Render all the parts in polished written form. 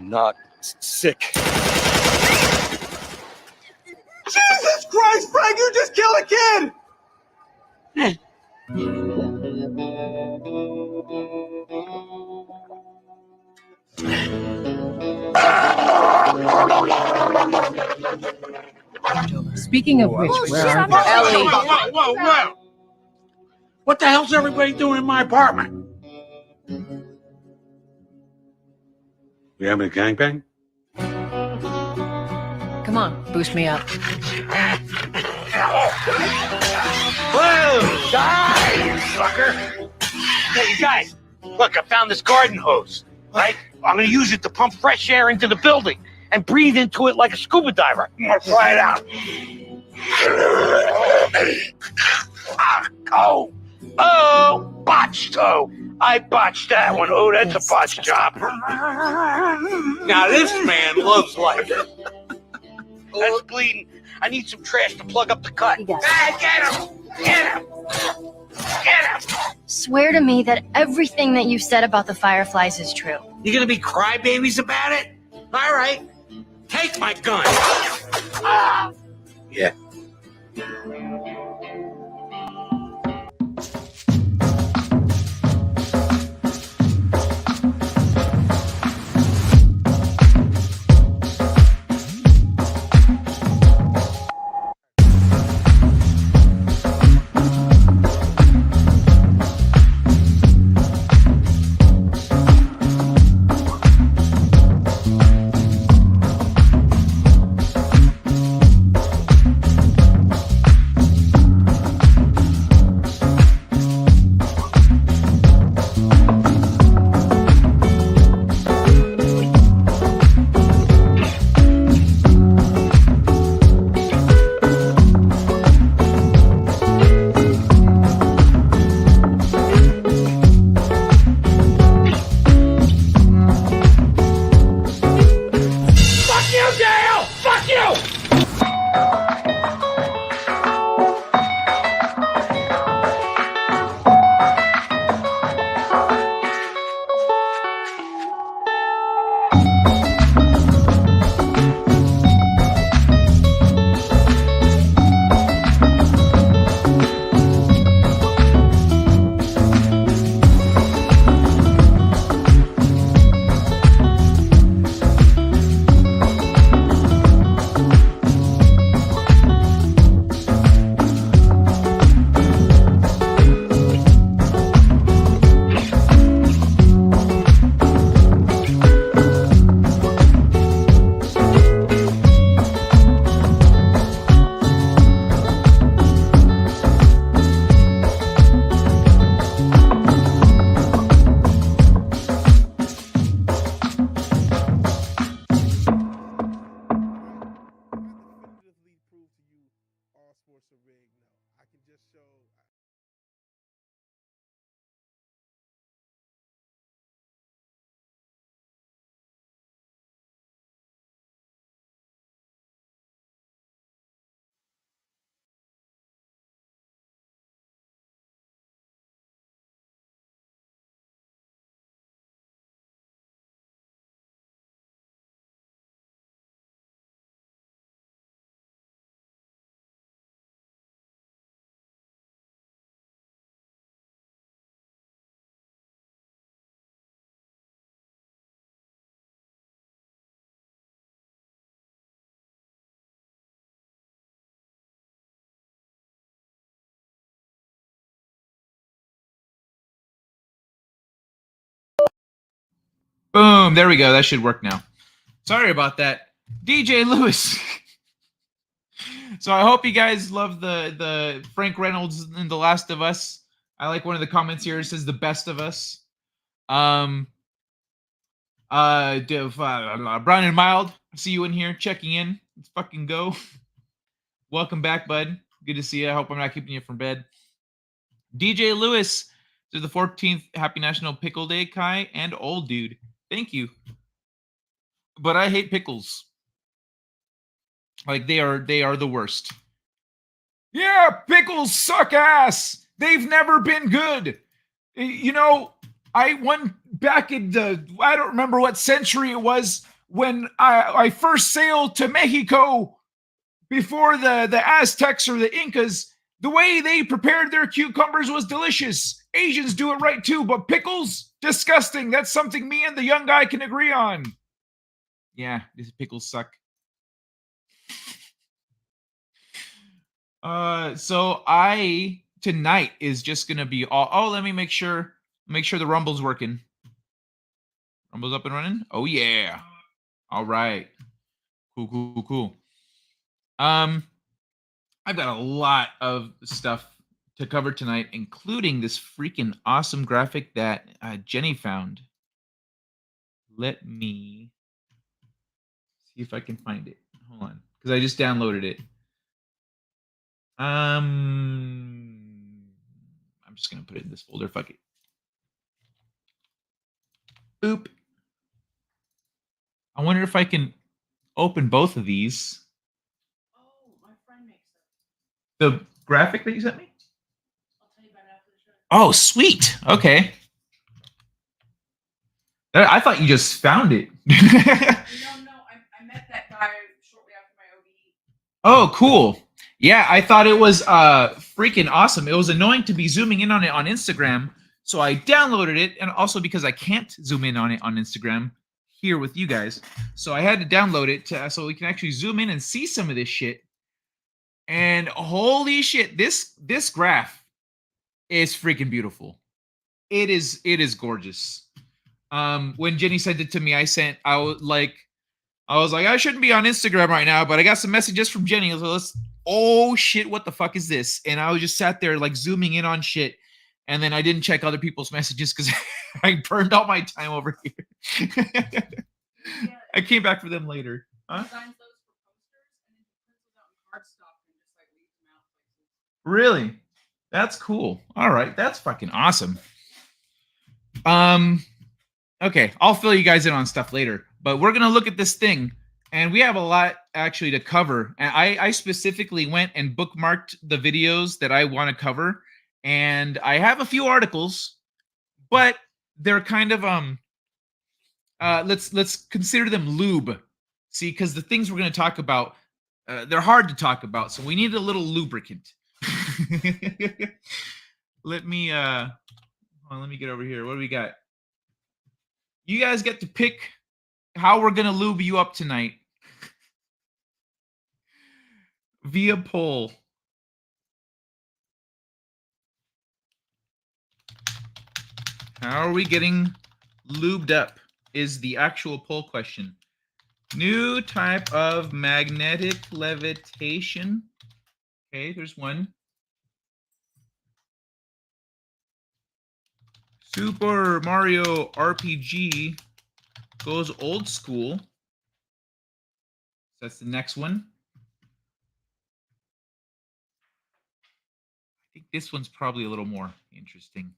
not sick. Jesus Christ, Frank, you just killed a kid! Speaking of which, where are they? Ellie. Whoa. What the hell's everybody doing in my apartment? We having a gangbang? Come on, boost me up. Whoa! Die, you sucker! Hey, you guys, look, I found this garden hose, right? I'm gonna use it to pump fresh air into the building and breathe into it like a scuba diver. I'm gonna try it out. Oh, botched, oh. I botched that one. Oh, that's a botched job. Now, this man loves life. That's bleeding. I need some trash to plug up the cut. Get him! Get him! Get him! Swear to me that everything that you've said about the Fireflies is true. You gonna be crybabies about it? All right. Take my gun. Yeah. Boom. There we go. That should work now. Sorry about that. DJ Lewis. So I hope you guys love the Frank Reynolds in The Last of Us. I like one of the comments here. It says the best of us. Brown and Mild. See you in here checking in. Let's fucking go. Welcome back, bud. Good to see you. I hope I'm not keeping you from bed. DJ Lewis to the 14th Happy National Pickle Day, Kai and Old Dude. Thank you. But I hate pickles. Like they are the worst. Yeah, pickles suck ass. They've never been good. You know, I went back in the, I don't remember what century it was, when I first sailed to Mexico before the Aztecs or the Incas, the way they prepared their cucumbers was delicious. Asians do it right too, but pickles? Disgusting. That's something me and the young guy can agree on. Yeah, these pickles suck. So tonight is just gonna be all. Let me make sure the Rumble's working. Rumble's up and running. Oh yeah. All right. Cool. I've got a lot of stuff to cover tonight, including this freaking awesome graphic that Jenny found. Let me see if I can find it. Hold on, because I just downloaded it. I'm just gonna put it in this folder. Fuck it. Boop. I wonder if I can open both of these. Oh, my friend makes them. The graphic that you sent me? I'll tell you about it after the show. Oh, sweet. Okay. I thought you just found it. No, I met that guy shortly after my OBE. Oh, cool. Yeah, I thought it was freaking awesome. It was annoying to be zooming in on it on Instagram, so I downloaded it, and also because I can't zoom in on it on Instagram here with you guys, so I had to download it so we can actually zoom in and see some of this shit. And holy shit, this graph is freaking beautiful. It is gorgeous. When Jenny sent it to me, I was like, I shouldn't be on Instagram right now, but I got some messages from Jenny. So oh shit, what the fuck is this? And I was just sat there like zooming in on shit, and then I didn't check other people's messages because I burned all my time over here. I came back for them later. Huh? Really? That's cool. All right, that's fucking awesome. Okay, I'll fill you guys in on stuff later, but we're gonna look at this thing, and we have a lot actually to cover. And I specifically went and bookmarked the videos that I want to cover, and I have a few articles, but they're kind of let's consider them lube. See, because the things we're gonna talk about, they're hard to talk about, so we need a little lubricant. Let me hold on, let me get over here. What do we got? You guys get to pick how we're gonna lube you up tonight via poll. How are we getting lubed up is the actual poll question. New type of magnetic levitation. Okay, there's one. Super Mario RPG goes old school. That's the next one. I think this one's probably a little more interesting.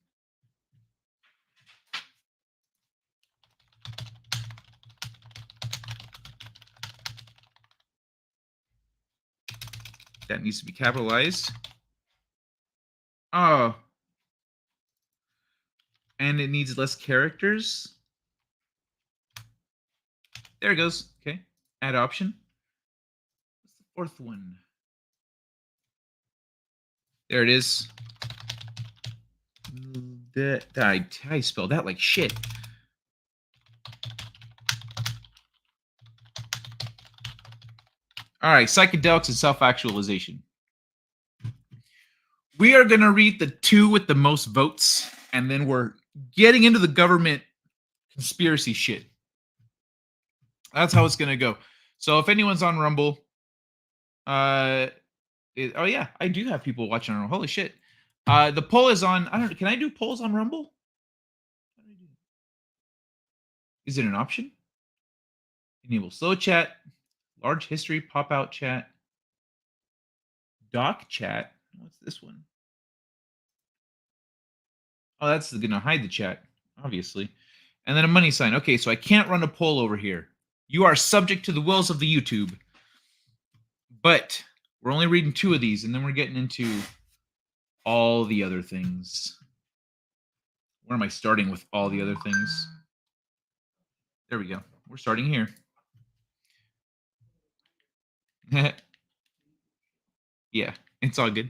That needs to be capitalized. Oh. And it needs less characters. There it goes. Okay. Add option. What's the fourth one? There it is. I spelled that like shit. All right, psychedelics and self-actualization. We are going to read the two with the most votes, and then we're getting into the government conspiracy shit. That's how it's going to go. So if anyone's on Rumble, oh yeah, I do have people watching on Rumble. Holy shit. The poll is on, I don't know, can I do polls on Rumble? Is it an option? Enable slow chat, large history, pop out chat, doc chat. What's this one? Oh, that's going to hide the chat, obviously. And then a money sign. Okay, so I can't run a poll over here. You are subject to the wills of the YouTube. But we're only reading two of these, and then we're getting into all the other things. Where am I starting with all the other things? There we go. We're starting here. Yeah, it's all good.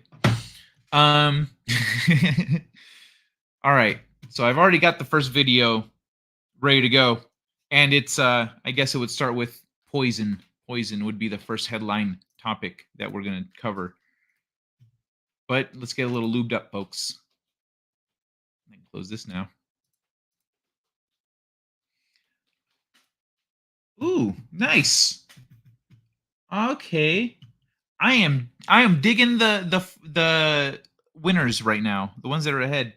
All right. So I've already got the first video ready to go. And it's I guess it would start with poison. Poison would be the first headline topic that we're gonna cover. But let's get a little lubed up, folks. I can close this now. Ooh, nice. Okay. I am digging the winners right now, the ones that are ahead.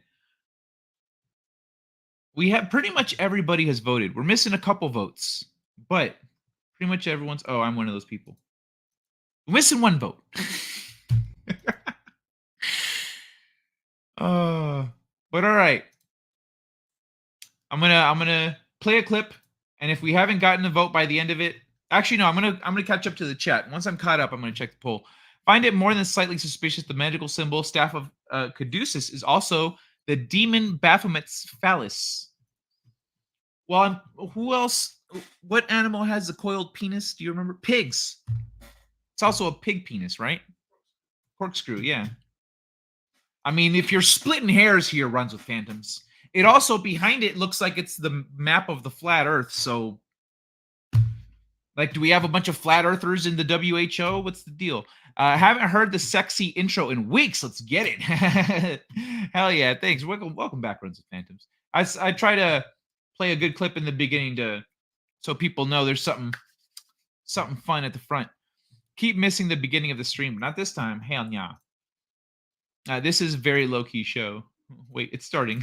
We have pretty much everybody has voted. We're missing a couple votes, but pretty much everyone's. Oh, I'm one of those people. We're missing one vote. But all right. I'm gonna play a clip, and if we haven't gotten a vote by the end of it, actually no, I'm gonna catch up to the chat. Once I'm caught up, I'm gonna check the poll. Find it more than slightly suspicious the magical symbol staff of Caduceus is also the demon Baphomet's phallus. Well, who else? What animal has a coiled penis? Do you remember? Pigs. It's also a pig penis, right? Corkscrew, yeah. I mean, if you're splitting hairs here, runs with phantoms. It also, behind it, looks like it's the map of the flat Earth. So, like, do we have a bunch of flat earthers in the WHO? What's the deal? Haven't heard the sexy intro in weeks. Let's get it. Hell yeah, thanks. Welcome back, Runs with Phantoms. I try to play a good clip in the beginning so people know there's something fun at the front. Keep missing the beginning of the stream, but not this time. Hell yeah. This is a very low-key show. Wait, it's starting.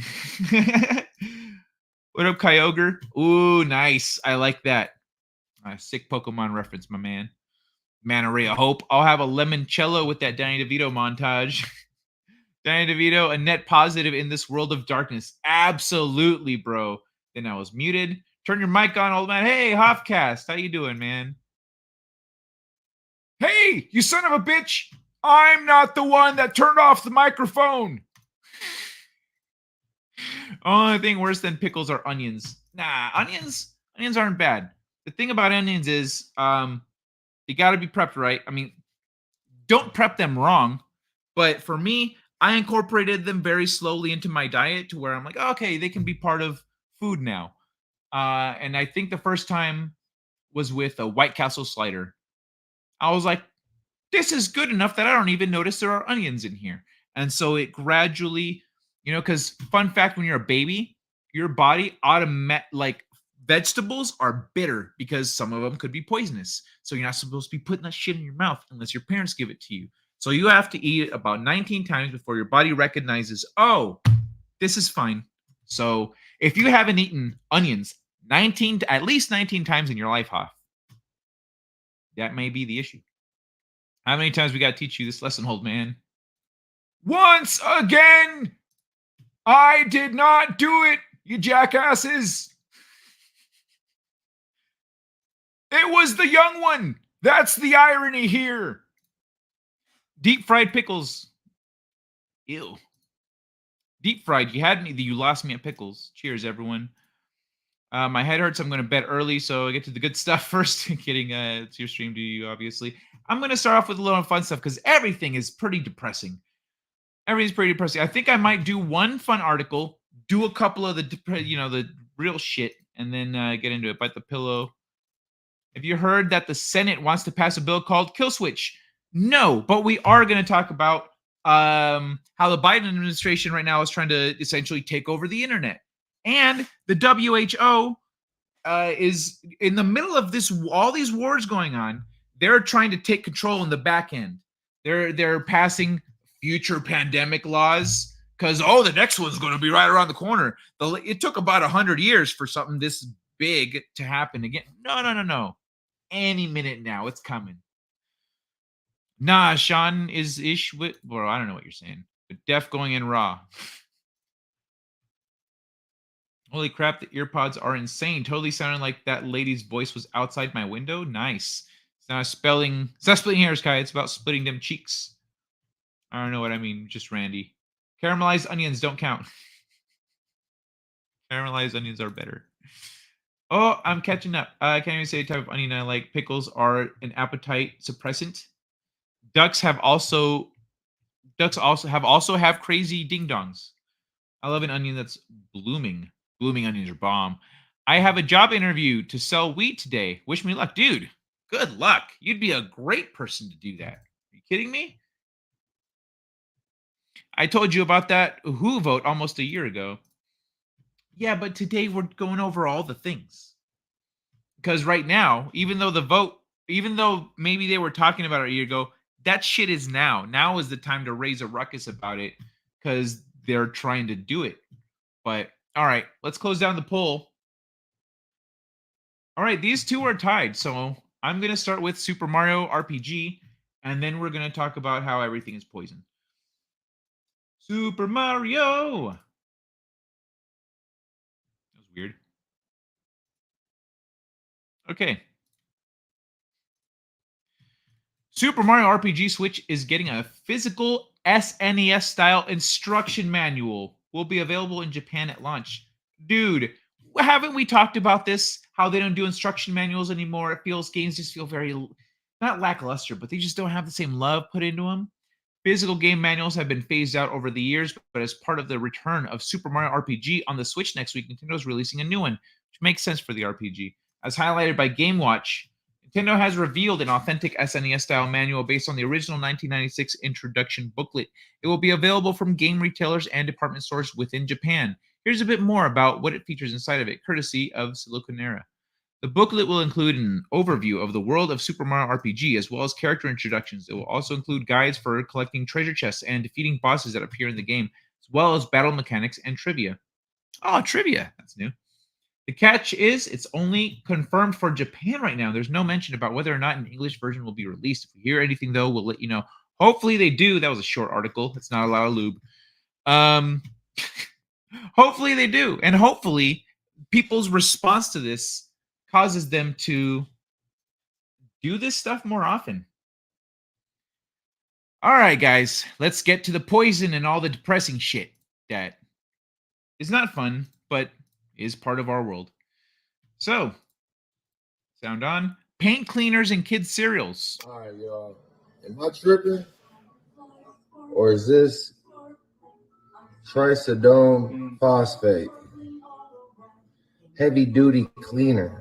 What up, Kyogre? Ooh, nice. I like that. Sick Pokemon reference, my man. Mana Ray of Hope. I'll have a limoncello with that Danny DeVito montage. Danny DeVito, a net positive in this world of darkness. Absolutely, bro. Then I was muted. Turn your mic on, old man. Hey, Hofcast. How you doing, man? Hey, you son of a bitch. I'm not the one that turned off the microphone. Only thing worse than pickles are onions. Nah, onions aren't bad. The thing about onions is you got to be prepped right. I mean, don't prep them wrong. But for me, I incorporated them very slowly into my diet to where I'm like, okay, they can be part of food now. And I think the first time was with a White Castle slider. I was like, this is good enough that I don't even notice there are onions in here. And so it gradually, because fun fact, when you're a baby, your body like vegetables are bitter because some of them could be poisonous. So you're not supposed to be putting that shit in your mouth unless your parents give it to you. So you have to eat it about 19 times before your body recognizes, oh, this is fine. So if you haven't eaten onions at least 19 times in your life, Hoff, that may be the issue. How many times we got to teach you this lesson, old man? Once again, I did not do it, you jackasses. It was the young one. That's the irony here. Deep fried pickles. Ew. Deep fried. You lost me at pickles. Cheers, everyone. My head hurts. I'm going to bed early, so I get to the good stuff first. Kidding. It's your stream to you, obviously. I'm going to start off with a little fun stuff because everything is pretty depressing. Everything's pretty depressing. I think I might do one fun article, do a couple of the real shit, and then get into it. Bite the pillow. Have you heard that the Senate wants to pass a bill called Kill Switch? No, but we are going to talk about how the Biden administration right now is trying to essentially take over the internet. And the WHO is in the middle of all these wars going on. They're trying to take control in the back end. They're passing future pandemic laws because, the next one's going to be right around the corner. It took about 100 years for something this big to happen again. No. Any minute now, it's coming. Nah, Sean is ish with. Well, I don't know what you're saying, but Def going in raw. Holy crap, the earpods are insane. Totally sounded like that lady's voice was outside my window. Nice. It's not splitting hairs, Kai. It's about splitting them cheeks. I don't know what I mean. Just Randy. Caramelized onions don't count. Caramelized onions are better. Oh, I'm catching up. I can't even say the type of onion I like. Pickles are an appetite suppressant. Ducks also have crazy ding dongs. I love an onion that's blooming. Blooming onions are bomb. I have a job interview to sell wheat today. Wish me luck, dude. Good luck. You'd be a great person to do that. Are you kidding me? I told you about that Who vote almost a year ago. Yeah, but today we're going over all the things. Because right now, even though maybe they were talking about it a year ago, that shit is now. Now is the time to raise a ruckus about it because they're trying to do it. But all right, let's close down the poll. All right, these two are tied. So I'm going to start with Super Mario RPG, and then we're going to talk about how everything is poison. Super Mario! That was weird. Okay. Super Mario RPG Switch is getting a physical SNES style instruction manual. Will be available in Japan at launch. Dude, haven't we talked about this? How they don't do instruction manuals anymore? Games just feel very, not lackluster, but they just don't have the same love put into them. Physical game manuals have been phased out over the years, but as part of the return of Super Mario RPG on the Switch next week, Nintendo is releasing a new one, which makes sense for the RPG. As highlighted by Game Watch, Nintendo has revealed an authentic SNES-style manual based on the original 1996 introduction booklet. It will be available from game retailers and department stores within Japan. Here's a bit more about what it features inside of it, courtesy of Siliconera. The booklet will include an overview of the world of Super Mario RPG, as well as character introductions. It will also include guides for collecting treasure chests and defeating bosses that appear in the game, as well as battle mechanics and trivia. Oh, trivia! That's new. The catch is it's only confirmed for Japan right now. There's no mention about whether or not an English version will be released. If we hear anything, though, we'll let you know. Hopefully they do. That was a short article. It's not a lot of lube. Hopefully they do. And hopefully people's response to this causes them to do this stuff more often. All right, guys, let's get to the poison and all the depressing shit that is not fun, but is part of our world. So, sound on. Paint cleaners and kids' cereals. All right, y'all. Am I tripping? Or is this trisodone phosphate? Heavy duty cleaner.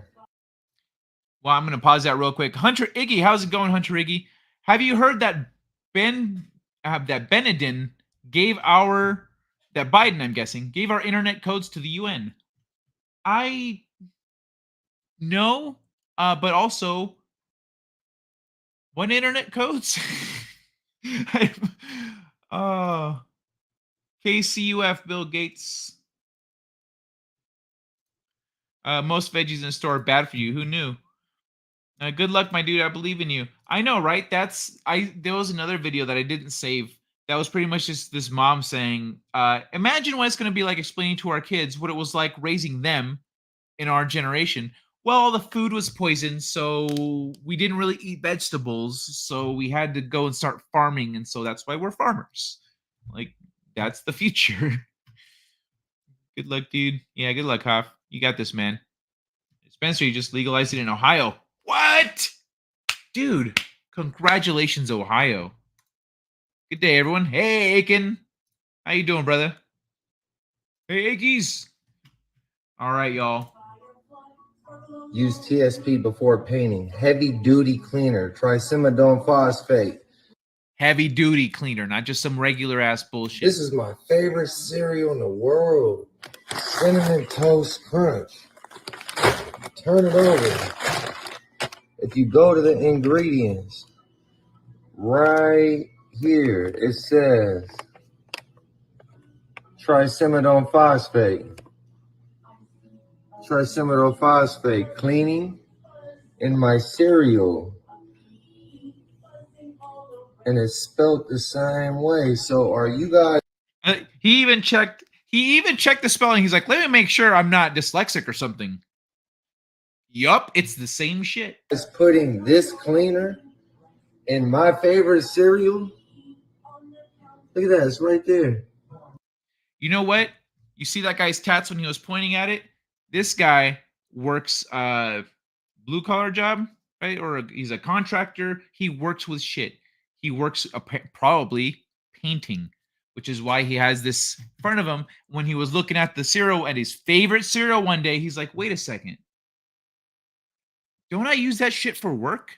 Well, I'm going to pause that real quick. Hunter Iggy, how's it going, Hunter Iggy? Have you heard that that Benedin gave that Biden, I'm guessing, gave our internet codes to the UN? I know, but also, what internet codes? KCUF, Bill Gates. Most veggies in the store are bad for you. Who knew? Good luck, my dude. I believe in you. I know, right? There was another video that I didn't save. That was pretty much just this mom saying, imagine what it's going to be like explaining to our kids what it was like raising them in our generation. Well, all the food was poisoned, so we didn't really eat vegetables, so we had to go and start farming, and so that's why we're farmers. Like, that's the future. Good luck, dude. Yeah, good luck, Hoff. You got this, man. Spencer, you just legalized it in Ohio. What? Dude, congratulations, Ohio. Good day, everyone. Hey, Aiken. How you doing, brother? Hey, Aikies. All right, y'all. Use TSP before painting. Heavy duty cleaner. Trisimidone phosphate. Heavy duty cleaner, not just some regular ass bullshit. This is my favorite cereal in the world. Cinnamon Toast Crunch. Turn it over. If you go to the ingredients, right here, it says trisimidone phosphate. Trisimidone phosphate cleaning in my cereal. And it's spelled the same way. So are you guys... He even checked the spelling. He's like, let me make sure I'm not dyslexic or something. Yup, it's the same shit. Is putting this cleaner in my favorite cereal? Look at that, it's right there. You know what? You see that guy's tats when he was pointing at it? This guy works blue collar job, right? Or he's a contractor. He works with shit. He works probably painting, which is why he has this in front of him. When he was looking at the cereal and his favorite cereal one day, he's like, wait a second. Don't I use that shit for work?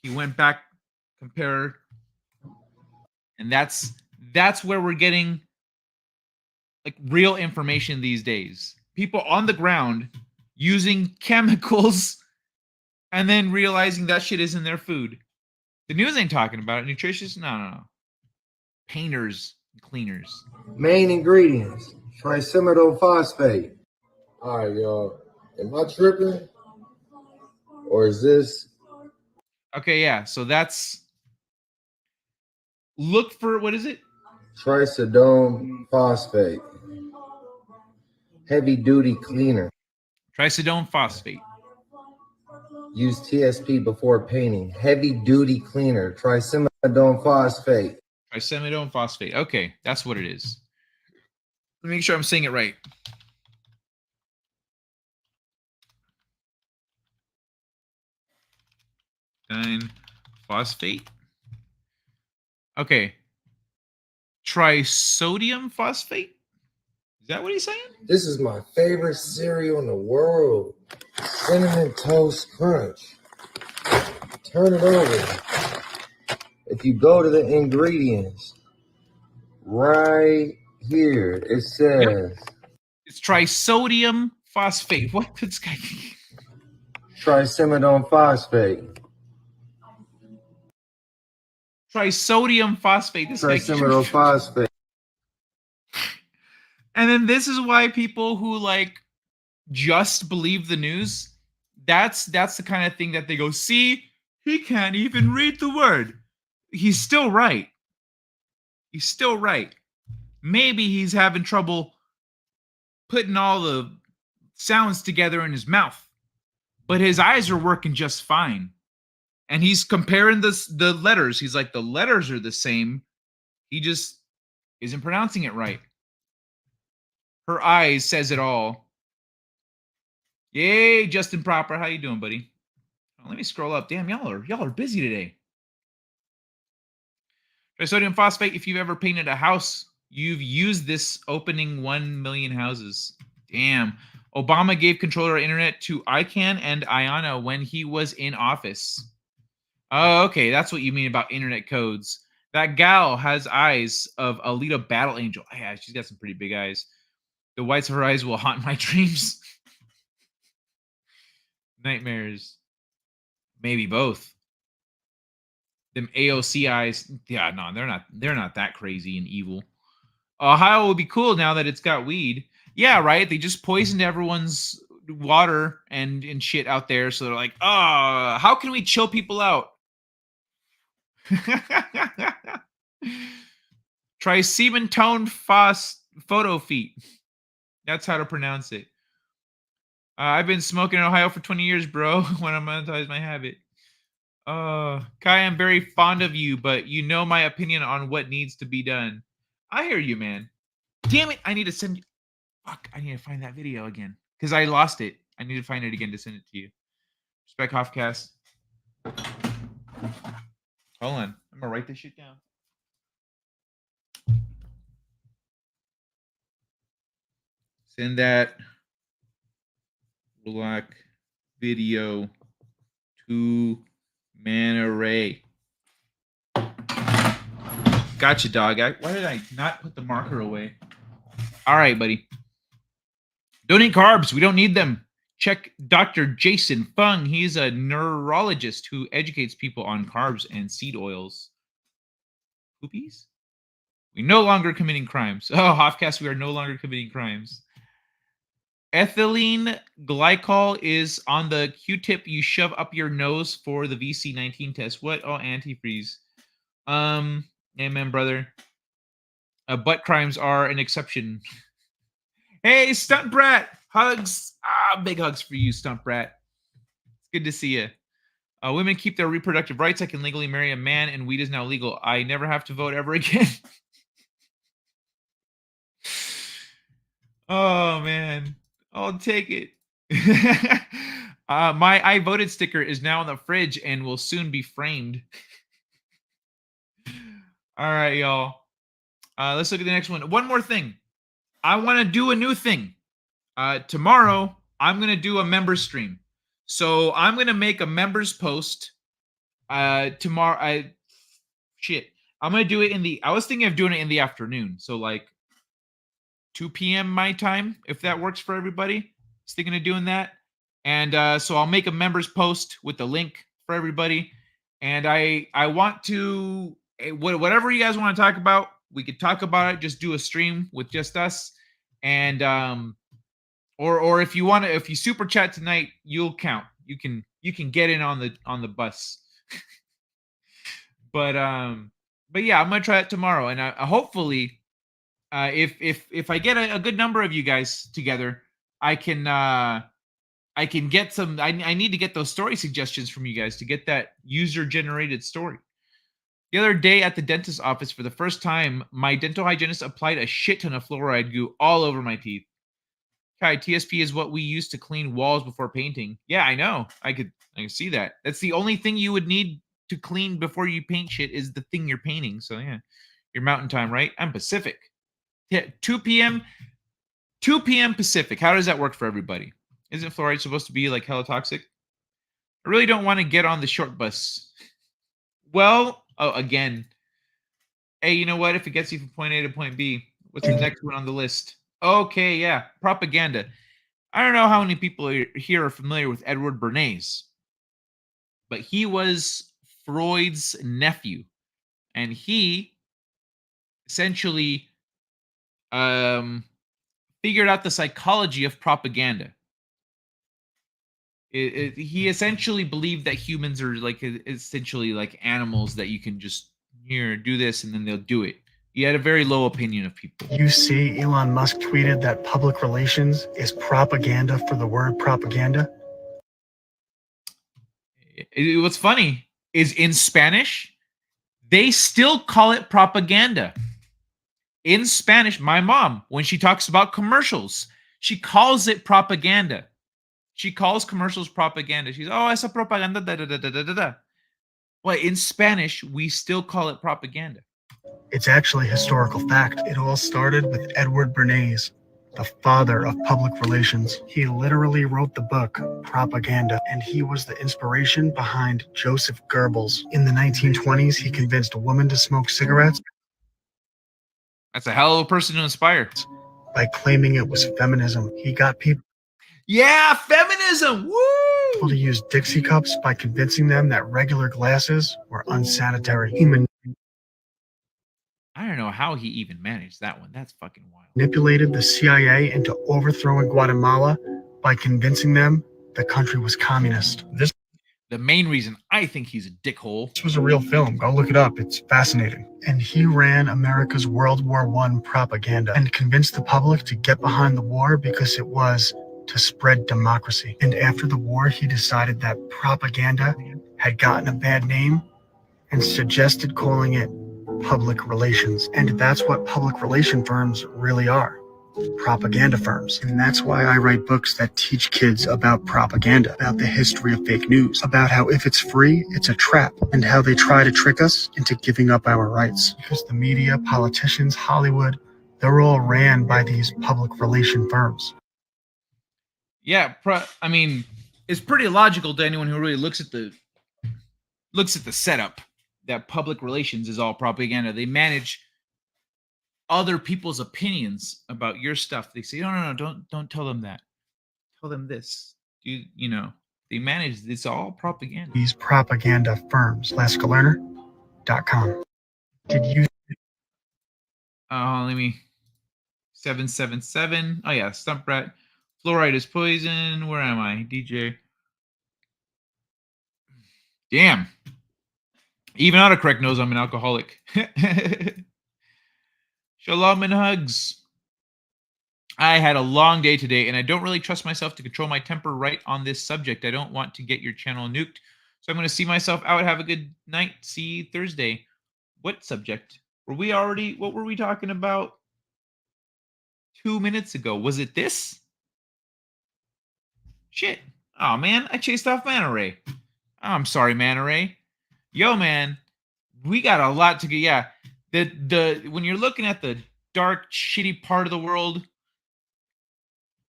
He went back, compared, and that's where we're getting like real information these days. People on the ground using chemicals and then realizing that shit is in their food. The news ain't talking about it. Nutritious? No. Painters, cleaners. Main ingredients: trisimidal-phosphate. All right, y'all. Am I tripping? Or is this? Okay, yeah. So that's, look for, what is it? Trisidone-phosphate. Heavy duty cleaner. Trisidone phosphate. Use TSP before painting. Heavy duty cleaner. Trisimidone-phosphate. Trisimidone phosphate. Okay, that's what it is. Let me make sure I'm saying it right. Phosphate. Okay. Trisodium phosphate? Is that what he's saying? This is my favorite cereal in the world. Cinnamon Toast Crunch. Turn it over. If you go to the ingredients, right here, it says... Yep. It's trisodium phosphate. What this guy? Trisimidone phosphate. Trisodium phosphate. This Trisimidal phosphate. And then this is why people who like just believe the news, that's the kind of thing that they go, see, he can't even read the word. He's still right. He's still right. Maybe he's having trouble putting all the sounds together in his mouth, but his eyes are working just fine. And he's comparing the letters. He's like, the letters are the same. He just isn't pronouncing it right. Her eyes says it all. Yay, Justin Proper. How you doing, buddy? Oh, let me scroll up. Damn, y'all are busy today. Trisodium phosphate, if you've ever painted a house, you've used this opening 1 million houses. Damn. Obama gave control of internet to ICANN and IANA when he was in office. Oh, okay. That's what you mean about internet codes. That gal has eyes of Alita Battle Angel. Yeah, she's got some pretty big eyes. The whites of her eyes will haunt my dreams. Nightmares. Maybe both. Them AOC eyes. Yeah, no, they're not that crazy and evil. Ohio would be cool now that it's got weed. Yeah, right. They just poisoned everyone's water and shit out there. So they're like, oh, how can we chill people out? Tricementone photo feet. That's how to pronounce it. I've been smoking in Ohio for 20 years, bro. When I monetize my habit. Kai, I'm very fond of you, but you know my opinion on what needs to be done. I hear you, man. Damn it! I need to send you. Fuck! I need to find that video again because I lost it. I need to find it again to send it to you. Respect Hoffcast. Hold on. I'm gonna write this shit down. Send that black video to Man Ray. Gotcha, dog. Why did I not put the marker away? All right, buddy. Don't eat carbs. We don't need them. Check Dr. Jason Fung. He's a neurologist who educates people on carbs and seed oils. Poopies? We no longer committing crimes. Oh, Hoffcast, we are no longer committing crimes. Ethylene glycol is on the Q-tip you shove up your nose for the VC19 test. What? Oh, antifreeze. Amen, brother. Butt crimes are an exception. Hey, Stunt Brat! Hugs! Big hugs for you, Stunt Brat. It's good to see you. Women keep their reproductive rights. I can legally marry a man, and weed is now legal. I never have to vote ever again. Oh, man. I'll take it. My I voted sticker is now in the fridge and will soon be framed. All right, y'all. Let's look at the next one. One more thing. I want to do a new thing. Tomorrow, I'm going to do a member stream. So I'm going to make a members post tomorrow. I'm going to do it I was thinking of doing it in the afternoon. So like 2 p.m. my time, if that works for everybody. I was thinking of doing that. And so I'll make a members post with the link for everybody. And I want to, whatever you guys want to talk about, we could talk about it. Just do a stream with just us. And or if you want to, if you super chat tonight, you'll count. You can get in on the bus. But yeah, I'm gonna try it tomorrow, and hopefully, if I get a good number of you guys together, I can get some. I need to get those story suggestions from you guys to get that user generated story. The other day at the dentist's office, for the first time, my dental hygienist applied a shit ton of fluoride goo all over my teeth. Kai, TSP is what we use to clean walls before painting. Yeah, I know. I can see that. That's the only thing you would need to clean before you paint shit is the thing you're painting. So yeah, your mountain time, right? I'm Pacific. Yeah, 2 p.m. Pacific. How does that work for everybody? Isn't fluoride supposed to be like hella toxic? I really don't want to get on the short bus. Well, again. Hey, you know what? If it gets you from point A to point B, what's the next one on the list? Okay, yeah, propaganda. I don't know how many people here are familiar with Edward Bernays, but he was Freud's nephew, and he essentially figured out the psychology of propaganda. He essentially believed that humans are like essentially like animals that you can just do this and then they'll do it. He had a very low opinion of people. You see, Elon Musk tweeted that public relations is propaganda for the word propaganda. What's funny is in Spanish, they still call it propaganda. In Spanish, my mom, when she talks about commercials, she calls it propaganda. She calls commercials propaganda. She's, oh, esa propaganda, da da da da da da. Well, in Spanish, we still call it propaganda. It's actually historical fact. It all started with Edward Bernays, the father of public relations. He literally wrote the book Propaganda, and he was the inspiration behind Joseph Goebbels. In the 1920s, he convinced women to smoke cigarettes. That's a hell of a person to inspire. By claiming it was feminism. He got people. Yeah, feminism! Woo! To use Dixie cups by convincing them that regular glasses were unsanitary. I don't know how he even managed that one. That's fucking wild. Manipulated the CIA into overthrowing Guatemala by convincing them the country was communist. The main reason I think he's a dickhole. This was a real film. Go look it up. It's fascinating. And he ran America's World War I propaganda and convinced the public to get behind the war because it was to spread democracy. And after the war, he decided that propaganda had gotten a bad name and suggested calling it public relations. And that's what public relation firms really are. Propaganda firms. And that's why I write books that teach kids about propaganda, about the history of fake news, about how if it's free, it's a trap, and how they try to trick us into giving up our rights. Because the media, politicians, Hollywood, they're all ran by these public relation firms. Yeah, I mean, it's pretty logical to anyone who really looks at the setup that public relations is all propaganda. They manage other people's opinions about your stuff. They say, no, don't tell them that. Tell them this. You know, they manage this all propaganda. These propaganda firms. LascaLearner.com. Did you? Let me. 777. Oh yeah, Stump Rat. Fluoride is poison. Where am I? DJ. Damn. Even autocorrect knows I'm an alcoholic. Shalom and hugs. I had a long day today, and I don't really trust myself to control my temper right on this subject. I don't want to get your channel nuked, so I'm going to see myself out. Have a good night. See you Thursday. What subject? What were we talking about 2 minutes ago? Was it this? Shit. Oh man, I chased off Manta Ray. Oh, I'm sorry, Manta Ray. Yo, man, we got a lot to get. Yeah, the when you're looking at the dark, shitty part of the world,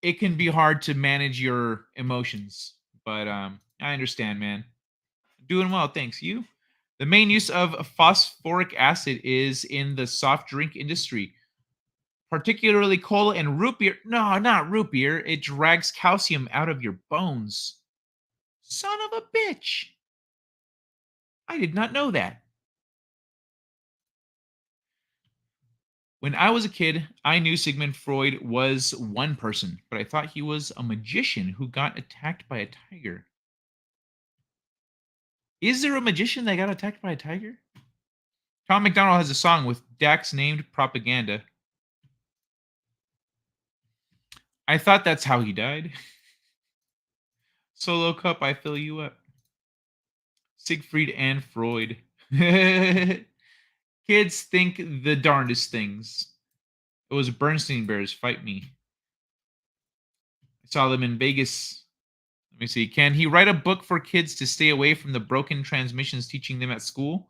it can be hard to manage your emotions. But I understand, man. Doing well, thanks. You? The main use of phosphoric acid is in the soft drink industry, particularly cola and root beer. No, not root beer. It drags calcium out of your bones. Son of a bitch. I did not know that. When I was a kid, I knew Sigmund Freud was one person, but I thought he was a magician who got attacked by a tiger. Is there a magician that got attacked by a tiger? Tom McDonald has a song with Dax named Propaganda. I thought that's how he died. Solo Cup, I fill you up. Siegfried and Freud. Kids think the darndest things. It was Bernstein Bears, fight me. I saw them in Vegas. Let me see. Can he write a book for kids to stay away from the broken transmissions teaching them at school?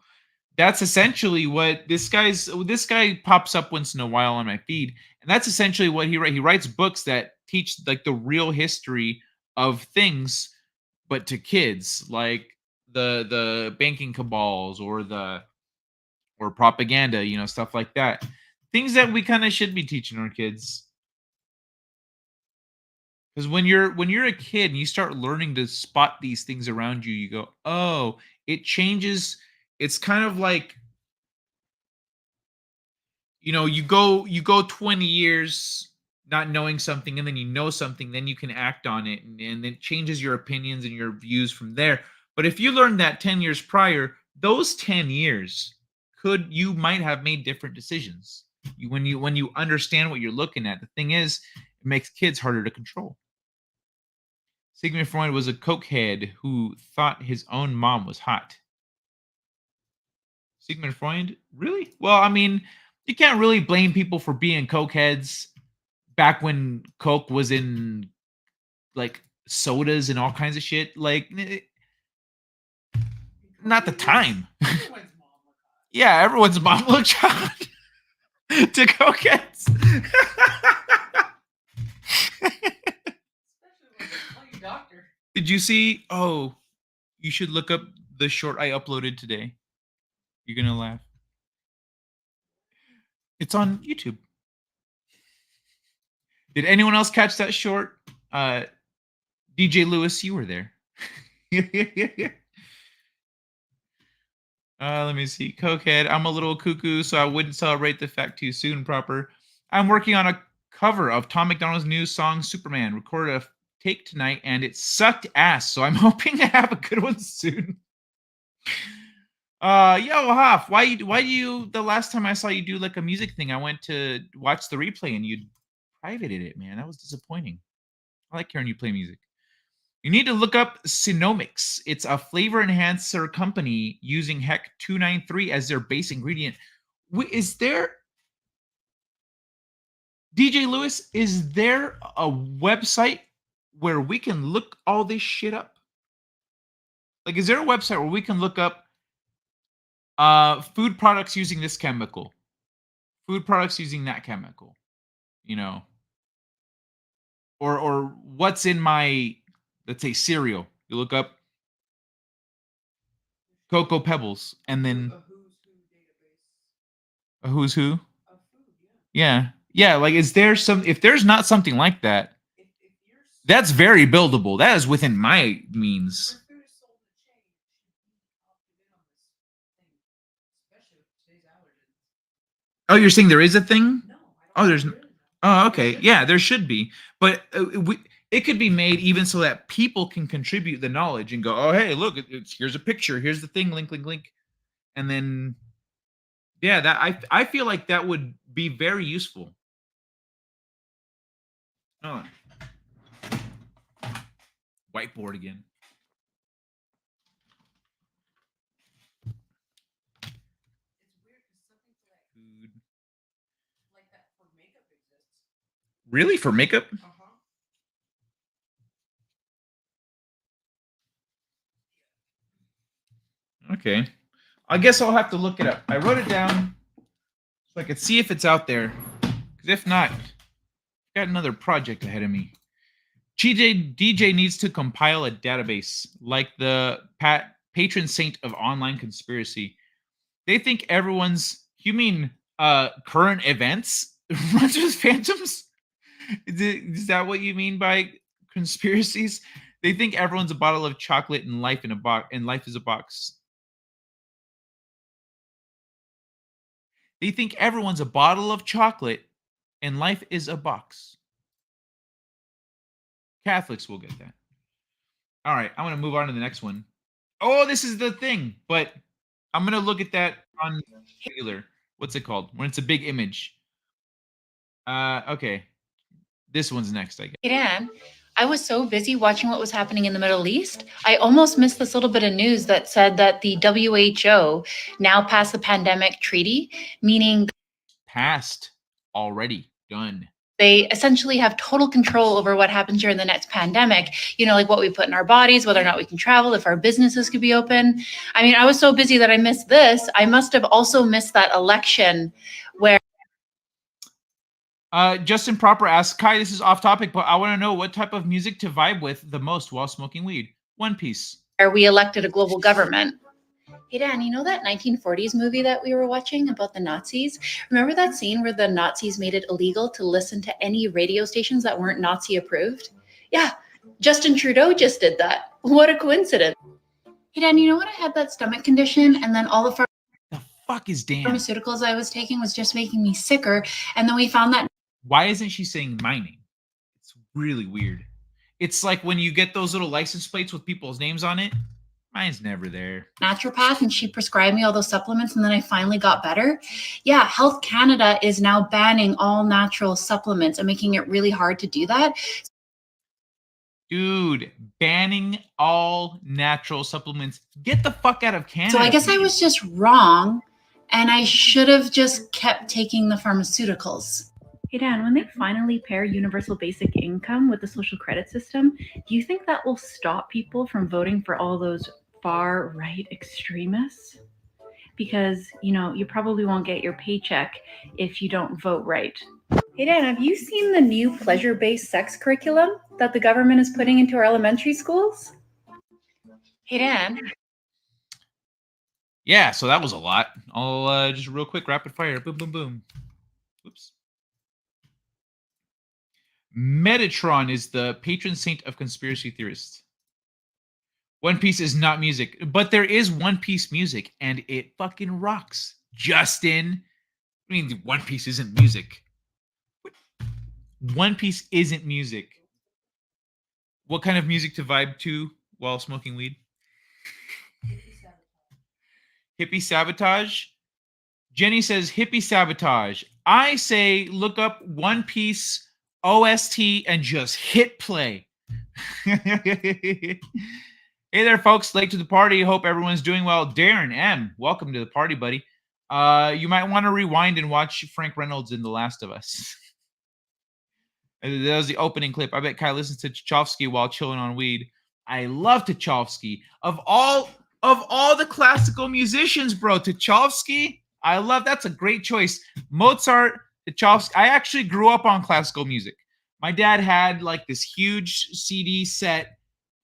That's essentially what this guy pops up once in a while on my feed, and that's essentially what he writes. He writes books that teach like the real history of things, but to kids, like the banking cabals or propaganda, stuff like that. Things that we kind of should be teaching our kids. Because when you're a kid and you start learning to spot these things around you, you go, oh, it changes. It's kind of like, you go 20 years not knowing something, and then you know something, then you can act on it, and it changes your opinions and your views from there. But if you learned that 10 years prior, those 10 years you might have made different decisions. When you understand what you're looking at, the thing is, it makes kids harder to control. Sigmund Freud was a cokehead who thought his own mom was hot. Sigmund Freud? Really? Well, I mean, you can't really blame people for being cokeheads back when Coke was in like sodas and all kinds of shit. Like, not the time. Yeah, everyone's mom looked hot to cokeheads. Did you see? Oh, you should look up the short I uploaded today. You're gonna laugh. It's on YouTube. Did anyone else catch that short? DJ Lewis, you were there. Let me see. Cokehead, I'm a little cuckoo, so I wouldn't celebrate the fact too soon proper. I'm working on a cover of Tom McDonald's new song, Superman. Recorded a take tonight, and it sucked ass, so I'm hoping to have a good one soon. Yo, Hoff, why do you, the last time I saw you do like a music thing, I went to watch the replay and you privated it, man. That was disappointing. I like hearing you play music. You need to look up Senomyx. It's a flavor enhancer company using HEC 293 as their base ingredient. Is there, DJ Lewis, is there a website where we can look all this shit up? Like, is there a website where we can look up food products using this chemical, food products using that chemical, or what's in my, let's say, cereal? You look up Cocoa Pebbles, and then a who's who. Yeah. Like, is there if there's not something like that, that's very buildable. That is within my means. Oh, you're saying there is a thing? Oh, there's. Oh, okay. Yeah, there should be, but it could be made even so that people can contribute the knowledge and go, oh, hey, look, here's a picture, here's the thing, link, and then, yeah, that I feel like that would be very useful. Oh, whiteboard again. Food. Really, for makeup? Okay. I guess I'll have to look it up. I wrote it down so I could see if it's out there. Because if not, I've got another project ahead of me. DJ needs to compile a database like the patron saint of online conspiracy. They think everyone's, you mean current events runs with phantoms? Is that what you mean by conspiracies? They think everyone's a bottle of chocolate and life in a box, and life is a box. They think everyone's a bottle of chocolate and life is a box. Catholics will get that. All right, I'm going to move on to the next one. Oh, this is the thing, but I'm going to look at that on regular. What's it called? When it's a big image. Okay. This one's next, I guess. Hey, Dan, I was so busy watching what was happening in the Middle East, I almost missed this little bit of news that said that the WHO now passed the pandemic treaty, meaning Passed. Already. Done. they essentially have total control over what happens during the next pandemic, you know, like what we put in our bodies, whether or not we can travel, if our businesses could be open. I mean, I was so busy that I missed this. I must have also missed that election where Justin Proper asks, Kai, this is off topic, but I want to know what type of music to vibe with the most while smoking weed. One Piece. we elected a global government. Hey, Dan, you know that 1940s movie that we were watching about the Nazis? Remember that scene where the Nazis made it illegal to listen to any radio stations that weren't Nazi approved? Yeah, Justin Trudeau just did that. What a coincidence. Hey, Dan, you know what? I had that stomach condition, and then all the Fuck is Dan? pharmaceuticals I was taking was just making me sicker. And then we found that. Why isn't she saying my name? It's really weird. It's like when you get those little license plates with people's names on it. Mine's never there. Naturopath, and she prescribed me all those supplements, and then I finally got better. Yeah, Health Canada is now banning all natural supplements and making it really hard to do that. Dude, banning all natural supplements. Get the fuck out of Canada. So I guess I was just wrong, and I should have just kept taking the pharmaceuticals. Hey, Dan, when they finally pair universal basic income with the social credit system, do you think that will stop people from voting for all those far-right extremists? Because, you know, you probably won't get your paycheck if you don't vote right. Hey, Dan, have you seen the new pleasure-based sex curriculum that the government is putting into our elementary schools? Hey, Dan. Yeah, so that was a lot. I'll just real quick, rapid fire. Boom, boom, boom. Oops. Metatron is the patron saint of conspiracy theorists. One Piece is not music, but there is One Piece music, and it fucking rocks. Justin. I mean, One Piece isn't music. One Piece isn't music. What kind of music to vibe to while smoking weed? Hippie Sabotage. Jenny says hippie sabotage. I say look up One Piece OST and just hit play. Hey there, folks. Late to the party. Hope everyone's doing well. Darren M., welcome to the party, buddy. You might want to rewind and watch Frank Reynolds in The Last of Us. That was the opening clip. I bet Kai listens to Tchaikovsky while chilling on weed. I love Tchaikovsky. Of all the classical musicians, bro, Tchaikovsky, I love. That's a great choice. Mozart, Tchaikovsky. I actually grew up on classical music. My dad had like this huge CD set.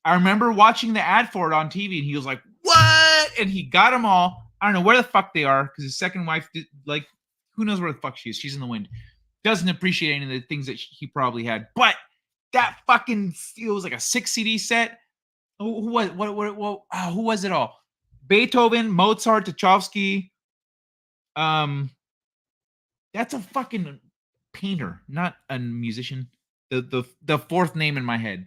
I remember watching the ad for it on TV, and he was like, "What?" And he got them all. I don't know where the fuck they are, because his second wife did, like, who knows where the fuck she is? She's in the wind. Doesn't appreciate any of the things that he probably had. But that fucking, it was like a 6 CD set. Who was it all? Beethoven, Mozart, Tchaikovsky. That's a fucking painter, not a musician. The fourth name in my head.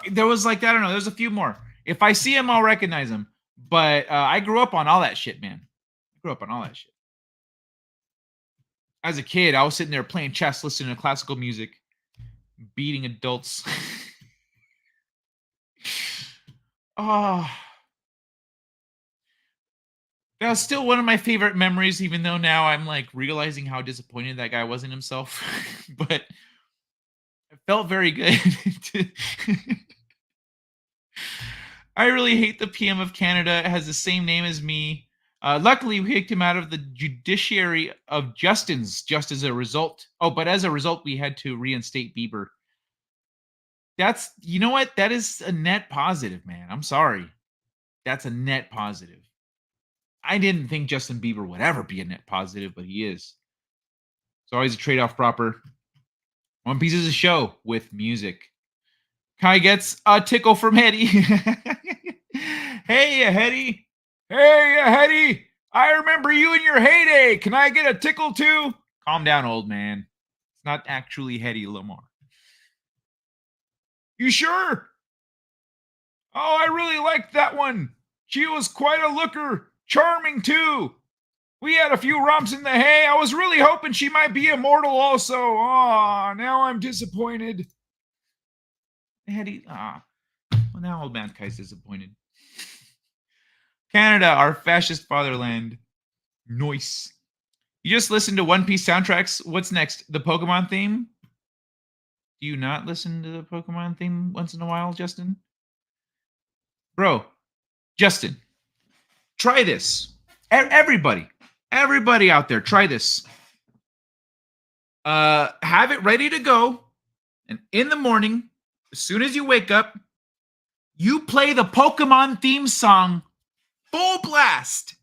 There was like, I don't know, there's a few more. If I see him, I'll recognize him. But I grew up on all that shit, man. I grew up on all that shit. As a kid, I was sitting there playing chess, listening to classical music, beating adults. Oh. That was still one of my favorite memories, even though now I'm like realizing how disappointed that guy was in himself. But it felt very good. I really hate the PM of Canada. It has the same name as me. Luckily, we kicked him out of the judiciary of Justin's just as a result. Oh, but as a result, we had to reinstate Bieber. That's, you know what? That is a net positive, man. I'm sorry. That's a net positive. I didn't think Justin Bieber would ever be a net positive, but he is. It's always a trade-off proper. One Piece is a show with music. Kai gets a tickle from Hetty. Hey, Hetty. Hey, Hetty. I remember you in your heyday. Can I get a tickle too? Calm down, old man. It's not actually Hetty Lamar. You sure? Oh, I really liked that one. She was quite a looker. Charming too. We had a few romps in the hay. I was really hoping she might be immortal also. Aw, now I'm disappointed. Hetty, well, now old man Kai's disappointed. Canada, our fascist fatherland. Nice. You just listened to One Piece soundtracks. What's next? The Pokemon theme? Do you not listen to the Pokemon theme once in a while, Justin? Bro, Justin, try this. Everybody out there, try this. Have it ready to go, and in the morning, as soon as you wake up, you play the Pokemon theme song full blast.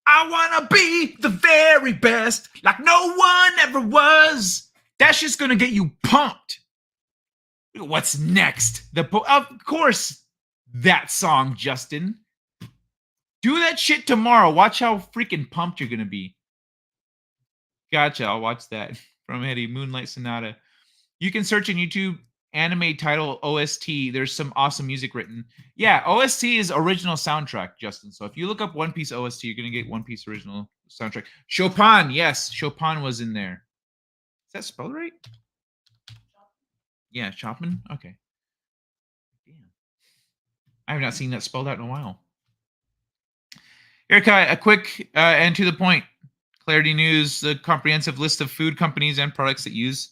I want to be the very best, like no one ever was. That's just going to get you pumped. What's next? Of course, that song, Justin. Do that shit tomorrow. Watch how freaking pumped you're going to be. Gotcha. I'll watch that. From Eddie, Moonlight Sonata. You can search in YouTube anime title OST. There's some awesome music written. Yeah, OST is original soundtrack, Justin. So if you look up One Piece OST, you're going to get One Piece original soundtrack. Chopin, yes. Chopin was in there. Is that spelled right? Yeah, Chopin? Okay. Damn. I have not seen that spelled out in a while. Here, Kai, a quick and to the point. Clarity News, the comprehensive list of food companies and products that use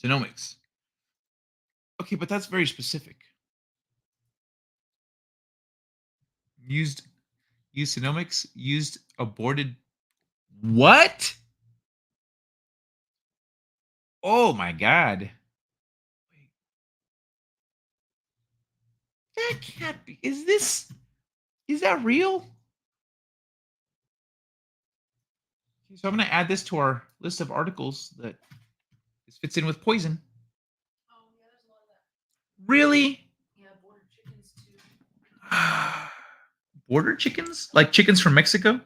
Senomyx. Okay, but that's very specific. Used Senomyx, used aborted. What? Oh my God. That can't be. Is that real? So I'm going to add this to our list of articles that this fits in with poison. Oh, yeah, there's a lot of that. Really? Yeah, border chickens too. Border chickens? Like chickens from Mexico?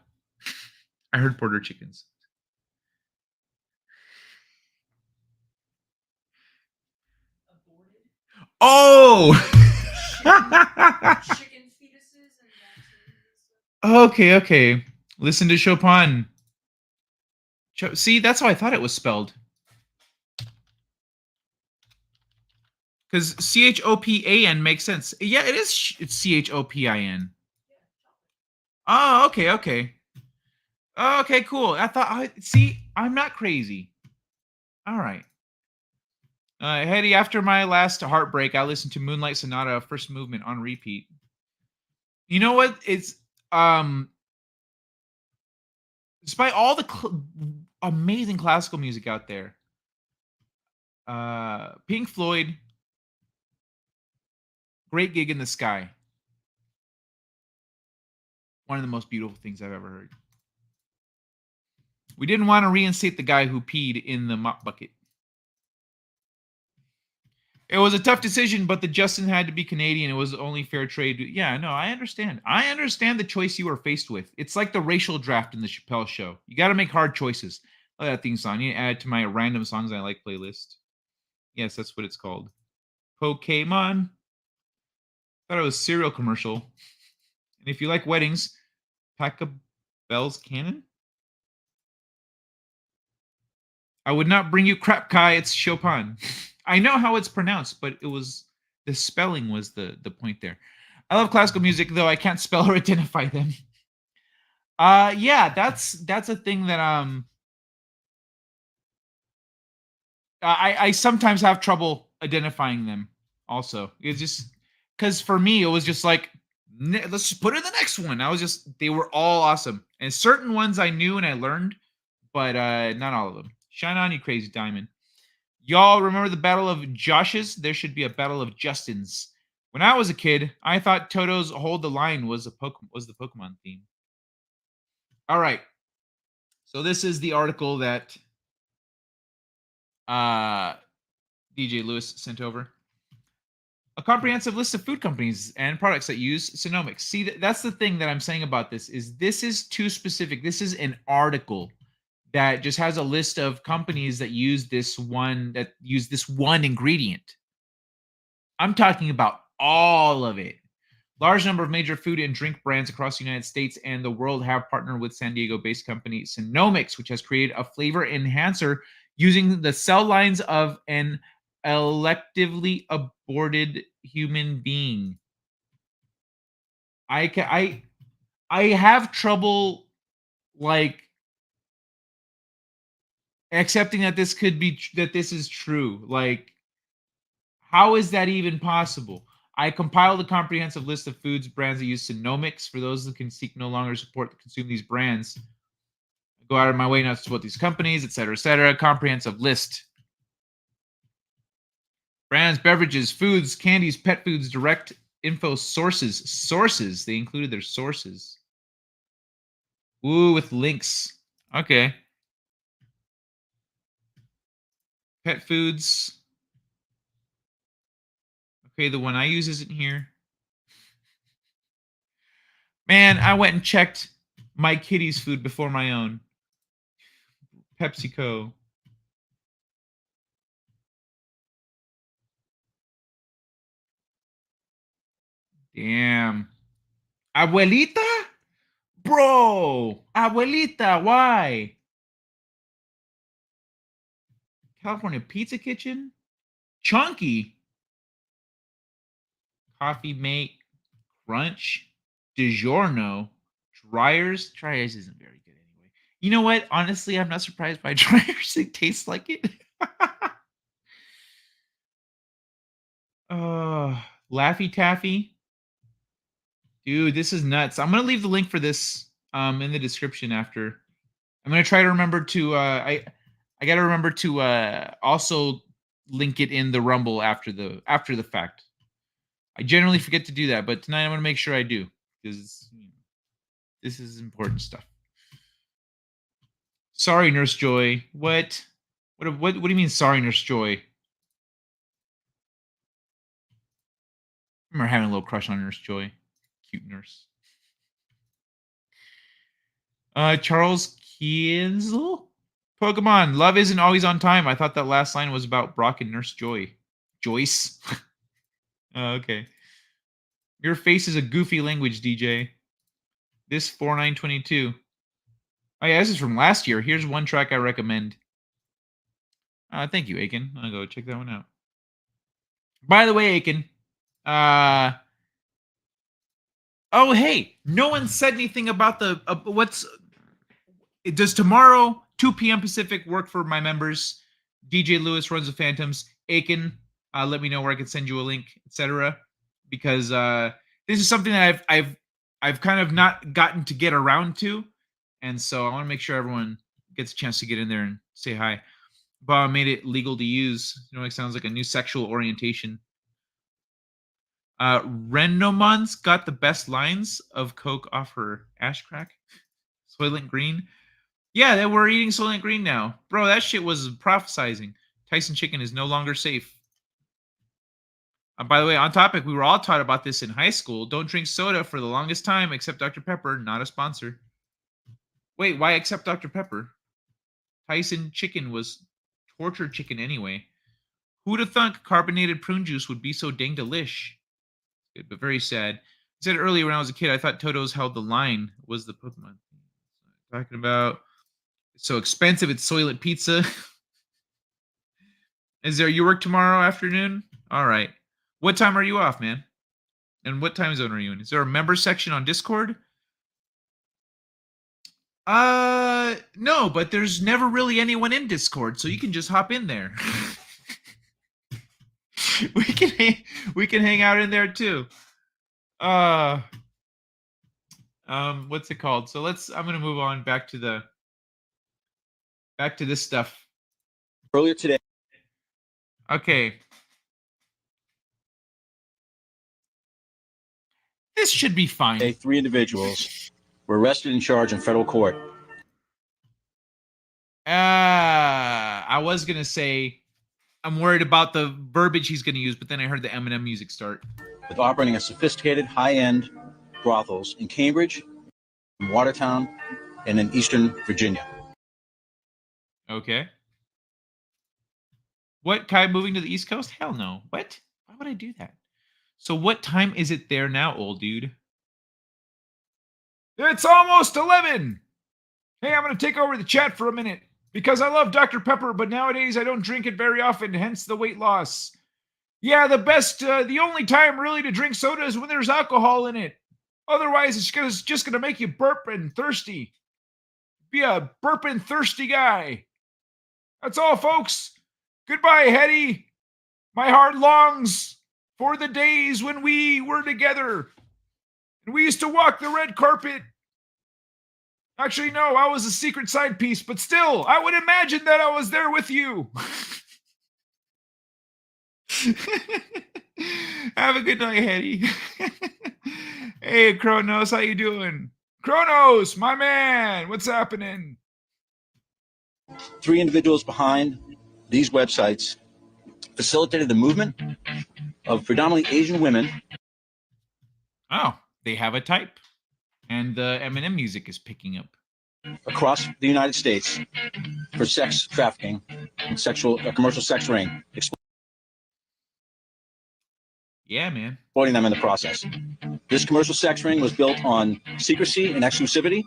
I heard border chickens. Aborted. Oh! Chicken fetuses and vaccines and stuff. Okay. Listen to Chopin. See, that's how I thought it was spelled. Because CHOPAN makes sense. Yeah, it is. It's CHOPIN. Oh, okay. Okay, cool. See, I'm not crazy. All right. Hetty, after my last heartbreak, I listened to Moonlight Sonata, first movement on repeat. You know what? It's despite all the amazing classical music out there, Pink Floyd, Great Gig in the Sky. One of the most beautiful things I've ever heard. We didn't want to reinstate the guy who peed in the mop bucket. It was a tough decision, but the Justin had to be Canadian. It was only fair trade. Yeah, no, I understand. I understand the choice you were faced with. It's like the racial draft in the Chappelle Show. You got to make hard choices. Look at that theme song. I need to add it to my random songs I like playlist. Yes, that's what it's called. Pokemon. Thought it was a cereal commercial. And if you like weddings, pack a Bell's Cannon. I would not bring you crap, Kai. It's Chopin. I know how it's pronounced, but it was the spelling was the point there. I love classical music, though I can't spell or identify them. Yeah, that's a thing that I sometimes have trouble identifying them. Also, it's just because for me, it was just like, let's just put it in the next one. They were all awesome. And certain ones I knew and I learned, but not all of them. Shine on, you crazy diamond. Y'all remember the Battle of Joshes? There should be a Battle of Justins. When I was a kid, I thought Toto's Hold the Line was the Pokemon theme. All right. So this is the article that DJ Lewis sent over. A comprehensive list of food companies and products that use Senomyx. See, that's the thing that I'm saying about this is too specific. This is an article that just has a list of companies that use this one ingredient. I'm talking about all of it. Large number of major food and drink brands across the United States and the world have partnered with San Diego-based company Senomyx, which has created a flavor enhancer using the cell lines of an electively aborted human being. I have trouble like accepting that this is true. Like, how is that even possible? I compiled a comprehensive list of foods brands that use Senomyx for those who can seek no longer support to consume these brands. I go out of my way not to support these companies, etc., etc. Comprehensive list. Brands, beverages, foods, candies, pet foods, direct info sources. Sources. They included their sources. Ooh, with links. Okay. Pet foods. Okay, the one I use isn't here. Man, I went and checked my kitty's food before my own. PepsiCo. Damn. Abuelita? Bro. Abuelita, why? California Pizza Kitchen? Chunky. Coffee Mate. Crunch. DiGiorno. Dryers. Dryers isn't very good anyway. You know what? Honestly, I'm not surprised by Dryers. It tastes like it. Laffy Taffy. Dude, this is nuts. I'm going to leave the link for this in the description after. I'm going to try to remember to I got to remember to also link it in the Rumble after the fact. I generally forget to do that, but tonight I'm going to make sure I do because this is important stuff. Sorry, Nurse Joy. What do you mean sorry, Nurse Joy? I remember having a little crush on Nurse Joy. Cute nurse. Charles Kienzl? Pokemon, love isn't always on time. I thought that last line was about Brock and Nurse Joy. Joyce? Okay. Your face is a goofy language, DJ. This 4922. Oh yeah, this is from last year. Here's one track I recommend. Thank you, Aiken. I'll go check that one out. By the way, Aiken, oh hey, no one said anything about the does tomorrow 2 p.m. Pacific work for my members? DJ Lewis runs the Phantoms. Aiken, let me know where I can send you a link, etc. Because this is something that I've kind of not gotten to get around to, and so I want to make sure everyone gets a chance to get in there and say hi. Bob made it legal to use. You know, it sounds like a new sexual orientation. Renomon's got the best lines of Coke off her ash crack. Soylent Green. Yeah, that we're eating Soylent Green now. Bro, that shit was prophesizing. Tyson Chicken is no longer safe. By the way, on topic, we were all taught about this in high school. Don't drink soda for the longest time except Dr. Pepper, not a sponsor. Wait, why except Dr. Pepper? Tyson Chicken was torture chicken anyway. Who'd have thunk carbonated prune juice would be so dang delish? Good, but very sad. I said earlier when I was a kid, I thought Toto's Held the Line was the Pokemon. Talking about it's so expensive, it's Soylent Pizza. Is there you work tomorrow afternoon? All right. What time are you off, man? And what time zone are you in? Is there a member section on Discord? No, but there's never really anyone in Discord, so you can just hop in there. we can hang out in there too. What's it called? So I'm gonna move on back to this stuff. Earlier today. Okay. This should be fine. 3 individuals were arrested and charged in federal court. I was gonna say I'm worried about the verbiage he's gonna use, but then I heard the M&M music start. With operating a sophisticated, high-end brothels in Cambridge, in Watertown, and in Eastern Virginia. Okay. What, Kai moving to the East Coast? Hell no. What? Why would I do that? So what time is it there now, old dude? It's almost 11. Hey, I'm going to take over the chat for a minute because I love Dr. Pepper, but nowadays I don't drink it very often, hence the weight loss. Yeah, the only time really to drink soda is when there's alcohol in it. Otherwise, it's just going to make you burp and thirsty. Be a burping thirsty guy. That's all, folks. Goodbye, Hetty. My heart longs for the days when we were together. And we used to walk the red carpet. Actually, no, I was a secret side piece, but still, I would imagine that I was there with you. Have a good night, Hetty. Hey, Kronos, how you doing? Kronos, my man, what's happening? 3 individuals behind these websites facilitated the movement of predominantly Asian women. Oh, they have a type. And the M&M music is picking up. Across the United States for sex trafficking and commercial sex ring. Yeah, man. Exploiting them in the process. This commercial sex ring was built on secrecy and exclusivity,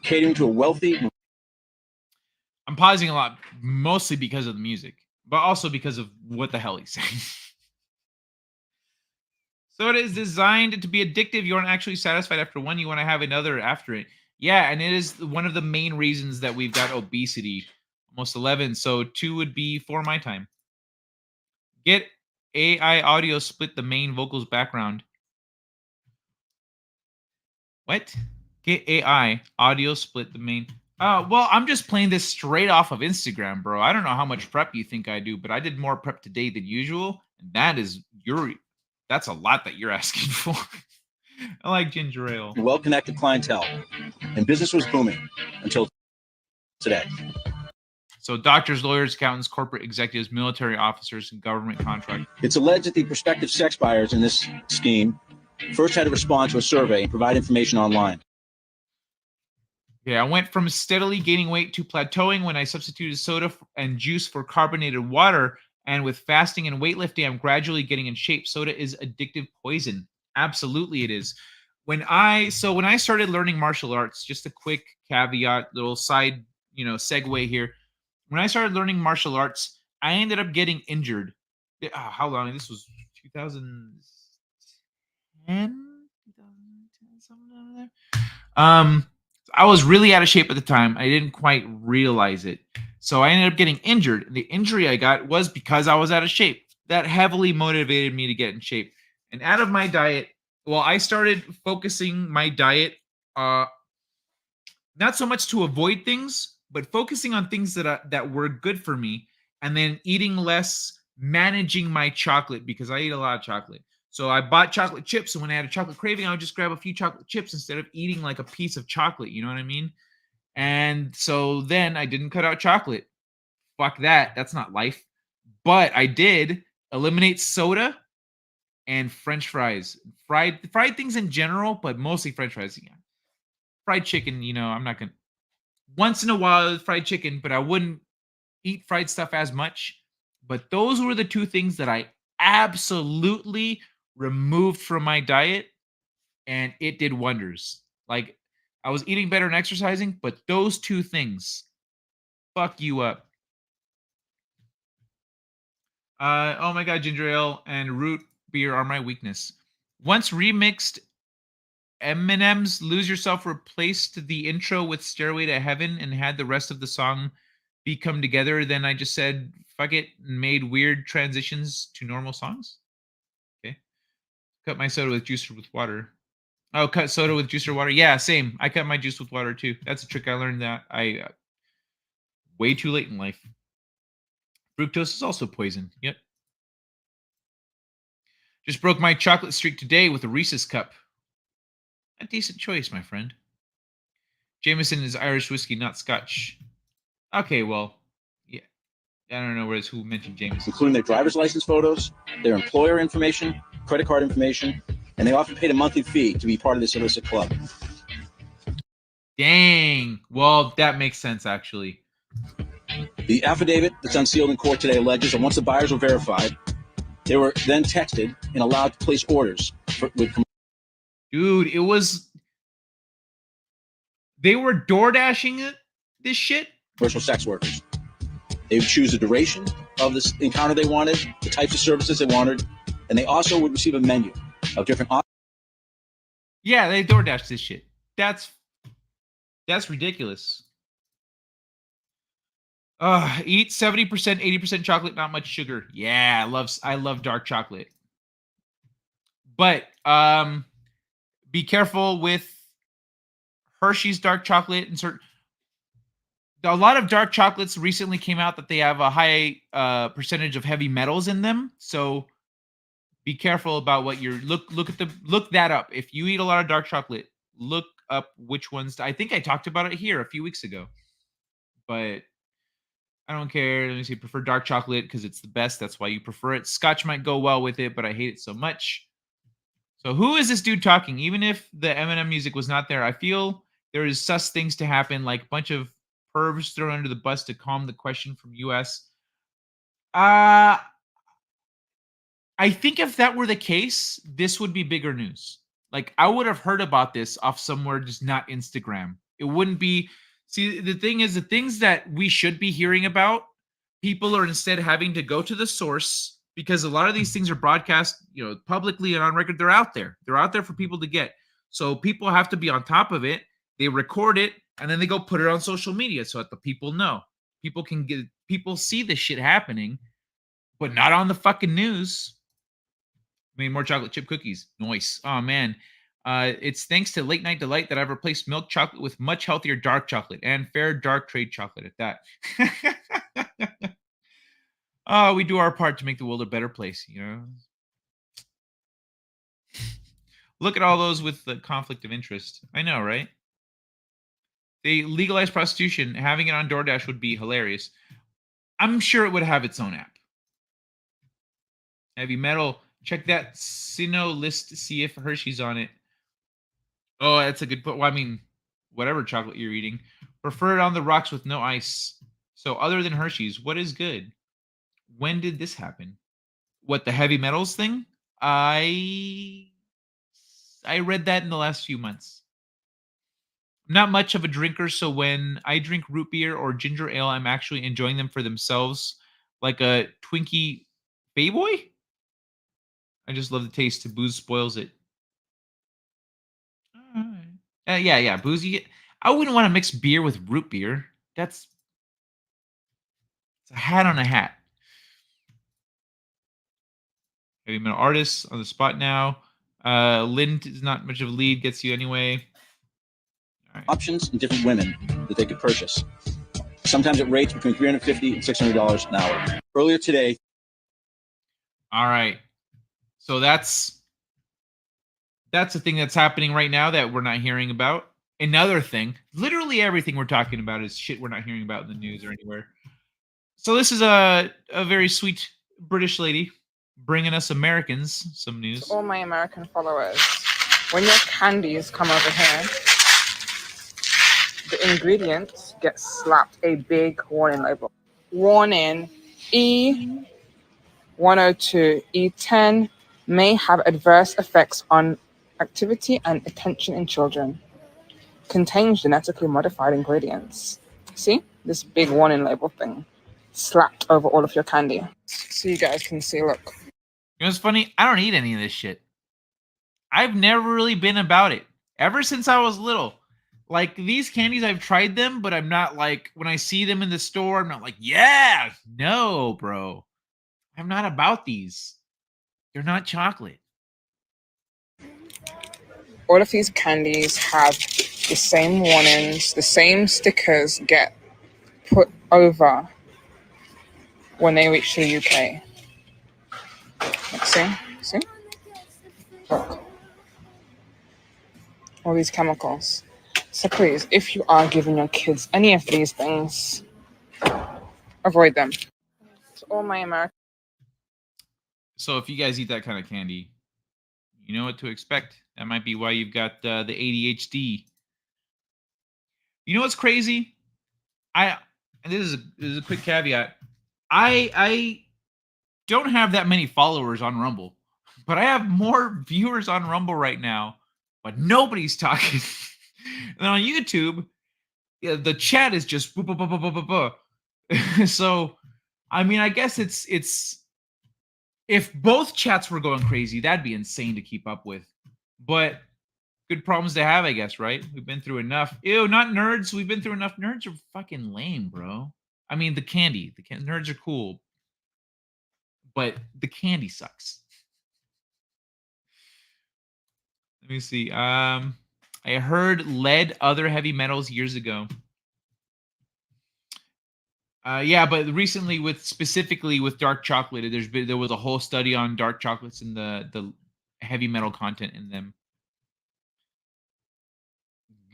catering to a wealthy... I'm pausing a lot, mostly because of the music, but also because of what the hell he's saying. So it is designed to be addictive. You aren't actually satisfied after one. You want to have another after it. Yeah, and it is one of the main reasons that we've got obesity. Almost 11, so 2 would be for my time. Get AI audio split the main vocals background. What? Get AI audio split the main... well, I'm just playing this straight off of Instagram, bro. I don't know how much prep you think I do, but I did more prep today than usual. And that's a lot that you're asking for. I like ginger ale. Well-connected clientele. And business was booming until today. So doctors, lawyers, accountants, corporate executives, military officers, and government contractors. It's alleged that the prospective sex buyers in this scheme first had to respond to a survey and provide information online. Yeah, I went from steadily gaining weight to plateauing when I substituted soda and juice for carbonated water. And with fasting and weightlifting, I'm gradually getting in shape. Soda is addictive poison. Absolutely it is. When I started learning martial arts, just a quick caveat, little side, segue here. When I started learning martial arts, I ended up getting injured. How long? This was 2010, something like that. I was really out of shape at the time. I didn't quite realize it. So I ended up getting injured. The injury I got was because I was out of shape. That heavily motivated me to get in shape. And out of my diet, I started focusing my diet, not so much to avoid things, but focusing on things that were good for me, and then eating less, managing my chocolate, because I eat a lot of chocolate. So I bought chocolate chips, and when I had a chocolate craving, I would just grab a few chocolate chips instead of eating like a piece of chocolate. You know what I mean? And so then I didn't cut out chocolate. Fuck that. That's not life. But I did eliminate soda and French fries. Fried things in general, but mostly French fries. Yeah. Fried chicken, I'm not going to... Once in a while, fried chicken, but I wouldn't eat fried stuff as much. But those were the 2 things that I absolutely removed from my diet, and it did wonders. Like, I was eating better and exercising, but those 2 things fuck you up. Oh my god, ginger ale and root beer are my weakness. Once remixed, Eminem's Lose Yourself replaced the intro with Stairway to Heaven and had the rest of the song come together, then I just said fuck it and made weird transitions to normal songs. Okay. Cut my soda with juice or with water. Oh, cut soda with juice or water. Yeah, same. I cut my juice with water too. That's a trick I learned that I way too late in life. Fructose is also poison. Yep. Just broke my chocolate streak today with a Reese's cup. A decent choice, my friend. Jameson is Irish whiskey, not Scotch. Okay, well, yeah. I don't know who mentioned Jameson. Including their driver's license photos, their employer information, credit card information, and they often paid a monthly fee to be part of this illicit club. Dang. Well, that makes sense, actually. The affidavit that's unsealed in court today alleges that once the buyers were verified, they were then texted and allowed to place orders with. Dude, it was. They were door dashing this shit. Commercial sex workers. They would choose the duration of this encounter they wanted, the types of services they wanted, and they also would receive a menu of different options. Yeah, they door dashed this shit. That's ridiculous. Eat 70%, 80% chocolate, not much sugar. Yeah, I love dark chocolate. But be careful with Hershey's dark chocolate and a lot of dark chocolates recently came out that they have a high percentage of heavy metals in them. So be careful about what you're look that up. If you eat a lot of dark chocolate, look up which ones. I think I talked about it here a few weeks ago. But I don't care. Let me see. Prefer dark chocolate because it's the best. That's why you prefer it. Scotch might go well with it, but I hate it so much. So who is this dude talking? Even if the Eminem music was not there, I feel there is sus things to happen, like a bunch of pervs thrown under the bus to calm the question from US. I think if that were the case, this would be bigger news. Like, I would have heard about this off somewhere, just not Instagram. It wouldn't be. See, the thing is, the things that we should be hearing about, people are instead having to go to the source because a lot of these things are broadcast, publicly and on record. They're out there. They're out there for people to get. So people have to be on top of it. They record it and then they go put it on social media so that the people know. People see this shit happening, but not on the fucking news. I mean, more chocolate chip cookies. Nice. Oh, man. It's thanks to Late Night Delight that I've replaced milk chocolate with much healthier dark chocolate and fair dark trade chocolate at that. Oh, we do our part to make the world a better place, Look at all those with the conflict of interest. I know, right? They legalize prostitution. Having it on DoorDash would be hilarious. I'm sure it would have its own app. Heavy metal. Check that Sino list to see if Hershey's on it. Oh, that's a good point. Well, I mean, whatever chocolate you're eating. Prefer it on the rocks with no ice. So other than Hershey's, what is good? When did this happen? What, the heavy metals thing? I read that in the last few months. I'm not much of a drinker, so when I drink root beer or ginger ale, I'm actually enjoying them for themselves, like a Twinkie Bayboy. I just love the taste. Booze spoils it. Yeah, boozy. I wouldn't want to mix beer with root beer. It's a hat on a hat. Heavy metal artists on the spot now. Lind is not much of a lead, gets you anyway. Right. Options and different women that they could purchase. Sometimes at rates between $350 and $600 an hour. Earlier today. All right. So that's the thing that's happening right now that we're not hearing about. Another thing, literally everything we're talking about is shit we're not hearing about in the news or anywhere. So this is a very sweet British lady bringing us Americans some news. To all my American followers, when your candies come over here, the ingredients get slapped a big warning label. Warning, E102, E10 may have adverse effects on activity and attention in children. Contains genetically modified ingredients. See? This big warning label thing slapped over all of your candy. So you guys can see, look. You know what's funny? I don't eat any of this shit. I've never really been about it. Ever since I was little. Like these candies, I've tried them, but I'm not like, when I see them in the store, I'm not like, yeah, no, bro. I'm not about these. They're not chocolate. All of these candies have the same warnings, the same stickers get put over when they reach the UK. Like, see? Look. All these chemicals. So please, if you are giving your kids any of these things, avoid them. To all my American. So if you guys eat that kind of candy, you know what to expect. That might be why you've got the ADHD. You know what's crazy? And this is a quick caveat. I don't have that many followers on Rumble, but I have more viewers on Rumble right now, but nobody's talking. And on YouTube, yeah, the chat is just boop, boop, boop, boop, boop, boop, boop. So, I mean, I guess it's if both chats were going crazy, that'd be insane to keep up with. But good problems to have, I guess, right? We've been through enough. Ew, not nerds. We've been through enough. Nerds are fucking lame, bro. I mean, the candy. Nerds are cool, but the candy sucks. Let me see. I heard lead, other heavy metals years ago. Yeah, but recently, specifically with dark chocolate, there was a whole study on dark chocolates and the heavy metal content in them.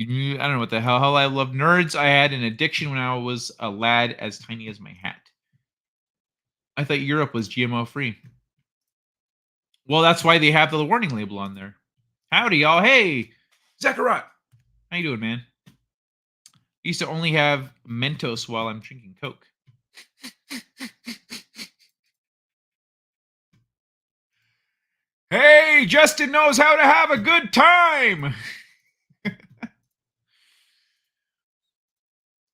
I don't know what the hell I love nerds. I had an addiction when I was a lad as tiny as my hat. I thought Europe was GMO free. Well, that's why they have the warning label on there. Howdy, y'all. Hey, Zachariah. How you doing, man? I used to only have Mentos while I'm drinking Coke. Hey, Justin knows how to have a good time.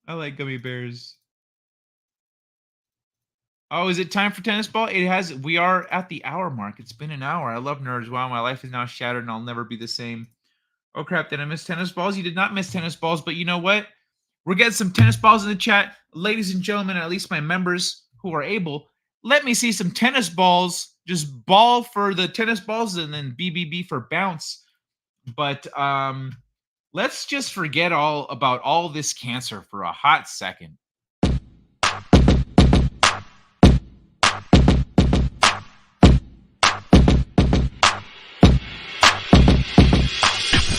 I like gummy bears. Oh, is it time for tennis ball? It has. We are at the hour mark. It's been an hour. I love nerds. Wow, my life is now shattered and I'll never be the same. Oh, crap. Did I miss tennis balls? You did not miss tennis balls, but you know what? We're getting some tennis balls in the chat. Ladies and gentlemen, at least my members who are able, let me see some tennis balls. Just ball for the tennis balls and then BBB for bounce. But let's just forget all about all this cancer for a hot second.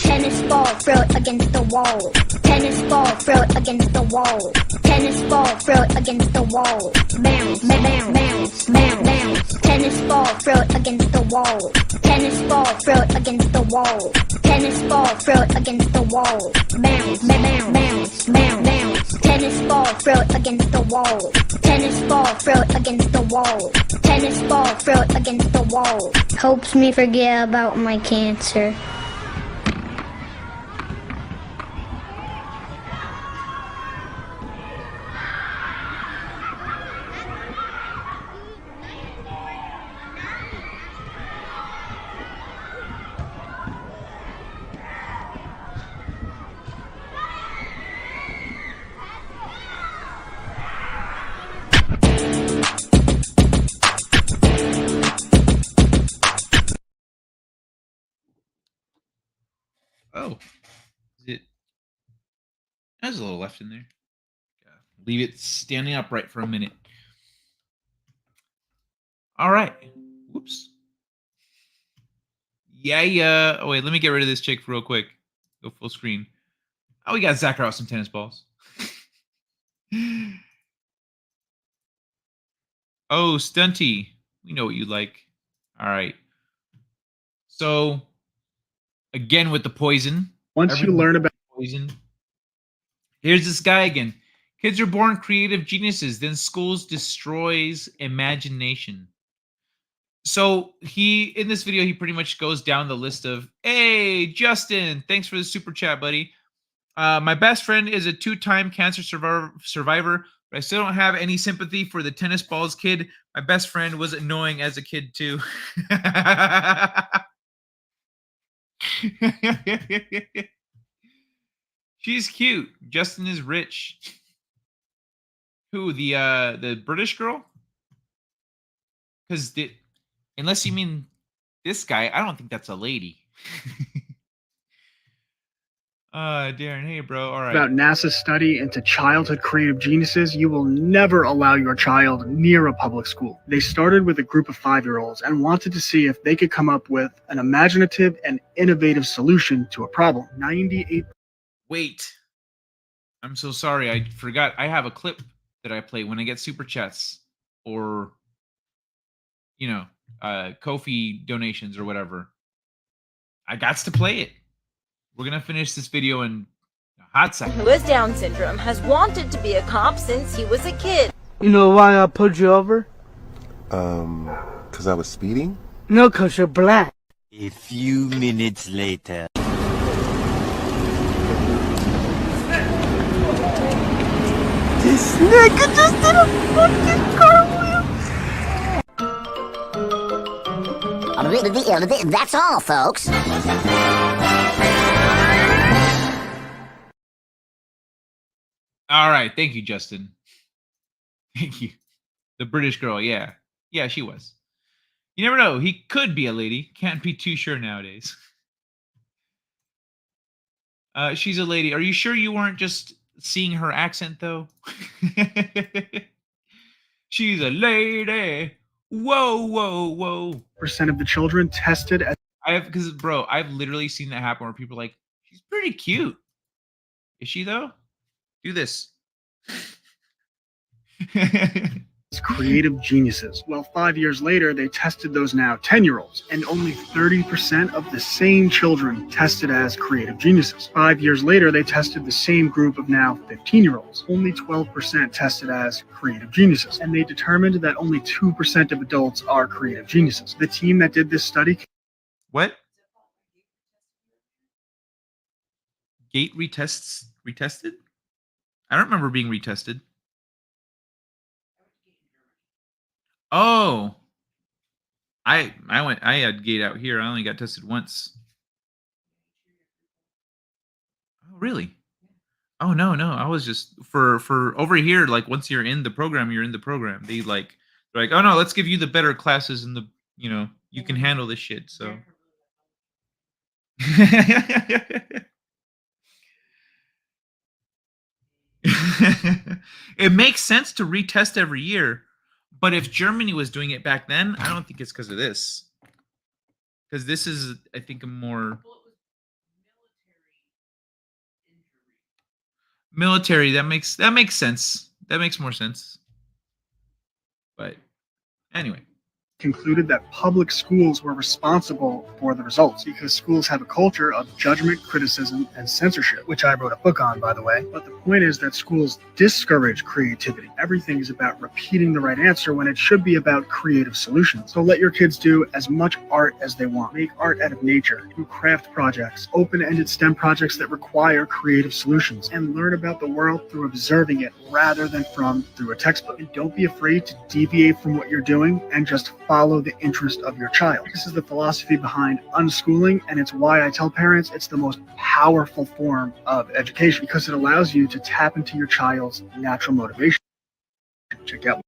Tennis ball, throw it against the wall. Tennis ball, throw it against the wall. Tennis ball, throw it against the wall. Bounce, bounce, bounce, bounce, bounce. Tennis ball, throw it against the wall. Tennis ball, throw it against the wall. Tennis ball, throw it against the wall. Bounce, bounce, bounce, bounce, bounce. Tennis ball, throw it against the wall. Tennis ball, throw it against the wall. Tennis ball, throw it against the wall. Helps me forget about my cancer. Oh, is it? There's a little left in there. Leave it standing upright for a minute. All right. Whoops. Yeah. Oh, wait, let me get rid of this chick real quick. Go full screen. Oh, we got Zachary some tennis balls. Oh, Stunty. We know what you like. All right. So, again with the poison. Once you learn about poison. Here's this guy again. Kids are born creative geniuses, then schools destroys imagination. So in this video, he pretty much goes down the list of, hey, Justin, thanks for the super chat, buddy. My best friend is a 2-time cancer survivor, but I still don't have any sympathy for the tennis balls kid. My best friend was annoying as a kid too. She's cute. Justin is rich. Who, the British girl? Because unless you mean this guy, I don't think that's a lady. Darren, hey bro. All right. About NASA's study into childhood creative geniuses, you will never allow your child near a public school. They started with a group of 5-year-olds and wanted to see if they could come up with an imaginative and innovative solution to a problem. 98. Wait. I'm so sorry. I forgot. I have a clip that I play when I get super chats or, Ko-fi donations or whatever. I got to play it. We're going to finish this video in a hot second. Who has Down syndrome has wanted to be a cop since he was a kid. You know why I pulled you over? 'Cause I was speeding? No, 'cause you're black. A few minutes later. This nigga just did a fucking cartwheel. That's all, folks. All right. Thank you, Justin. Thank you. The British girl. Yeah. Yeah, she was. You never know. He could be a lady. Can't be too sure nowadays. She's a lady. Are you sure you weren't just seeing her accent, though? She's a lady. Whoa, whoa, whoa. Percent of the children tested as I've literally seen that happen where people are like, she's pretty cute. Is she though? Do this. creative geniuses. Well, 5 years later, they tested those now 10-year-olds, and only 30% of the same children tested as creative geniuses. 5 years later, they tested the same group of now 15-year-olds. Only 12% tested as creative geniuses, and they determined that only 2% of adults are creative geniuses. The team that did this study... What? Gate retested? I don't remember being retested. Oh, I had gate out here. I only got tested once. Oh, really? Oh, no. I was just for over here. Like once you're in the program, you're in the program. They're like, oh no, let's give you the better classes and the, you can handle this shit. So. It makes sense to retest every year. But if Germany was doing it back then, I don't think it's because of this. Because this is, I think, a more military. That makes sense. That makes more sense. But anyway. Concluded that public schools were responsible for the results because schools have a culture of judgment, criticism, and censorship, which I wrote a book on, by the way. But the point is that schools discourage creativity. Everything is about repeating the right answer when it should be about creative solutions. So let your kids do as much art as they want. Make art out of nature, do craft projects, open-ended STEM projects that require creative solutions, and learn about the world through observing it rather than through a textbook. And don't be afraid to deviate from what you're doing and just follow the interest of your child. This is the philosophy behind unschooling, and it's why I tell parents it's the most powerful form of education because it allows you to tap into your child's natural motivation. Check out.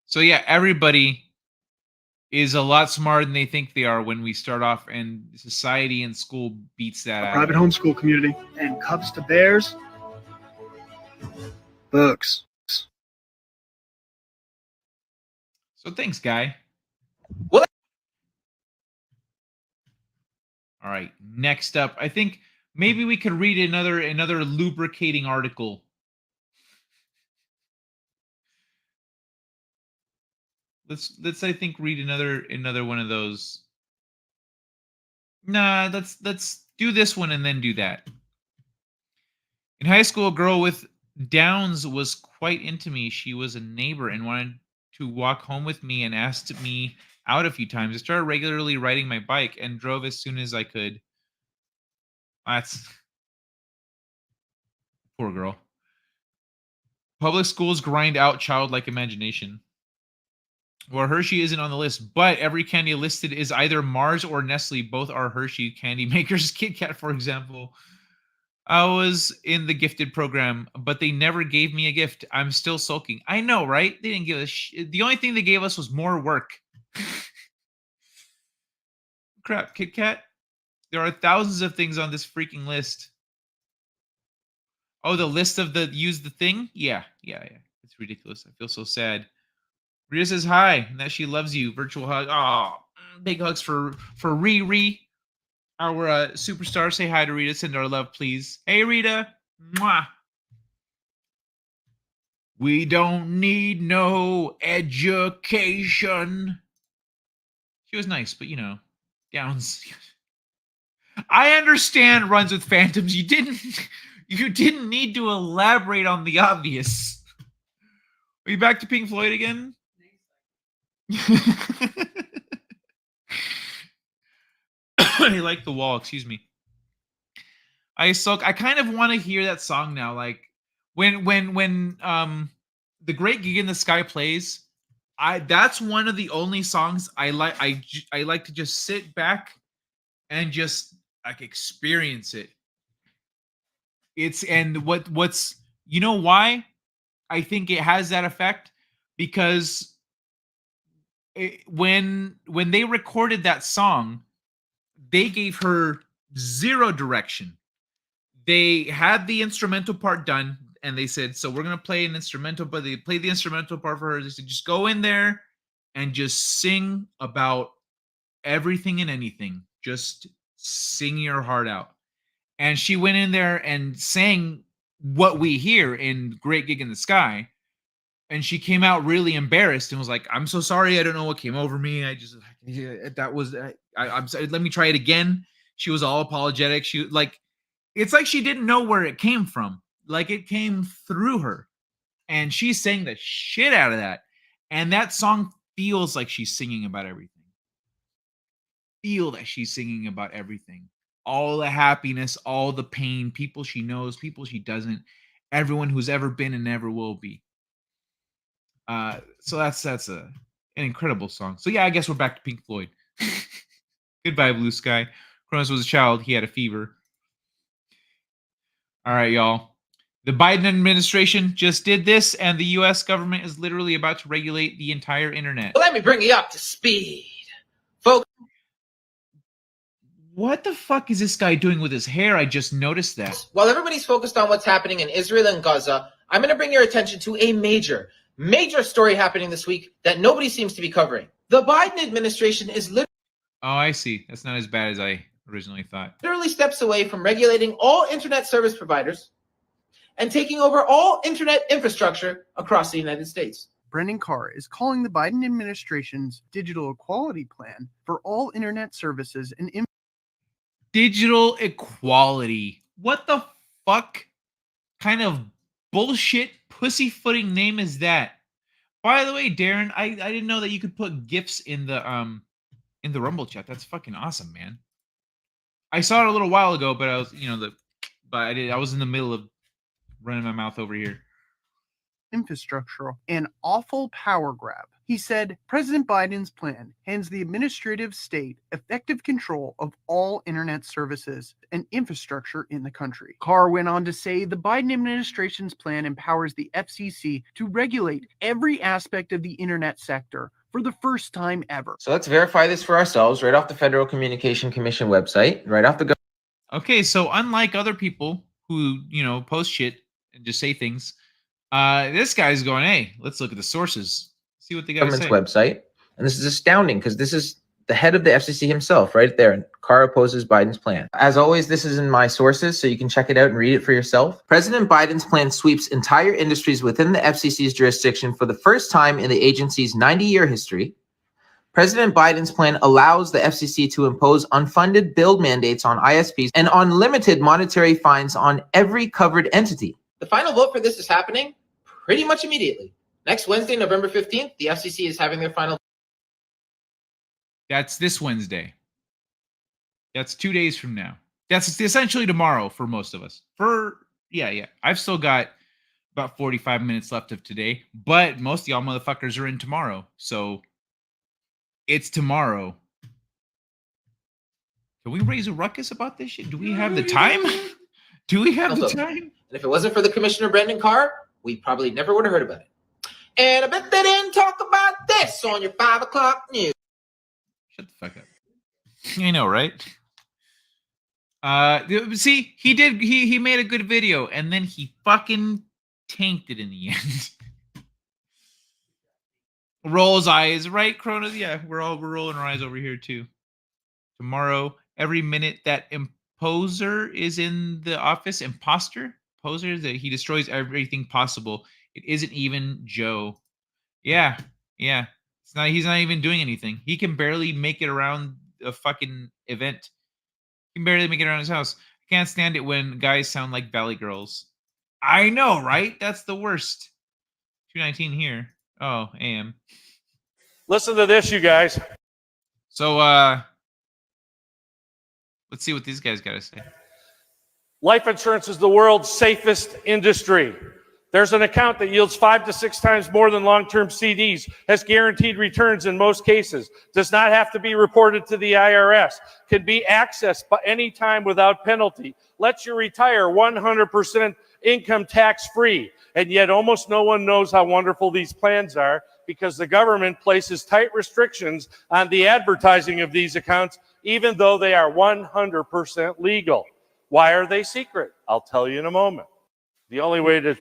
So yeah, everybody is a lot smarter than they think they are when we start off, and society and school beats that out. Private homeschool community and Cubs to Bears. Books. So thanks, Guy. What? All right. Next up, I think maybe we could read another lubricating article. Let's I think read another one of those. Nah, let's do this one and then do that. In high school, a girl with Downs was quite into me. She was a neighbor and wanted to walk home with me and asked me out a few times. I started regularly riding my bike and drove as soon as I could. That's poor girl. Public schools grind out childlike imagination. Well, Hershey isn't on the list, but every candy listed is either Mars or Nestle. Both are Hershey candy makers. Kit Kat, for example. I was in the gifted program, but they never gave me a gift. I'm still sulking. I know, right? They didn't give us the only thing they gave us was more work. Crap, Kit Kat. There are thousands of things on this freaking list. Oh, the list of the use the thing? Yeah. It's ridiculous. I feel so sad. Rita says hi and that she loves you. Virtual hug. Oh, big hugs for Riri, our superstar. Say hi to Rita. Send our love, please. Hey, Rita. Mwah. We don't need no education. She was nice, but Downs. I understand runs with phantoms. You didn't need to elaborate on the obvious. Are you back to Pink Floyd again? I like the wall, excuse me. I kind of want to hear that song now. Like when the Great Gig in the Sky plays, that's one of the only songs I like. I like to just sit back and just like experience it. What's you know why I think it has that effect? Because when they recorded that song, they gave her zero direction. They had the instrumental part done, and they said, so we're going to play an instrumental, but they played the instrumental part for her. They said, just go in there and just sing about everything and anything. Just sing your heart out. And she went in there and sang what we hear in Great Gig in the Sky. And she came out really embarrassed and was like, I'm so sorry. I don't know what came over me. I'm sorry. Let me try it again. She was all apologetic. It's like she didn't know where it came from. Like it came through her. And she sang the shit out of that. And that song feels like she's singing about everything. Feel that she's singing about everything. All the happiness, all the pain, people she knows, people she doesn't, everyone who's ever been and never will be. So that's an incredible song. So yeah, I guess we're back to Pink Floyd. Goodbye, Blue Sky. Cronus was a child. He had a fever. All right, y'all. The Biden administration just did this, and the U.S. government is literally about to regulate the entire internet. Let me bring you up to speed, folks. What the fuck is this guy doing with his hair? I just noticed that. While everybody's focused on what's happening in Israel and Gaza, I'm going to bring your attention to a major story happening this week that nobody seems to be covering. The Biden administration is literally... Oh, I see. That's not as bad as I originally thought. ...literally steps away from regulating all internet service providers and taking over all internet infrastructure across the United States. Brendan Carr is calling the Biden administration's digital equality plan for all internet services and digital equality. What the fuck kind of bullshit pussyfooting name is that? By the way, Darren, I didn't know that you could put GIFs in the Rumble chat. That's fucking awesome, man. I saw it a little while ago, but I was, I was in the middle of running my mouth over here. Infrastructure, an awful power grab. He said President Biden's plan hands the administrative state effective control of all internet services and infrastructure in the country. Carr went on to say the Biden administration's plan empowers the FCC to regulate every aspect of the internet sector for the first time ever. So let's verify this for ourselves right off the Federal Communication Commission website, right off the... Okay, so unlike other people who, post shit and just say things, this guy's going, hey, let's look at the sources. See what they got to say. Government's website. And this is astounding because this is the head of the FCC himself right there. And Carr opposes Biden's plan. As always, this is in my sources, so you can check it out and read it for yourself. President Biden's plan sweeps entire industries within the FCC's jurisdiction for the first time in the agency's 90-year history. President Biden's plan allows the FCC to impose unfunded build mandates on ISPs and unlimited monetary fines on every covered entity. The final vote for this is happening pretty much immediately. Next Wednesday, November 15th, the FCC is having their final... That's this Wednesday. That's 2 days from now. That's essentially tomorrow for most of us. Yeah. I've still got about 45 minutes left of today, but most of y'all motherfuckers are in tomorrow. So it's tomorrow. Can we raise a ruckus about this shit? Do we have the time? Do we have the Also, time? And if it wasn't for the Commissioner Brendan Carr, we probably never would have heard about it. And I bet they didn't talk about this on your 5 o'clock news. Shut the fuck up. I know, right? See, he made a good video, and then he fucking tanked it in the end. Rolls eyes, right, Cronus? Yeah, we're rolling our eyes over here too. Tomorrow, every minute that imposer is in the office, imposter, poser, that he destroys everything possible. It isn't even Joe. Yeah. He's not even doing anything. He can barely make it around a fucking event. He can barely make it around his house. I can't stand it when guys sound like Valley Girls. I know, right? That's the worst. 219 here. Oh, AM. Listen to this, you guys. So, let's see what these guys got to say. Life insurance is the world's safest industry. There's an account that yields 5 to 6 times more than long-term CDs, has guaranteed returns in most cases, does not have to be reported to the IRS, can be accessed by any time without penalty, lets you retire 100% income tax-free, and yet almost no one knows how wonderful these plans are because the government places tight restrictions on the advertising of these accounts, even though they are 100% legal. Why are they secret? I'll tell you in a moment. The only way to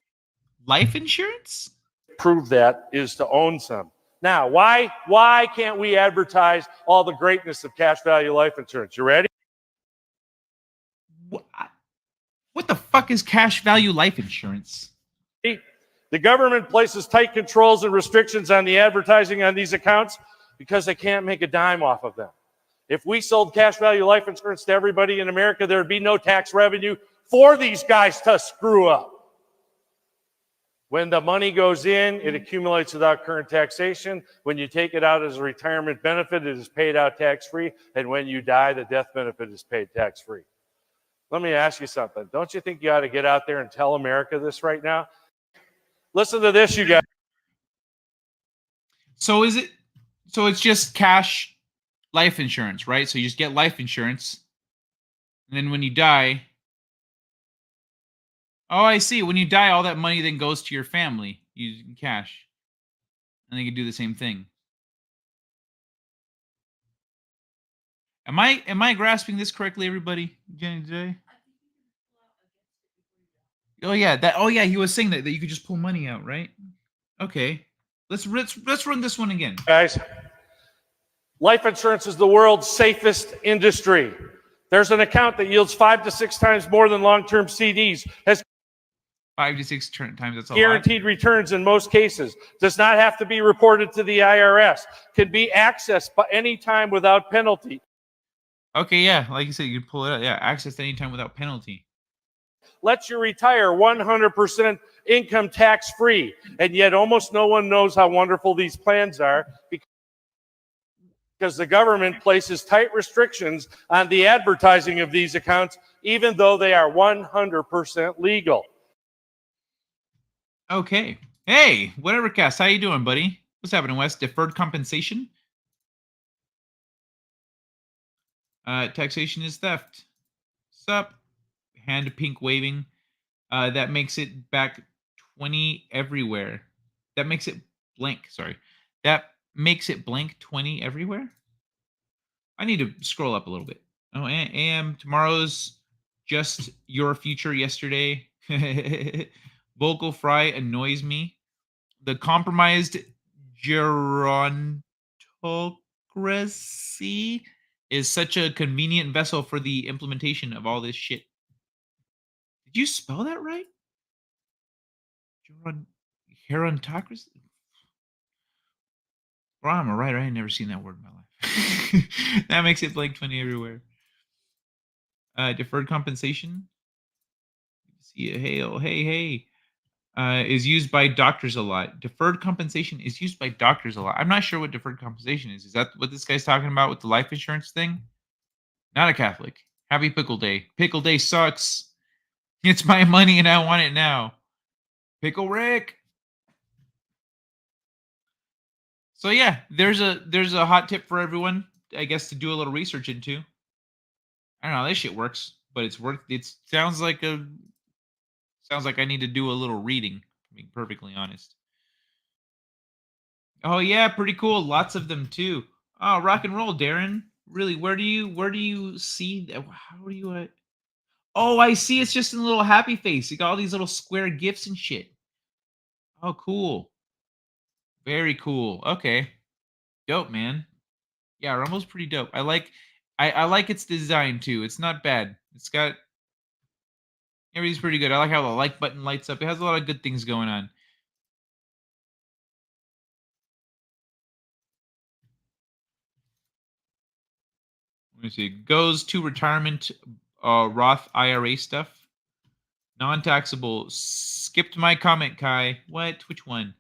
life insurance prove that is to own some. Now, why can't we advertise all the greatness of cash value life insurance? You ready? What the fuck is cash value life insurance? The government places tight controls and restrictions on the advertising on these accounts because they can't make a dime off of them. If we sold cash value life insurance to everybody in America, there would be no tax revenue for these guys to screw up. When the money goes in, it accumulates without current taxation. When you take it out as a retirement benefit, it is paid out tax-free. And when you die, the death benefit is paid tax-free. Let me ask you something. Don't you think you ought to get out there and tell America this right now? Listen to this, you guys. So it's just cash life insurance, right? So you just get life insurance. And then when you die, oh, I see. When you die, all that money then goes to your family using cash. And they can do the same thing. Am I grasping this correctly, everybody? Jenny today? Oh yeah, he was saying that you could just pull money out, right? Okay. Let's run this one again. Guys, life insurance is the world's safest industry. There's an account that yields 5 to 6 times more than long-term CDs, has 5 to 6 times, that's a guaranteed returns in most cases, does not have to be reported to the IRS, can be accessed by any time without penalty. Okay, yeah, like you said, you can pull it out. Yeah, access anytime without penalty. Lets you retire 100% income tax-free, and yet almost no one knows how wonderful these plans are because the government places tight restrictions on the advertising of these accounts, even though they are 100% legal. Okay. Hey, whatever, Cass. How you doing, buddy? What's happening, Wes? Deferred compensation? Taxation is theft. Sup? Hand pink waving. That makes it back 20 everywhere. That makes it blank. Sorry. That makes it blank 20 everywhere? I need to scroll up a little bit. Oh, AM. Tomorrow's just your future yesterday. Vocal fry annoys me. The compromised gerontocracy is such a convenient vessel for the implementation of all this shit. Did you spell that right? Gerontocracy? Well, I'm a writer. I ain't never seen that word in my life. That makes it blank 20 everywhere. Deferred compensation. See, hey. Is used by doctors a lot. Deferred compensation is used by doctors a lot. I'm not sure what deferred compensation is. Is that what this guy's talking about with the life insurance thing? Not a Catholic. Happy Pickle Day. Pickle Day sucks. It's my money and I want it now. Pickle Rick. So yeah, there's a hot tip for everyone, I guess, to do a little research into. I don't know, this shit works, but it's worth. It sounds like I need to do a little reading. Being perfectly honest. Oh yeah, pretty cool. Lots of them too. Oh, rock and roll, Darren. Really, where do you see that? How do you? Oh, I see. It's just in a little happy face. You got all these little square gifts and shit. Oh, cool. Very cool. Okay, dope, man. Yeah, Rumble's pretty dope. I like its design too. It's not bad. It's got everything's pretty good. I like how the like button lights up. It has a lot of good things going on. Let me see. Goes to retirement Roth IRA stuff. Non-taxable. Skipped my comment, Kai. What? Which one?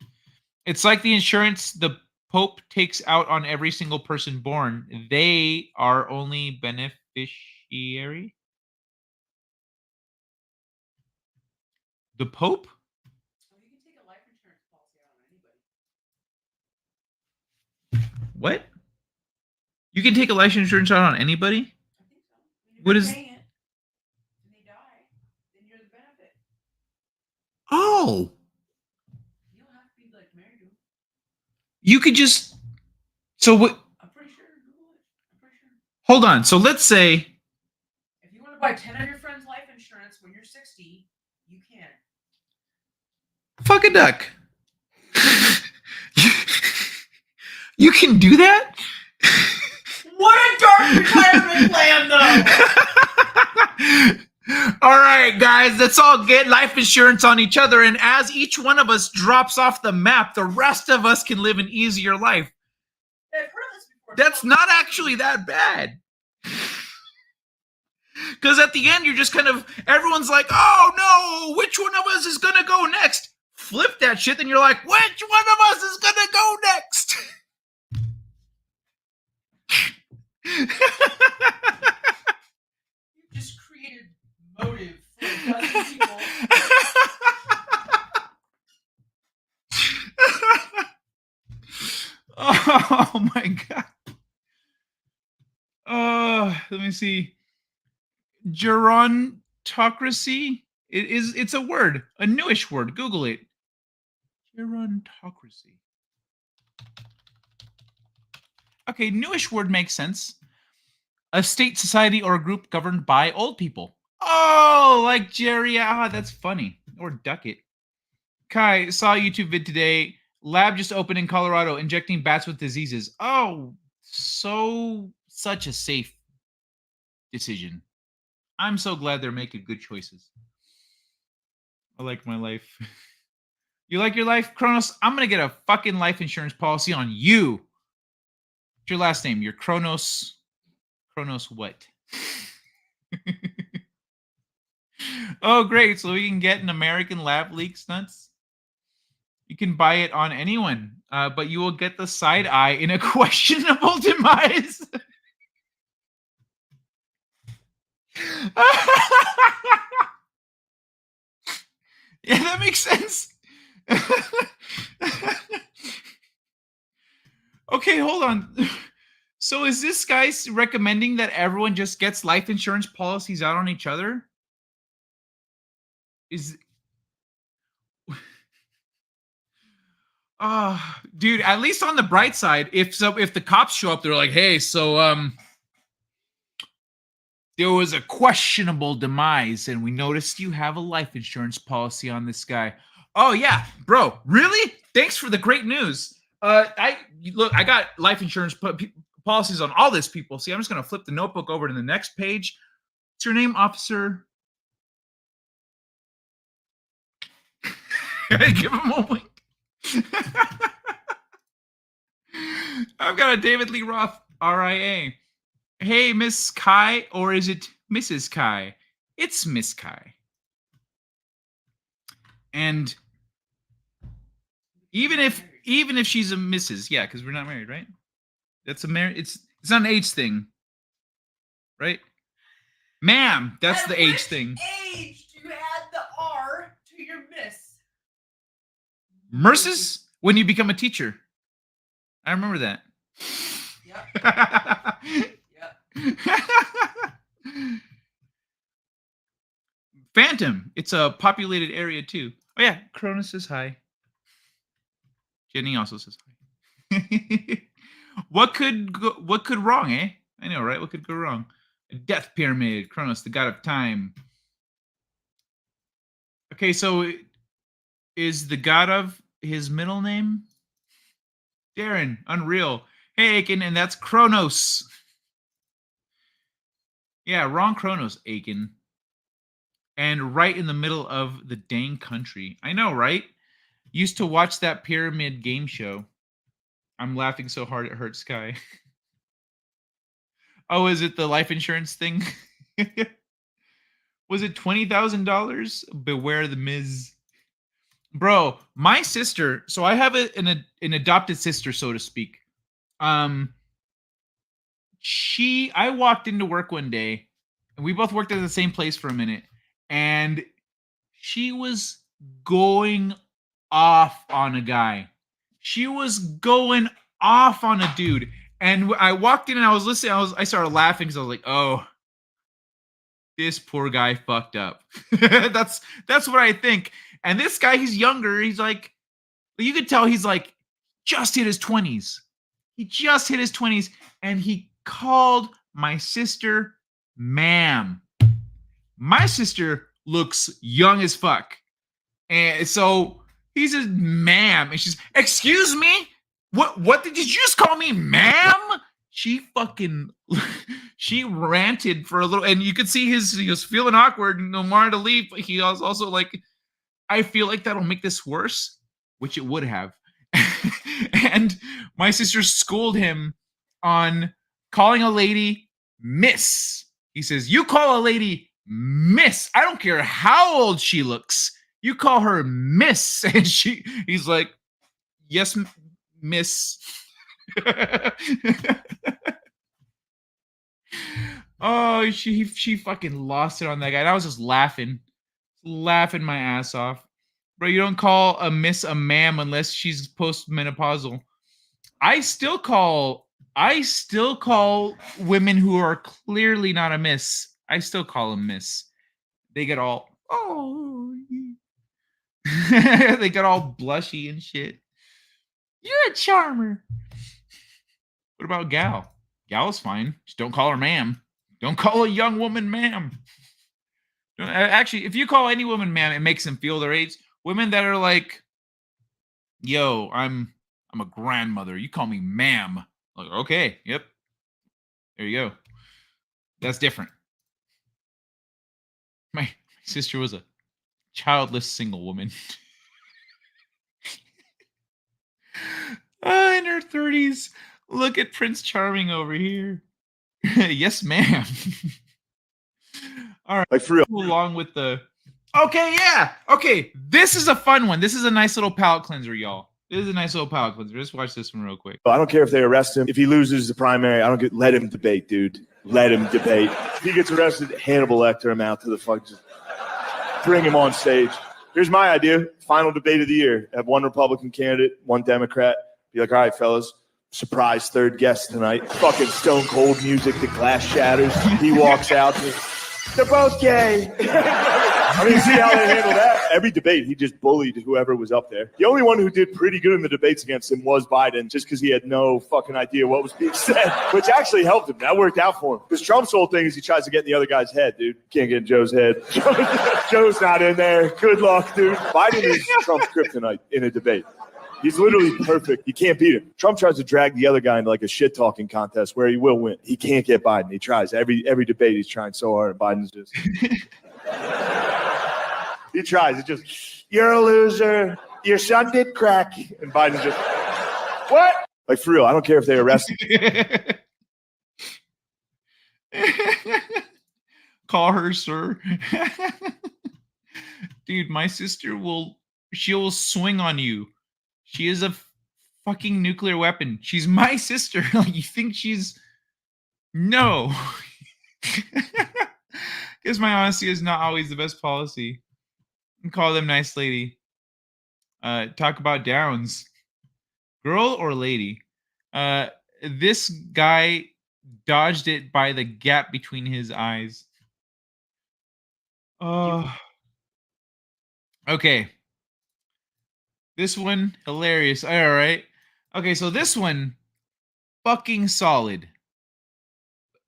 It's like the insurance the Pope takes out on every single person born. They are only beneficiary. The Pope? What? You can take a life insurance out on anybody? What is? Oh. You could just. So what? I'm pretty sure. I'm pretty sure. Hold on. So let's say. If you want to buy 10 of your friends' life insurance when you're 60, you can. Fuck a duck. You can do that? What a dark retirement plan, though! All right, guys, let's all get life insurance on each other. And as each one of us drops off the map, the rest of us can live an easier life. That's not actually that bad. Because at the end, you're just kind of, everyone's like, oh no, which one of us is going to go next? Flip that shit, and you're like, which one of us is going to go next? You just created motive for a dozen people. Oh my god. Let me see. Gerontocracy? It's a word, a newish word. Google it. Gerontocracy. Okay, newish word makes sense. A state, society, or a group governed by old people. Oh, like Jerry. Ah, that's funny. Or Ducket. Kai, saw a YouTube vid today. Lab just opened in Colorado, injecting bats with diseases. Oh, such a safe decision. I'm so glad they're making good choices. I like my life. You like your life, Kronos? I'm going to get a fucking life insurance policy on you. What's your last name? You're Kronos. Kronos what? Oh, great. So we can get an American Lab Leaks nuts? You can buy it on anyone, but you will get the side eye in a questionable demise. Yeah, that makes sense. Okay, hold on. So is this guy recommending that everyone just gets life insurance policies out on each other? Dude, at least on the bright side, if the cops show up, they're like, hey, so there was a questionable demise, and we noticed you have a life insurance policy on this guy. Oh yeah, bro, really? Thanks for the great news. I got life insurance policies on all this people. See, I'm just gonna flip the notebook over to the next page. What's your name, officer? Give him a wink. I've got a David Lee Roth RIA. Hey, Miss Kai, or is it Mrs. Kai? It's Miss Kai. And even if she's a Mrs., yeah, because we're not married, right? That's a married. It's not an age thing, right? Ma'am, that's the age thing. Age do you add the R to your miss? Mrs. When you become a teacher. I remember that. Yep. Yep. Phantom. It's a populated area too. Oh yeah, Cronus says hi. Jenny also says hi. What could wrong, eh? I know, right? What could go wrong? A death pyramid. Cronus, the god of time. Okay, so is the god of his middle name? Darren, unreal. Hey, Aiken, and that's Kronos. Yeah, wrong Kronos, Aiken. And right in the middle of the dang country. I know, right? Used to watch that pyramid game show. I'm laughing so hard it hurts Sky. Oh, is it the life insurance thing? Was it $20,000? Beware the Miz. Bro, my sister, so I have an adopted sister, so to speak. I walked into work one day, and we both worked at the same place for a minute, and she was going off on a guy. She was going off on a dude. And I walked in and I was listening. I started laughing because I was like, oh, this poor guy fucked up. That's what I think. And this guy, he's younger. He's like, you could tell he's like just hit his 20s. He just hit his 20s, and he called my sister ma'am. My sister looks young as fuck. And so he says, ma'am. And she's, excuse me? What did you just call me, ma'am? She ranted for a little, and you could see he was feeling awkward and wanted to leave. But he was also like, I feel like that'll make this worse, which it would have. And my sister schooled him on calling a lady miss. He says, you call a lady miss. I don't care how old she looks. You call her miss. And he's like, yes, miss. Oh, she fucking lost it on that guy. And I was just laughing my ass off. Bro, you don't call a miss a ma'am unless she's postmenopausal. I still call women who are clearly not a miss. I still call them miss. They get all, oh, they get all blushy and shit. You're a charmer. What about gal? Gal is fine. Just don't call her ma'am. Don't call a young woman ma'am. Actually, if you call any woman ma'am, it makes them feel their age. Women that are like, yo, I'm a grandmother. You call me ma'am. Like, okay, yep. There you go. That's different. My sister was a childless single woman. In her 30s. Look at Prince Charming over here. Yes, ma'am. All right. Like for real. Along with the. Okay, yeah. Okay, this is a fun one. This is a nice little palate cleanser, y'all. This is a nice little palate cleanser. Just watch this one real quick. I don't care if they arrest him. If he loses the primary, let him debate, dude. Let him debate. If he gets arrested, Hannibal Lecter him out to the fuck. Just bring him on stage. Here's my idea. Final debate of the year. Have one Republican candidate, one Democrat. Be like, all right, fellas. Surprise third guest tonight. Fucking stone cold music. The glass shatters. He walks out. They're both gay. I mean, see how they handle that? Every debate, he just bullied whoever was up there. The only one who did pretty good in the debates against him was Biden, just because he had no fucking idea what was being said, which actually helped him. That worked out for him. Because Trump's whole thing is he tries to get in the other guy's head, dude. Can't get in Joe's head. Joe's not in there. Good luck, dude. Biden is Trump's kryptonite in a debate. He's literally perfect. You can't beat him. Trump tries to drag the other guy into like a shit-talking contest where he will win. He can't get Biden. He tries. Every debate he's trying so hard, and Biden's just... He tries. It's just, you're a loser. Your son did crack. And Biden's just, what? Like, for real, I don't care if they arrest him. Call her, sir. Dude, my sister she'll swing on you. She is a fucking nuclear weapon. She's my sister. Like, you think she's... No. Because my honesty is not always the best policy. Call them nice lady. Talk about downs. Girl or lady? This guy dodged it by the gap between his eyes. Oh, Okay. This one, hilarious. All right. Okay, so this one, fucking solid.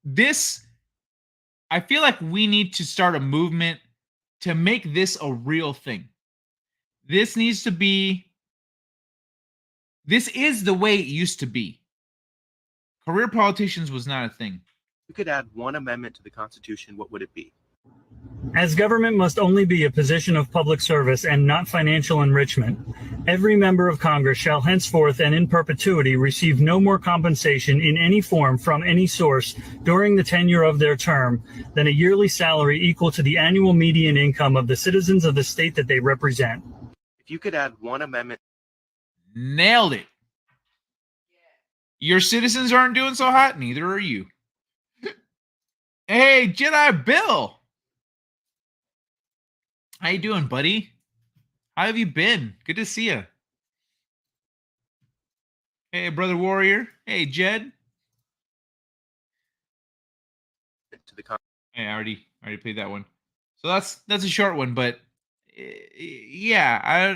This, I feel like we need to start a movement to make this a real thing. This needs to be, this is the way it used to be. Career politicians was not a thing. You could add one amendment to the Constitution, what would it be? As government must only be a position of public service and not financial enrichment, every member of Congress shall henceforth and in perpetuity receive no more compensation in any form from any source during the tenure of their term than a yearly salary equal to the annual median income of the citizens of the state that they represent. If you could add one amendment. Nailed it. Your citizens aren't doing so hot, neither are you. Hey, Jedi Bill. How you doing, buddy? How have you been? Good to see you. Hey, Brother Warrior. Hey, Jed. Hey, I already played that one. So that's a short one, but yeah,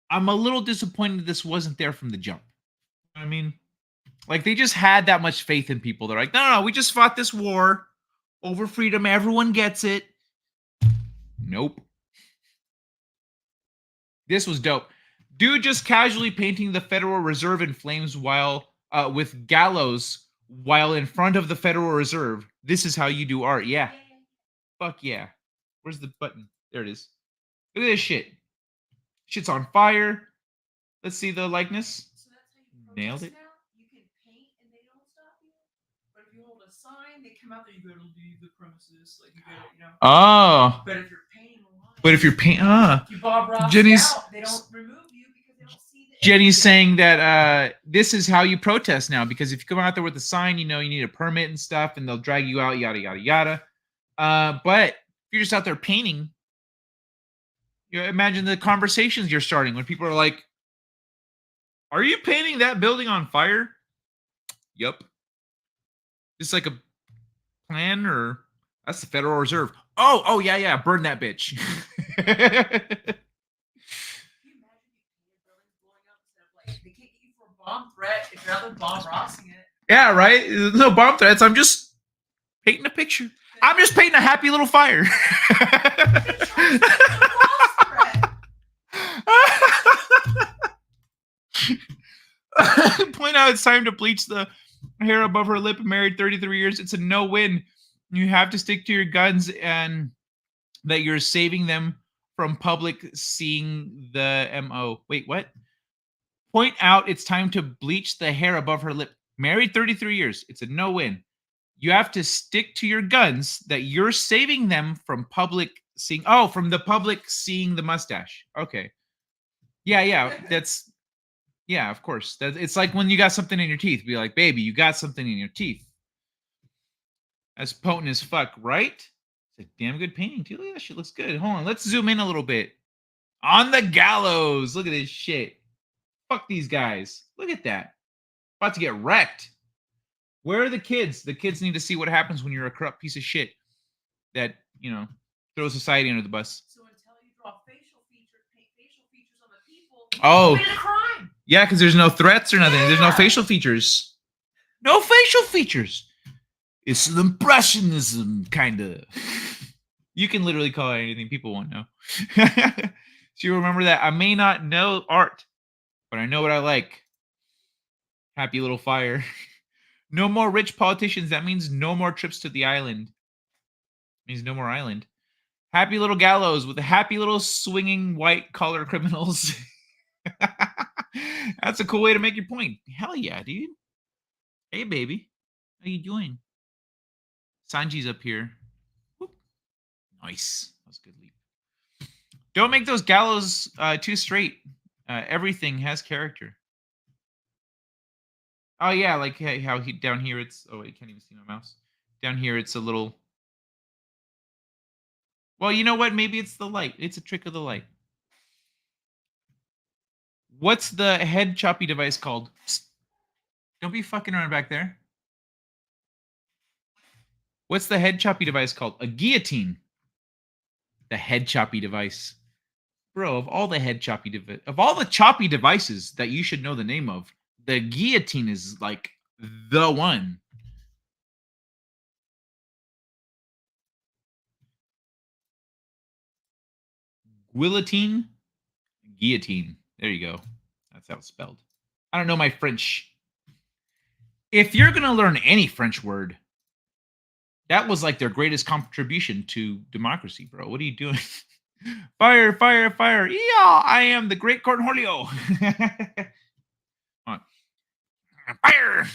I'm a little disappointed this wasn't there from the jump. You know what I mean, like they just had that much faith in people. They're like, no, we just fought this war over freedom. Everyone gets it. Nope. This was dope. Dude just casually painting the Federal Reserve in flames while with gallows while in front of the Federal Reserve. This is how you do art. Yeah. Fuck yeah. Where's the button? There it is. Look at this shit. Shit's on fire. Let's see the likeness. Nailed it. You can paint and they don't stop you. But if you hold a sign, they come out there. You go to leave the premises. Like you go, you know. Oh. But if you're painting, if you Bob Ross Jenny's out, they don't remove you because they don't see the. Jenny's saying that this is how you protest now, because if you come out there with a sign, you know you need a permit and stuff, and they'll drag you out, yada yada yada. But if you're just out there painting, you imagine the conversations you're starting when people are like, "Are you painting that building on fire?" Yup. Just like a plan, or that's the Federal Reserve. Oh yeah, burn that bitch. Bomb threat. If you're out there bomb rossing it. Yeah, right. There's no bomb threats. I'm just painting a picture. I'm just painting a happy little fire. Point out it's time to bleach the hair above her lip. Married 33 years. It's a no-win. You have to stick to your guns and that you're saving them from public seeing the MO. Wait, what? Point out it's time to bleach the hair above her lip. Married 33 years. It's a no-win. You have to stick to your guns that you're saving them from public seeing. Oh, from the public seeing the mustache. Okay. Yeah. That's, yeah, of course. It's like when you got something in your teeth. Be like, baby, you got something in your teeth. As potent as fuck, right? It's a damn good painting, too. Look at that shit. Looks good. Hold on. Let's zoom in a little bit. On the gallows. Look at this shit. Fuck these guys. Look at that. About to get wrecked. Where are the kids? The kids need to see what happens when you're a corrupt piece of shit that, you know, throws society under the bus. So until you draw facial features, paint facial features on the people, Oh. you committed a crime. Yeah, because there's no threats or nothing. There's no facial features. No facial features. It's an impressionism, kind of. You can literally call it anything. People won't know. So you remember that. I may not know art, but I know what I like. Happy little fire. No more rich politicians. That means no more trips to the island. Means no more island. Happy little gallows with the happy little swinging white collar criminals. That's a cool way to make your point. Hell yeah, dude. Hey, baby. How you doing? Sanji's up here. Whoop. Nice. That was a good leap. Don't make those gallows too straight. Everything has character. Oh, yeah, like how he down here it's... Oh, wait, can't even see my mouse. Down here it's a little... Well, you know what? Maybe it's the light. It's a trick of the light. What's the head choppy device called? Psst. Don't be fucking around back there. What's the head choppy device called? A guillotine. The head choppy device. Bro, of all the head choppy of all the choppy devices that you should know the name of, the guillotine is like the one. Guillotine? Guillotine. There you go. That's how it's spelled. I don't know my French. If you're going to learn any French word, that was like their greatest contribution to democracy, bro. What are you doing? Fire, fire, fire. Yeah, I am the great Cornholio. Fire.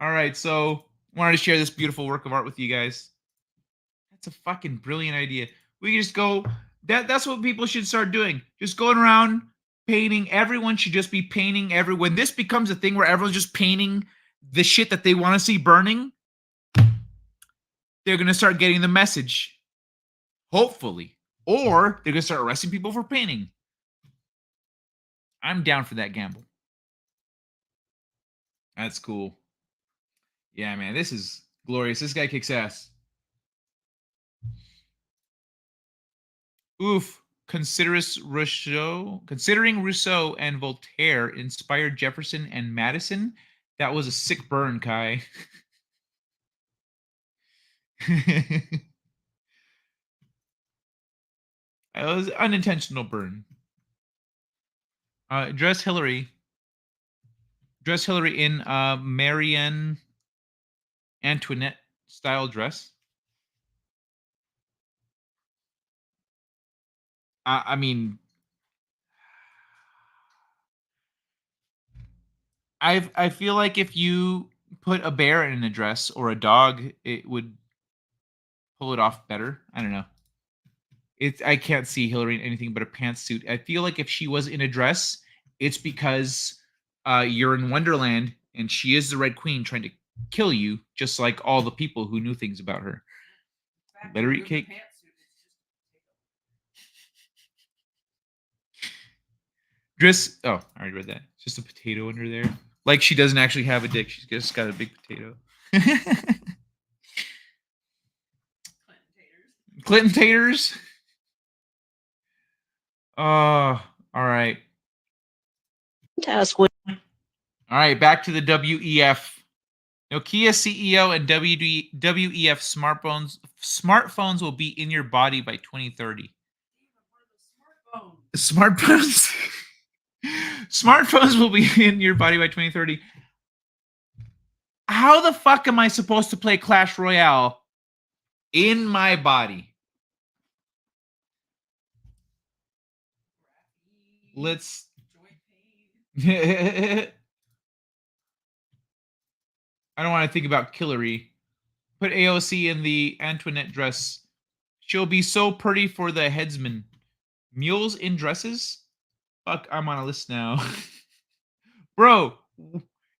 All right, so wanted to share this beautiful work of art with you guys. That's a fucking brilliant idea. We can just go, that's what people should start doing. Just going around painting. Everyone should just be painting when this becomes a thing where everyone's just painting the shit that they want to see burning, they're going to start getting the message. Hopefully. Or they're going to start arresting people for painting. I'm down for that gamble. That's cool. Yeah, man, this is glorious. This guy kicks ass. Oof. Considering Rousseau and Voltaire inspired Jefferson and Madison. That was a sick burn, Kai. It was an unintentional burn. Dress Hillary in Marianne Antoinette style dress. I mean, I feel like if you put a bear in a dress or a dog, it would pull it off better. I don't know. I can't see Hillary in anything but a pantsuit. I feel like if she was in a dress, it's because you're in Wonderland and she is the Red Queen trying to kill you, just like all the people who knew things about her. Better eat cake. Dress. Oh, I already read that. It's just a potato under there. Like she doesn't actually have a dick. She's just got a big potato. Clinton taters. All right. All right, back to the WEF. Nokia CEO and WEF smartphones will be in your body by 2030. Smartphones. Smartphones will be in your body by 2030. How the fuck am I supposed to play Clash Royale in my body? Let's. I don't want to think about Killary. Put AOC in the Antoinette dress. She'll be so pretty for the headsman. Mules in dresses? Fuck, I'm on a list now. Bro,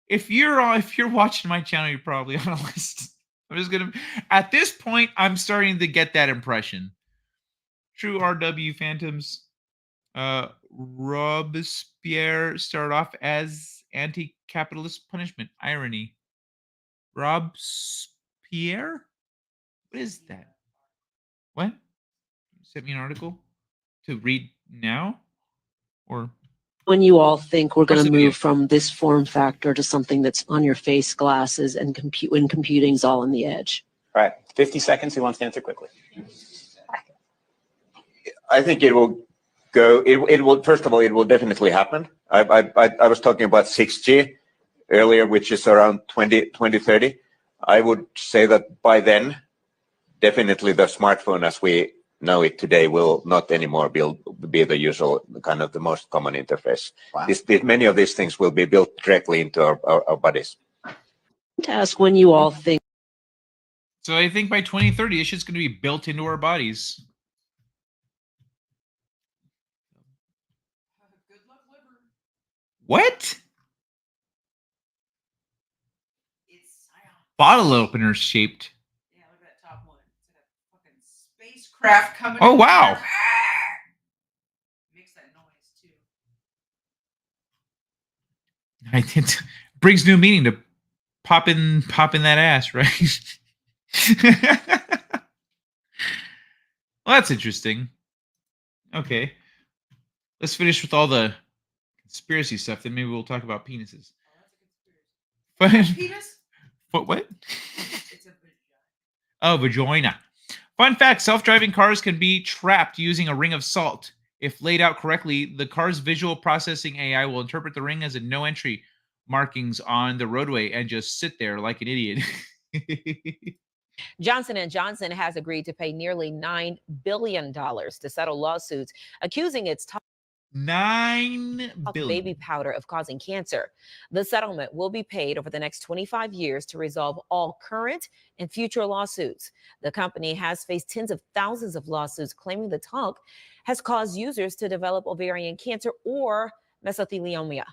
if you're watching my channel, you're probably on a list. I'm just gonna. At this point, I'm starting to get that impression. True RW Phantoms. Robespierre started off as anti-capitalist punishment. Irony. Robespierre? What is that? What? You sent me an article to read now? Or when you all think we're going to move from this form factor to something that's on your face, glasses, and when computing's all on the edge? All right, 50 seconds. Who wants to answer quickly? I think it will go. It will. First of all, it will definitely happen. I was talking about 6G earlier, which is around 2030. I would say that by then, definitely the smartphone as we know it today will not anymore be the usual kind of the most common interface. Wow. Many of these things will be built directly into our bodies. To ask when you all think. So I think by 2030, this shit's going to be built into our bodies. What? Bottle opener shaped. Yeah, look at that top one. It's like a fucking spacecraft coming. Oh, wow. Makes that noise too. I think brings new meaning to popping that ass, right? Well, that's interesting. Okay. Let's finish with all the conspiracy stuff, then maybe we'll talk about penises. Penis? What? Oh, vagina. Fun fact, self-driving cars can be trapped using a ring of salt. If laid out correctly, the car's visual processing AI will interpret the ring as a no entry markings on the roadway and just sit there like an idiot. Johnson & Johnson has agreed to pay nearly $9 billion to settle lawsuits accusing its top $9 billion baby powder of causing cancer. The settlement will be paid over the next 25 years to resolve all current and future lawsuits. The company has faced tens of thousands of lawsuits claiming the talc has caused users to develop ovarian cancer or mesothelioma.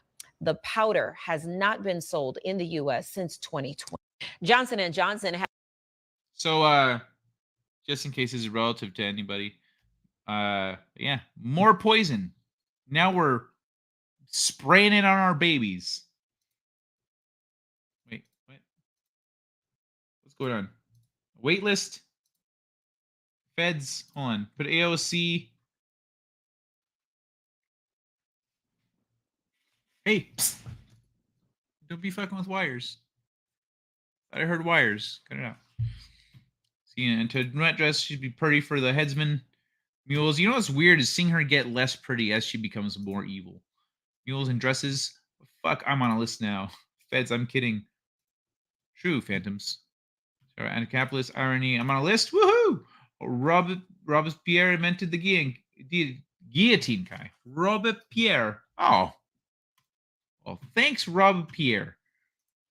The powder has not been sold in the U.S. since 2020. Johnson & Johnson has So, just in case this is relative to anybody, yeah, more poison. Now we're spraying it on our babies. Wait, what? What's going on? Wait list. Feds. Hold on. Put AOC. Hey, psst. Don't be fucking with wires. I heard wires. Cut it out. See, and to not dress, she'd be pretty for the headsman. Mules. You know what's weird is seeing her get less pretty as she becomes more evil. Mules and dresses. Fuck, I'm on a list now. Feds, I'm kidding. True, phantoms. Sorry, anti-capitalist irony. I'm on a list. Woohoo! Robespierre invented the guillotine guy. Robespierre. Oh. Well, thanks, Robespierre.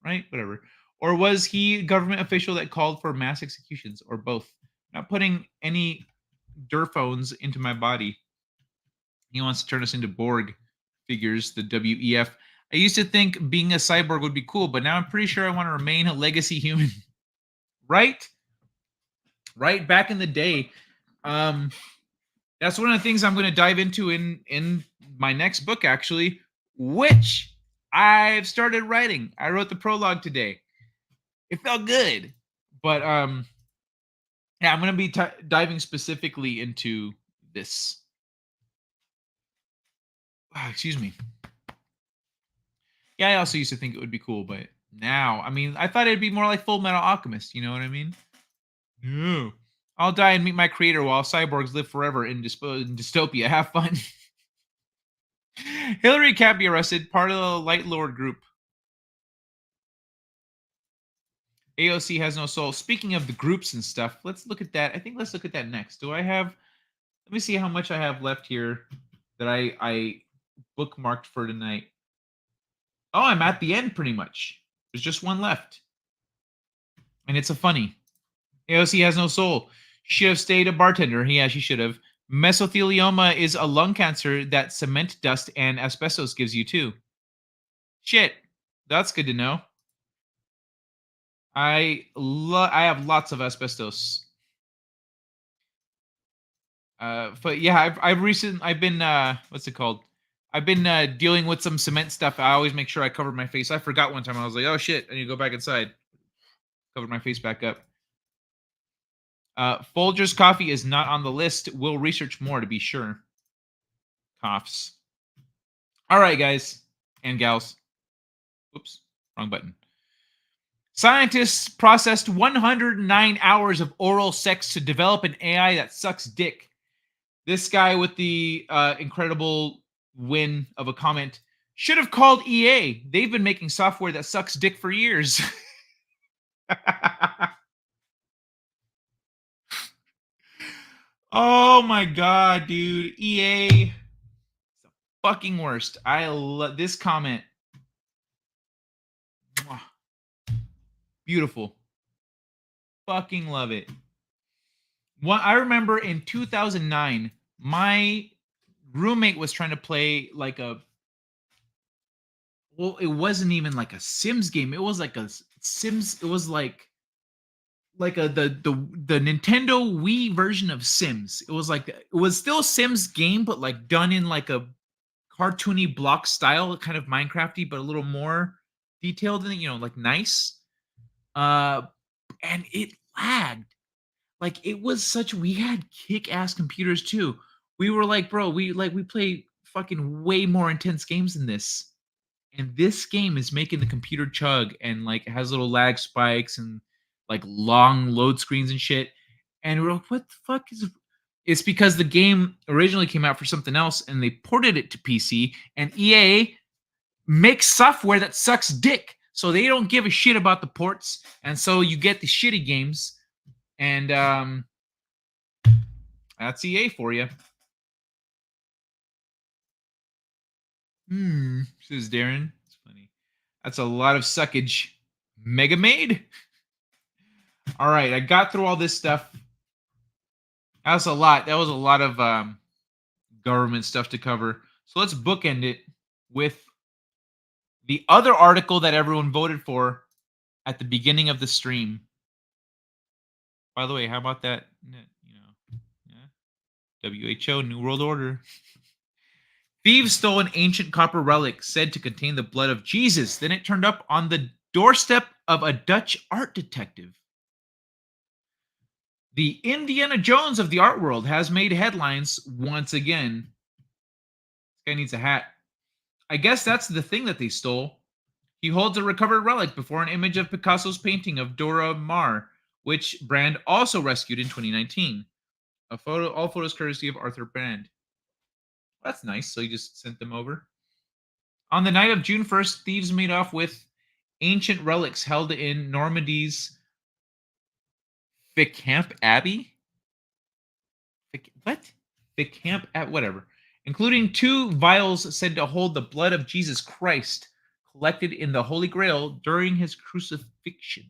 Right? Whatever. Or was he a government official that called for mass executions? Or both? Not putting any Durphones into my body. He wants to turn us into Borg figures, the WEF. I used to think being a cyborg would be cool, but now I'm pretty sure I want to remain a legacy human. Right? Right? Back in the day. That's one of the things I'm going to dive into in my next book, actually, which I've started writing. I wrote the prologue today. It felt good. But, yeah, I'm going to be diving specifically into this. Oh, excuse me. Yeah, I also used to think it would be cool, but now, I mean, I thought it'd be more like Full Metal Alchemist. You know what I mean? No. I'll die and meet my creator while cyborgs live forever in dystopia. Have fun. Hillary can't be arrested. Part of the Light Lord group. AOC has no soul. Speaking of the groups and stuff, let's look at that. I think let's look at that next. Do I have... Let me see how much I have left here that I bookmarked for tonight. Oh, I'm at the end pretty much. There's just one left. And it's a funny. AOC has no soul. Should have stayed a bartender. Yeah, she should have. Mesothelioma is a lung cancer that cement dust and asbestos gives you too. Shit. That's good to know. I have lots of asbestos. But yeah, I've been what's it called? I've been dealing with some cement stuff. I always make sure I cover my face. I forgot one time. I was like, oh shit, I need to go back inside. Covered my face back up. Folgers coffee is not on the list. We'll research more to be sure. Coughs. All right, guys and gals. Oops, wrong button. Scientists processed 109 hours of oral sex to develop an AI that sucks dick. This guy with the incredible win of a comment should have called EA. They've been making software that sucks dick for years. Oh my god, dude. EA. The fucking worst. I love this comment. Beautiful. Fucking love it. I remember in 2009, my roommate was trying to play like a... Well, it wasn't even like a Sims game. It was like a Sims... It was like the Nintendo Wii version of Sims. It was like... It was still a Sims game, but like done in like a cartoony block style, kind of Minecrafty, but a little more detailed and, you know, like nice. And it lagged. Like it was such. We had kick-ass computers too. We were like, bro, we play fucking way more intense games than this. And this game is making the computer chug and like has little lag spikes and like long load screens and shit. And we're like, what the fuck is? It's because the game originally came out for something else and they ported it to PC. And EA makes software that sucks dick, so they don't give a shit about the ports. And so you get the shitty games. And that's EA for you. Says Darren. It's funny. That's a lot of suckage. Mega Maid? All right, I got through all this stuff. That was a lot. That was a lot of government stuff to cover. So let's bookend it with the other article that everyone voted for at the beginning of the stream. By the way, how about that? WHO, New World Order. Thieves stole an ancient copper relic said to contain the blood of Jesus. Then it turned up on the doorstep of a Dutch art detective. The Indiana Jones of the art world has made headlines once again. This guy needs a hat. I guess that's the thing that they stole. He holds a recovered relic before an image of Picasso's painting of Dora Maar, which Brand also rescued in 2019. All photos courtesy of Arthur Brand. That's nice. So he just sent them over. On the night of June 1st, thieves made off with ancient relics held in Normandy's Vicamp Abbey? What? Vicamp Abbey, whatever. Including 2 vials said to hold the blood of Jesus Christ collected in the Holy Grail during his crucifixion.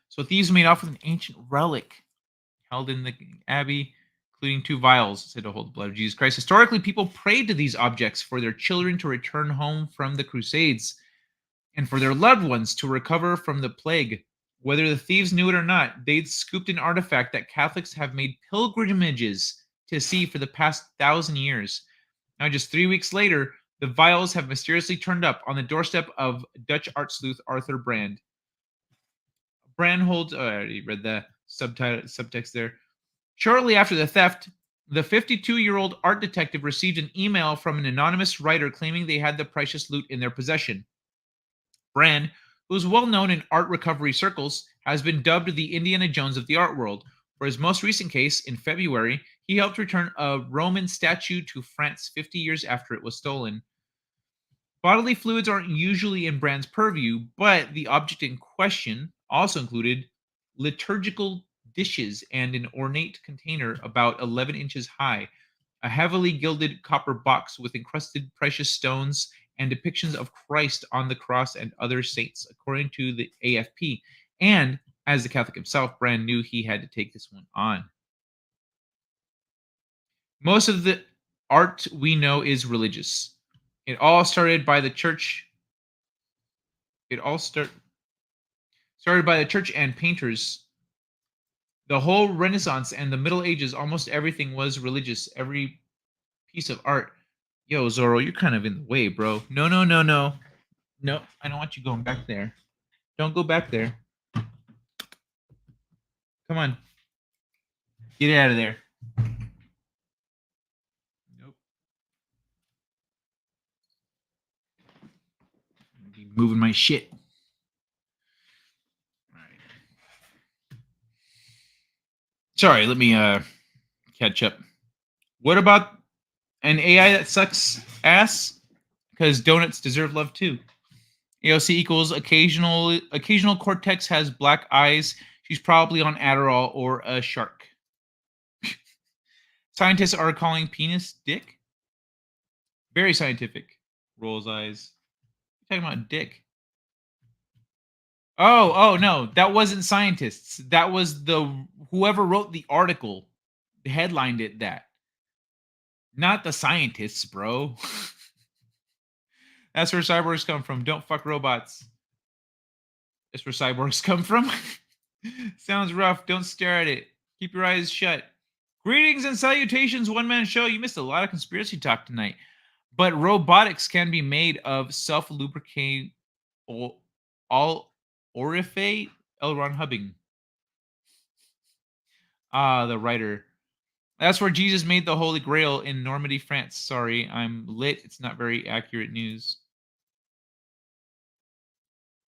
So thieves made off with an ancient relic held in the abbey, including 2 vials said to hold the blood of Jesus Christ. Historically, people prayed to these objects for their children to return home from the Crusades and for their loved ones to recover from the plague. Whether the thieves knew it or not, they'd scooped an artifact that Catholics have made pilgrimages to see for the past 1,000 years. Now, just 3 weeks later, the vials have mysteriously turned up on the doorstep of Dutch art sleuth Arthur Brand. Brand holds... Oh, I already read the subtext there. Shortly after the theft, the 52-year-old art detective received an email from an anonymous writer claiming they had the precious loot in their possession. Brand, who is well known in art recovery circles, has been dubbed the Indiana Jones of the art world. For his most recent case, in February, he helped return a Roman statue to France 50 years after it was stolen. Bodily fluids aren't usually in Brand's purview, but the object in question also included liturgical dishes and an ornate container about 11 inches high, a heavily gilded copper box with encrusted precious stones and depictions of Christ on the cross and other saints, according to the AFP. And as the Catholic himself, Brand knew he had to take this one on. Most of the art we know is religious. It all started by the church. Started by the church and painters. The whole Renaissance and the Middle Ages, almost everything was religious. Every piece of art. Yo, Zorro, you're kind of in the way, bro. No. No, I don't want you going back there. Don't go back there. Come on. Get out of there. Nope. I'm be moving my shit. All right. Sorry, let me catch up. What about an AI that sucks ass? Because donuts deserve love too. AOC equals occasional cortex has black eyes. She's probably on Adderall or a shark. Scientists are calling penis dick. Very scientific. Rolls eyes. You're talking about dick. Oh no, that wasn't scientists. That was whoever wrote the article, headlined it that. Not the scientists, bro. That's where cyborgs come from. Don't fuck robots. That's where cyborgs come from. Sounds rough. Don't stare at it. Keep your eyes shut. Greetings and salutations, one-man show. You missed a lot of conspiracy talk tonight. But robotics can be made of self-lubricating all orifate L. Ron Hubbing. Ah, the writer. That's where Jesus made the Holy Grail in Normandy, France. Sorry, I'm lit. It's not very accurate news.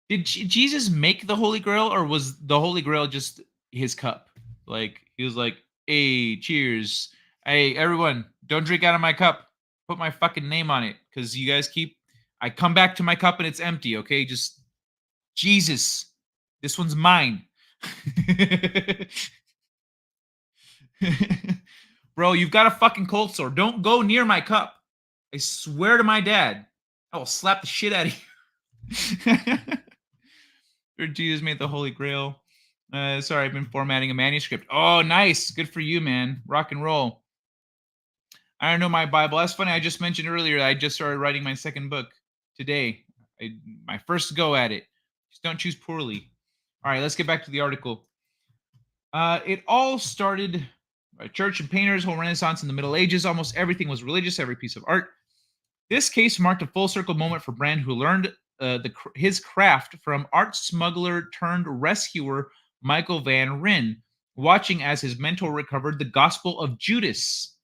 Did Jesus make the Holy Grail, or was the Holy Grail just his cup? Like, he was like, hey, cheers. Hey, everyone, don't drink out of my cup. Put my fucking name on it, because you guys I come back to my cup and it's empty, okay? Just, Jesus, this one's mine. Bro, you've got a fucking cold sore. Don't go near my cup. I swear to my dad, I will slap the shit out of you. Jesus made the Holy Grail. Sorry, I've been formatting a manuscript. Oh, nice. Good for you, man. Rock and roll. I don't know my Bible. That's funny. I just mentioned earlier I just started writing my second book today. My first go at it. Just don't choose poorly. All right, let's get back to the article. It all started by church and painters, whole Renaissance in the Middle Ages. Almost everything was religious, every piece of art. This case marked a full circle moment for Brand, who learned his craft from art smuggler turned rescuer Michael Van Ryn, watching as his mentor recovered the Gospel of Judas.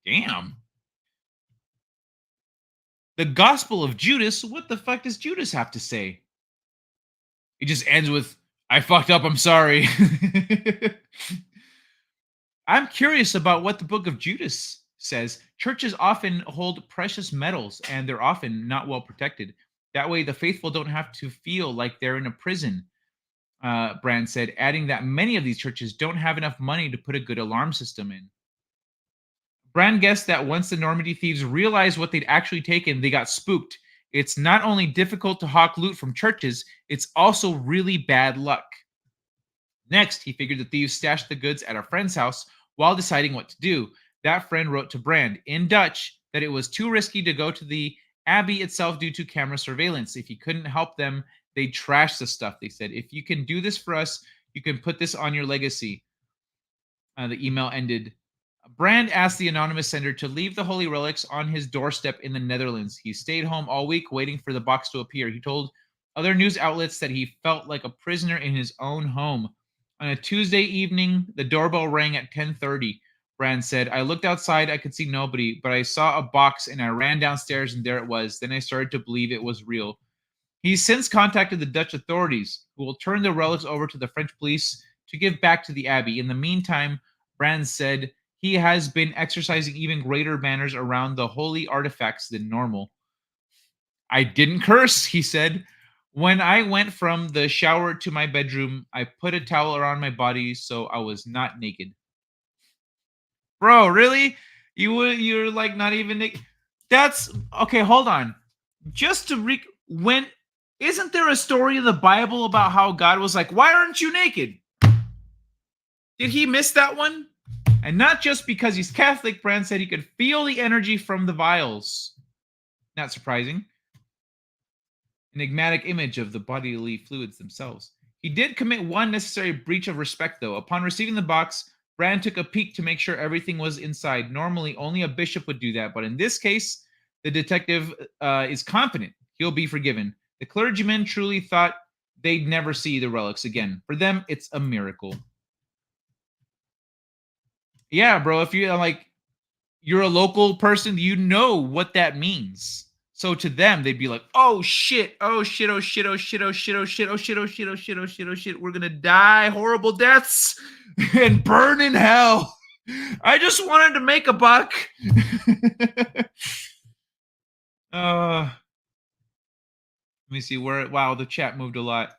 Damn. The Gospel of Judas? What the fuck does Judas have to say? It just ends with, I fucked up, I'm sorry. I'm curious about what the book of Judas says. Churches often hold precious metals, and they're often not well protected. That way, the faithful don't have to feel like they're in a prison, Brand said, adding that many of these churches don't have enough money to put a good alarm system in. Brand guessed that once the Normandy thieves realized what they'd actually taken, they got spooked. It's not only difficult to hawk loot from churches, it's also really bad luck. Next, he figured the thieves stashed the goods at a friend's house while deciding what to do. That friend wrote to Brand in Dutch that it was too risky to go to the abbey itself due to camera surveillance. If he couldn't help them, they'd trash the stuff, they said. If you can do this for us, you can put this on your legacy. The email ended. Brand asked the anonymous sender to leave the holy relics on his doorstep in the Netherlands. He stayed home all week waiting for the box to appear. He told other news outlets that he felt like a prisoner in his own home. On a Tuesday evening, the doorbell rang at 10:30. Brand said, I looked outside, I could see nobody, but I saw a box and I ran downstairs and there it was. Then I started to believe it was real. He's since contacted the Dutch authorities, who will turn the relics over to the French police to give back to the abbey. In the meantime, Brand said he has been exercising even greater manners around the holy artifacts than normal. I didn't curse, he said. When I went from the shower to my bedroom, I put a towel around my body so I was not naked. Bro, really? You're like not even naked? That's okay, hold on. Just to when isn't there a story in the Bible about how God was like, why aren't you naked? Did he miss that one? And not just because he's Catholic, Brand said he could feel the energy from the vials. Not surprising. Enigmatic image of the bodily fluids themselves. He did commit one necessary breach of respect, though. Upon receiving the box, Brand took a peek to make sure everything was inside. Normally, only a bishop would do that, but in this case, the detective is confident he'll be forgiven. The clergymen truly thought they'd never see the relics again. For them, it's a miracle. Yeah, bro, if you're a local person, you know what that means. So to them, they'd be like, oh shit, oh shit, oh shit, oh shit, oh shit, oh shit, oh shit, oh shit, oh shit, oh shit, oh shit. We're gonna die horrible deaths and burn in hell. I just wanted to make a buck. Let me see where. Wow, the chat moved a lot.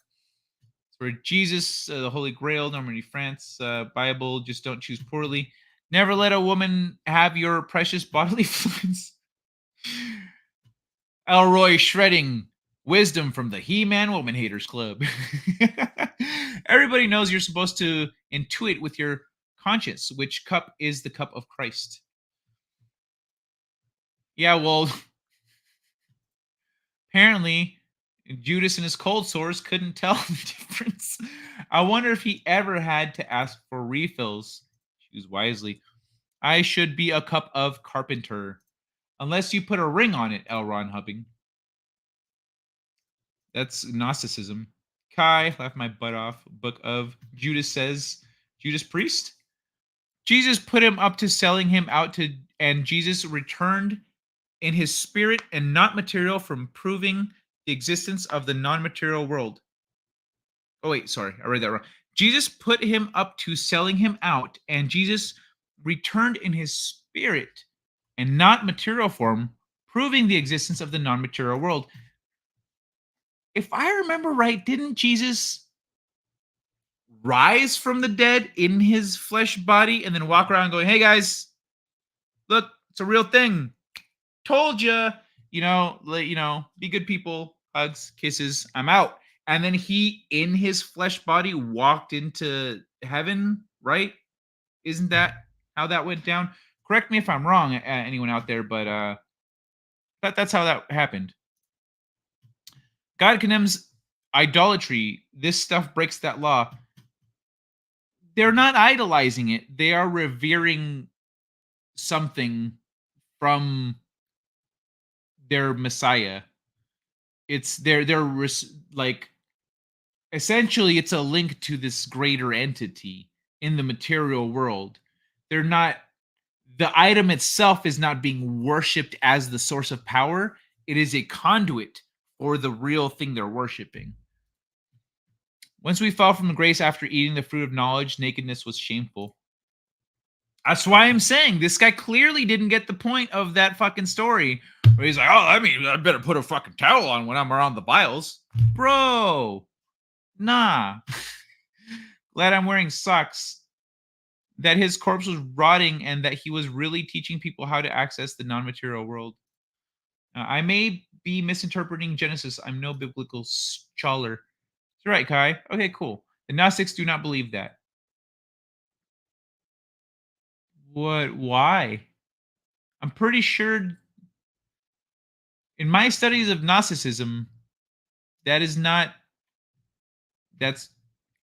For Jesus, the Holy Grail, Normandy, France, Bible, just don't choose poorly. Never let a woman have your precious bodily fluids. Elroy shredding wisdom from the He-Man Woman Haters Club. Everybody knows you're supposed to intuit with your conscience which cup is the cup of Christ. Yeah, well, apparently Judas and his cold sores couldn't tell the difference. I wonder if he ever had to ask for refills. Choose wisely. I should be a cup of carpenter. Unless you put a ring on it, L. Ron Hubbing. That's Gnosticism. Kai, laugh my butt off. Book of Judas says, Judas Priest. Jesus put him up to selling him out to, and Jesus returned in his spirit and not material from proving the existence of the non-material world. Oh, wait, sorry, I read that wrong. Jesus put him up to selling him out, and Jesus returned in his spirit and not material form, proving the existence of the non-material world. If I remember right, didn't Jesus rise from the dead in his flesh body and then walk around going, hey guys, look, it's a real thing. Told you, be good people, hugs, kisses, I'm out. And then he, in his flesh body, walked into heaven, right? Isn't that how that went down? Correct me if I'm wrong, anyone out there, but that's how that happened. God condemns idolatry. This stuff breaks that law. They're not idolizing it. They are revering something from their Messiah. It's they're like, essentially it's a link to this greater entity in the material world. They're not, the item itself is not being worshipped as the source of power. It is a conduit for the real thing they're worshiping. Once we fell from grace after eating the fruit of knowledge, nakedness was shameful. That's why I'm saying this guy clearly didn't get the point of that fucking story. Where he's like, oh, I mean, I better put a fucking towel on when I'm around the biles. Bro, nah. Glad I'm wearing socks. That his corpse was rotting and that he was really teaching people how to access the non-material world. I may be misinterpreting Genesis. I'm no biblical scholar. You're right, Kai. Okay, cool. The Gnostics do not believe that. What? Why? I'm pretty sure in my studies of Gnosticism, that's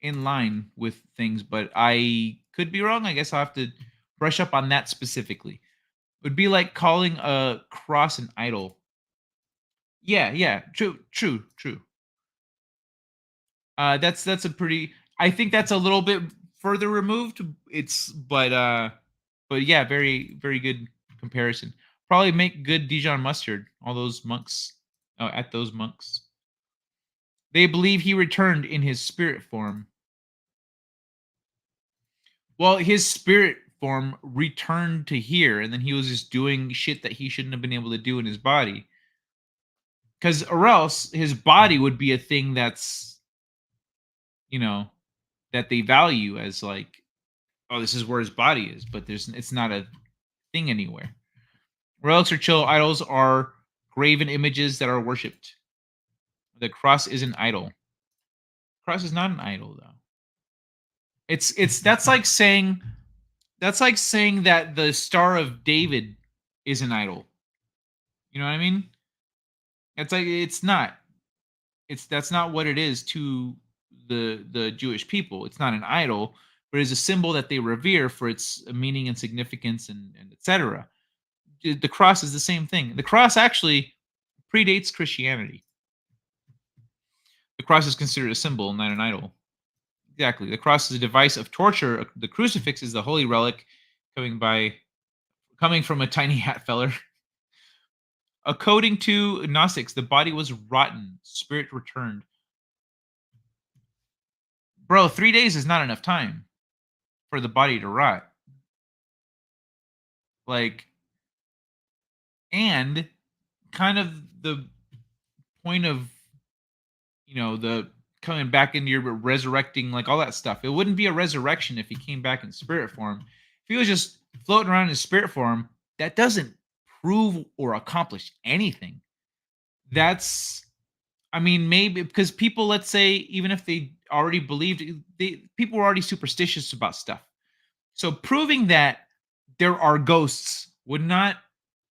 in line with things, but I could be wrong. I guess I'll have to brush up on that specifically. It would be like calling a cross an idol. Yeah, true. That's a pretty, I think that's a little bit further removed. But yeah, very, very good comparison. Probably make good Dijon mustard. All those monks, at those monks. They believe he returned in his spirit form. Well, his spirit form returned to here, and then he was just doing shit that he shouldn't have been able to do in his body. Or else his body would be a thing that's, that they value as like, oh, this is where his body is, but it's not a thing anywhere. Relics or chill, idols are graven images that are worshipped. The cross is an idol. Cross is not an idol, though. That's like saying that the Star of David is an idol. You know what I mean? It's not. That's not what it is to the Jewish people. It's not an idol, but it's a symbol that they revere for its meaning and significance and etc. The cross is the same thing. The cross actually predates Christianity. The cross is considered a symbol, not an idol. Exactly. The cross is a device of torture. The crucifix is the holy relic coming from a tiny hat feller. According to Gnostics, the body was rotten, spirit returned. Bro, 3 days is not enough time for the body to rot. And kind of the point of, the coming back into your resurrecting, like all that stuff. It wouldn't be a resurrection if he came back in spirit form. If he was just floating around in spirit form, that doesn't prove or accomplish anything. Maybe because people, let's say, even if they already believed, people were already superstitious about stuff. So proving that there are ghosts would not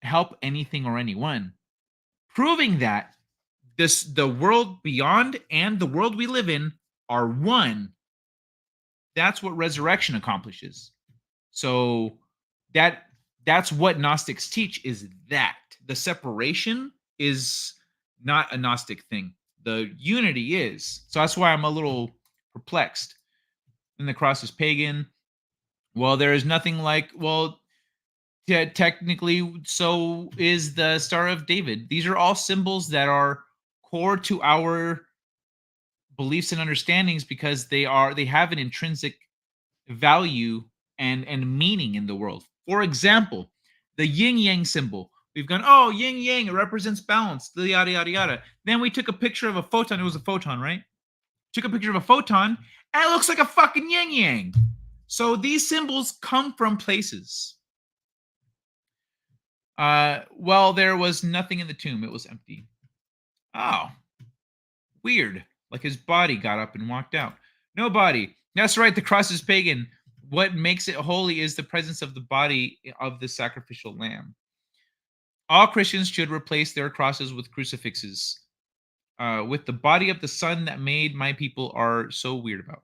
help anything or anyone. Proving that the world beyond and the world we live in are one, that's what resurrection accomplishes. So that's what Gnostics teach, is that the separation is not a Gnostic thing. the unity is. So that's why I'm a little perplexed. And the cross is pagan. Well, there is nothing like, well, technically, so is the Star of David. These are all symbols that are core to our beliefs and understandings because they have an intrinsic value and meaning in the world. For example, the yin yang symbol. We've gone, oh, yin yang, it represents balance, yada yada yada. Then we took a picture of a photon. It was a photon, right? Took a picture of a photon, and it looks like a fucking yin yang. So these symbols come from places. Well, there was nothing in the tomb. It was empty. Oh, weird. Like his body got up and walked out. No body. That's right. The cross is pagan. What makes it holy is the presence of the body of the sacrificial lamb. All Christians should replace their crosses with crucifixes. With the body of the Son that made my people are so weird about.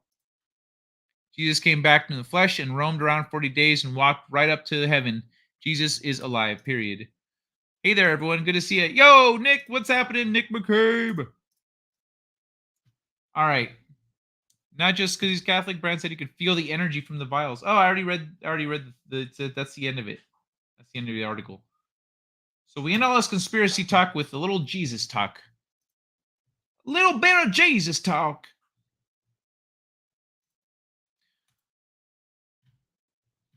Jesus came back in the flesh and roamed around 40 days and walked right up to heaven. Jesus is alive, period. Hey there, everyone. Good to see you. Yo, Nick, what's happening? Nick McCabe. All right. Not just because he's Catholic, Brand said he could feel the energy from the vials. Oh, I already read that's the end of it. That's the end of the article. So we end all this conspiracy talk with a little Jesus talk. A little bit of Jesus talk.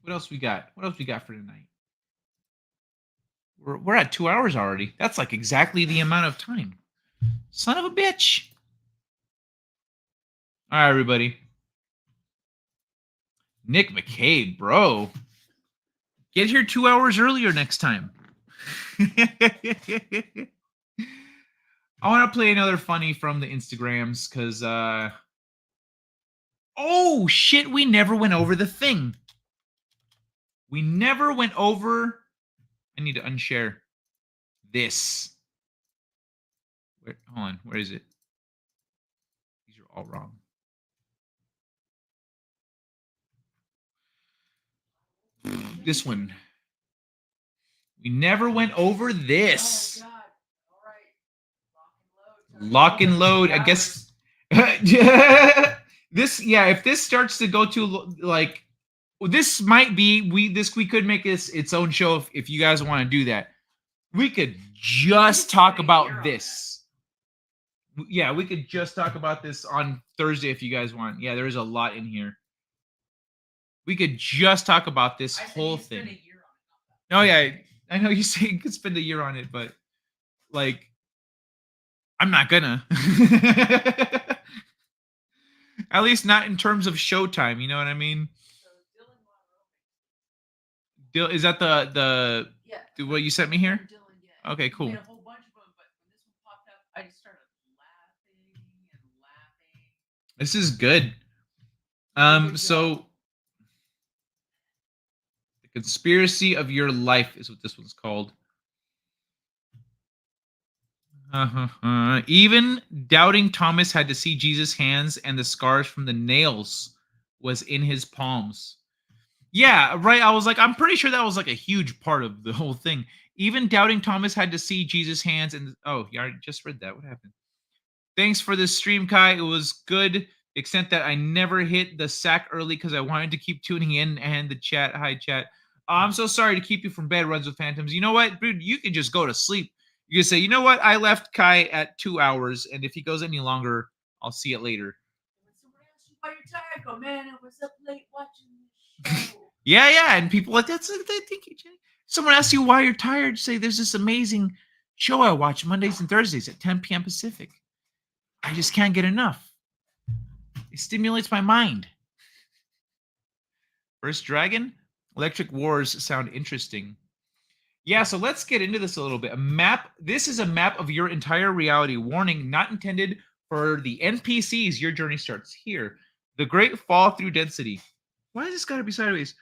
What else we got? What else we got for tonight? We're at 2 hours already. That's like exactly the amount of time. Son of a bitch. All right, everybody. Nick McCabe, bro. Get here 2 hours earlier next time. I want to play another funny from the Instagrams because, oh, shit, we never went over the thing. We never went over... I need to unshare this. Hold on, where is it? These are all wrong. This one. We never went over this. Oh, all right. Lock and load. I guess. This, yeah. If this starts to go to like, this might be we could make this its own show if you guys want to do that. We could just talk about this. Yeah, we could just talk about this on Thursday if you guys want. Yeah, there's a lot in here. We could just talk about this whole thing. Oh yeah, I know you say you could spend a year on it, but like, I'm not gonna. At least not in terms of showtime. You know what I mean? Is that the what you sent me here? Okay, cool. I made a whole bunch of them, but when this one popped up, I just started laughing and laughing. This is good. So the conspiracy of your life is what this one's called. Even doubting Thomas had to see Jesus' hands and the scars from the nails was in his palms. Yeah, right. I was like, I'm pretty sure that was like a huge part of the whole thing. Even doubting Thomas had to see Jesus' hands and oh, yeah, I just read that. What happened? Thanks for the stream, Kai. It was good, except that I never hit the sack early because I wanted to keep tuning in and the chat. Hi, chat. I'm so sorry to keep you from bed, Runs with Phantoms. You know what, dude? You can just go to sleep. You can say, you know what? I left Kai at 2 hours, and if he goes any longer, I'll see it later. When someone asks you why you're tired, go, man, I was up late watching this show. Yeah, and people like that's they think someone asks you why you're tired, say there's this amazing show I watch Mondays and Thursdays at 10 p.m. Pacific. I just can't get enough. It stimulates my mind. First Dragon, Electric Wars sound interesting. Yeah, so let's get into this a little bit. A map. This is a map of your entire reality. Warning, not intended for the NPCs. Your journey starts here. The Great Fall Through Density. Why has this got to be sideways?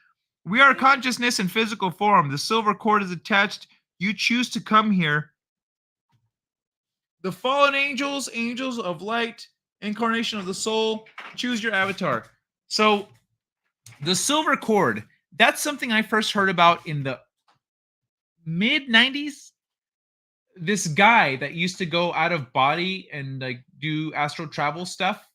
We are consciousness in physical form. The silver cord is attached. You choose to come here. The fallen angels, angels of light, incarnation of the soul. Choose your avatar. So the silver cord, that's something I first heard about in the mid-90s. this guy that used to go out of body and like do astral travel stuff.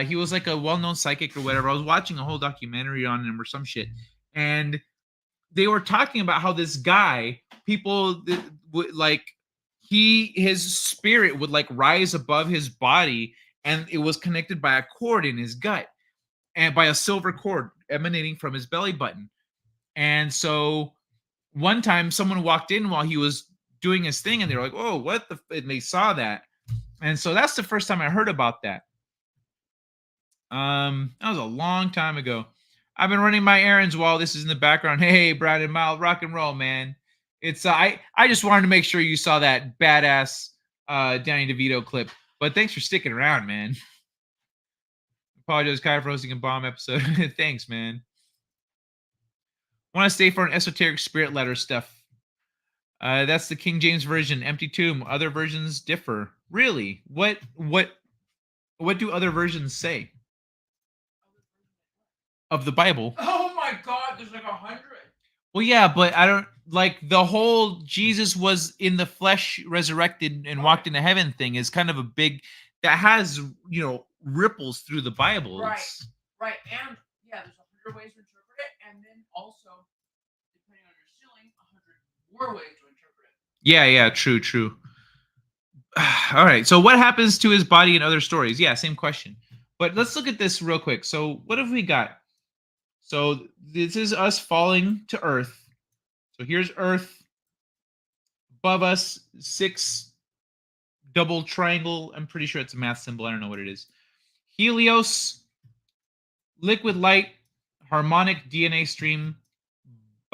He was like a well-known psychic or whatever. I was watching a whole documentary on him or some shit, and they were talking about how this guy, people would like, his spirit would like rise above his body, and it was connected by a cord in his gut, and by a silver cord emanating from his belly button. And so one time someone walked in while he was doing his thing, and they were like, "Oh, what the?" And they saw that, and so that's the first time I heard about that. That was a long time ago. I've been running my errands while this is in the background. Hey, Brad and Mild, rock and roll, man. It's I just wanted to make sure you saw that badass Danny DeVito clip. But thanks for sticking around, man. Apologize, Kai, for hosting a bomb episode. Thanks, man. Want to stay for an esoteric spirit letter stuff. That's the King James version, empty tomb. Other versions differ. Really? What do other versions say? Of the Bible. Oh my God, there's like 100. Well, yeah, but I don't like the whole Jesus was in the flesh, resurrected, and walked into heaven thing is kind of a big, that has, ripples through the Bible. Right, right, and yeah, there's 100 ways to interpret it, and then also, depending on your ceiling, 100 more ways to interpret it. Yeah, true. All right, so what happens to his body in other stories? Yeah, same question. But let's look at this real quick. So what have we got? So this is us falling to Earth. So here's Earth. Above us, 6 double triangle. I'm pretty sure it's a math symbol. I don't know what it is. Helios, liquid light, harmonic DNA stream,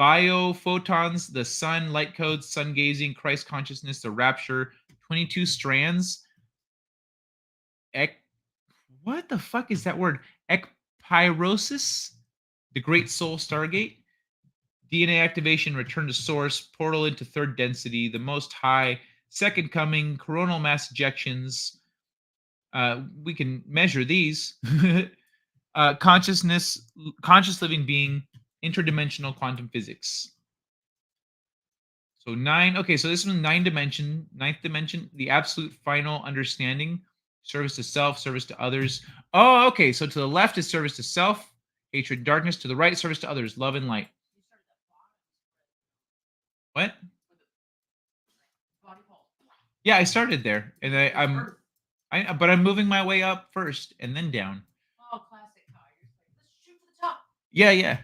biophotons, the sun, light codes, sun gazing, Christ consciousness, the rapture, 22 strands. What the fuck is that word? Ekpyrosis, the Great Soul Stargate, DNA activation, return to source, portal into third density, the Most High, second coming, coronal mass ejections. We can measure these. Consciousness, conscious living being, interdimensional quantum physics. So 9. Okay, so this is 9 dimension, 9th dimension, the absolute final understanding, service to self, service to others. Oh, okay, so to the left is service to self, hatred, darkness. To the right, service to others, love and light. What? Yeah, I started there, and but I'm moving my way up first and then down. Oh, classic Kai. Let's shoot for the top. Yeah.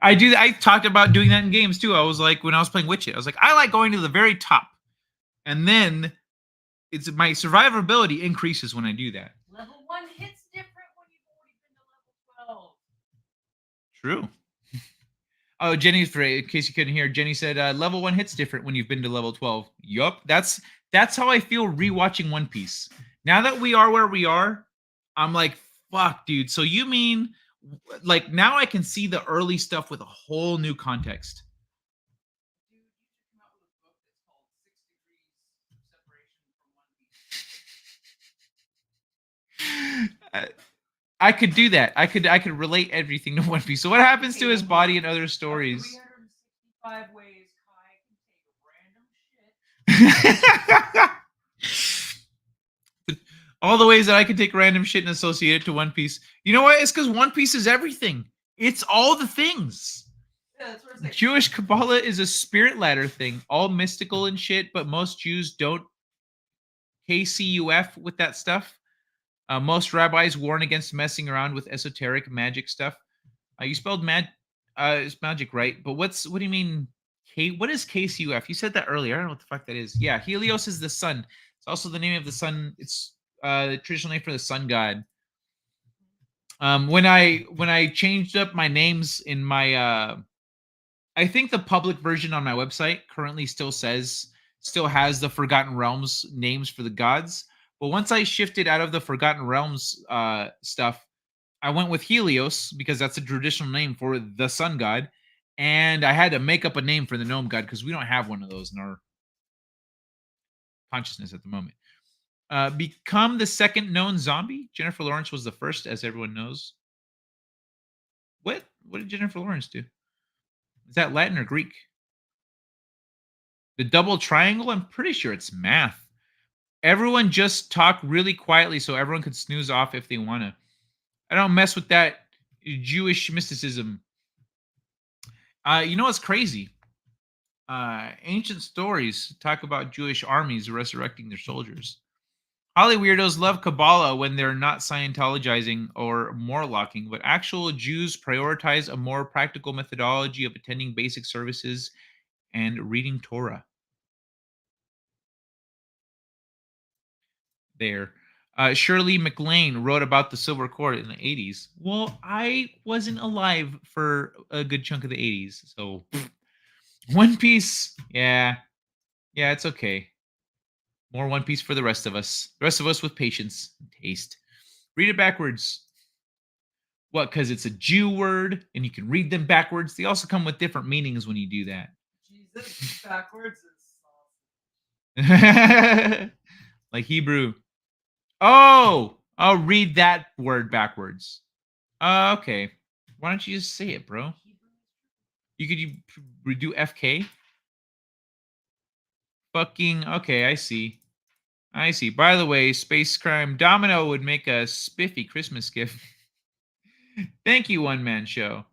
I do. I talked about doing that in games too. I was like, when I was playing Witcher, I was like, I like going to the very top, and then it's my survivability increases when I do that. Level 1 hits different when you've already been to level 12. True. Oh, Jenny, in case you couldn't hear, Jenny said level 1 hits different when you've been to level 12. Yup, that's how I feel rewatching One Piece. Now that we are where we are, I'm like, fuck, dude. So you mean, like, now I can see the early stuff with a whole new context. I could do that. I could relate everything to One Piece. So what happens to his body in other stories? 365 ways Kai can take random shit. All the ways that I can take random shit and associate it to One Piece. You know what? It's because One Piece is everything. It's all the things. Yeah, that's what it's like. Jewish Kabbalah is a spirit ladder thing, all mystical and shit, but most Jews don't KCUF with that stuff. Most rabbis warn against messing around with esoteric magic stuff. You spelled it's magic right, but what do you mean? What is KCUF? You said that earlier. I don't know what the fuck that is. Yeah, Helios is the sun. It's also the name of the sun. It's the traditional name for the sun god. When I changed up my names in my I think the public version on my website currently still has the Forgotten Realms names for the gods. But once I shifted out of the Forgotten Realms stuff, I went with Helios because that's a traditional name for the sun god. And I had to make up a name for the gnome god because we don't have one of those in our consciousness at the moment. Become the second known zombie. Jennifer Lawrence was the first, as everyone knows. What did Jennifer Lawrence do? Is that Latin or Greek? The double triangle, I'm pretty sure it's math. Everyone just talk really quietly so everyone can snooze off if they want to. I don't mess with that Jewish mysticism. You know what's crazy? Ancient stories talk about Jewish armies resurrecting their soldiers. Holly weirdos love Kabbalah when they're not Scientologizing or Morlocking, but actual Jews prioritize a more practical methodology of attending basic services and reading Torah. There. Shirley MacLaine wrote about the Silver Cord in the 80s. Well, I wasn't alive for a good chunk of the 80s, so One Piece, yeah, it's okay. More One Piece for the rest of us. The rest of us with patience and taste. Read it backwards. What, because it's a Jew word and you can read them backwards? They also come with different meanings when you do that. Jesus backwards is Like Hebrew. Oh, I'll read that word backwards. Okay. Why don't you just say it, bro? You do FK? Fucking, okay, I see. By the way, Space Crime Domino would make a spiffy Christmas gift. Thank you, One Man Show.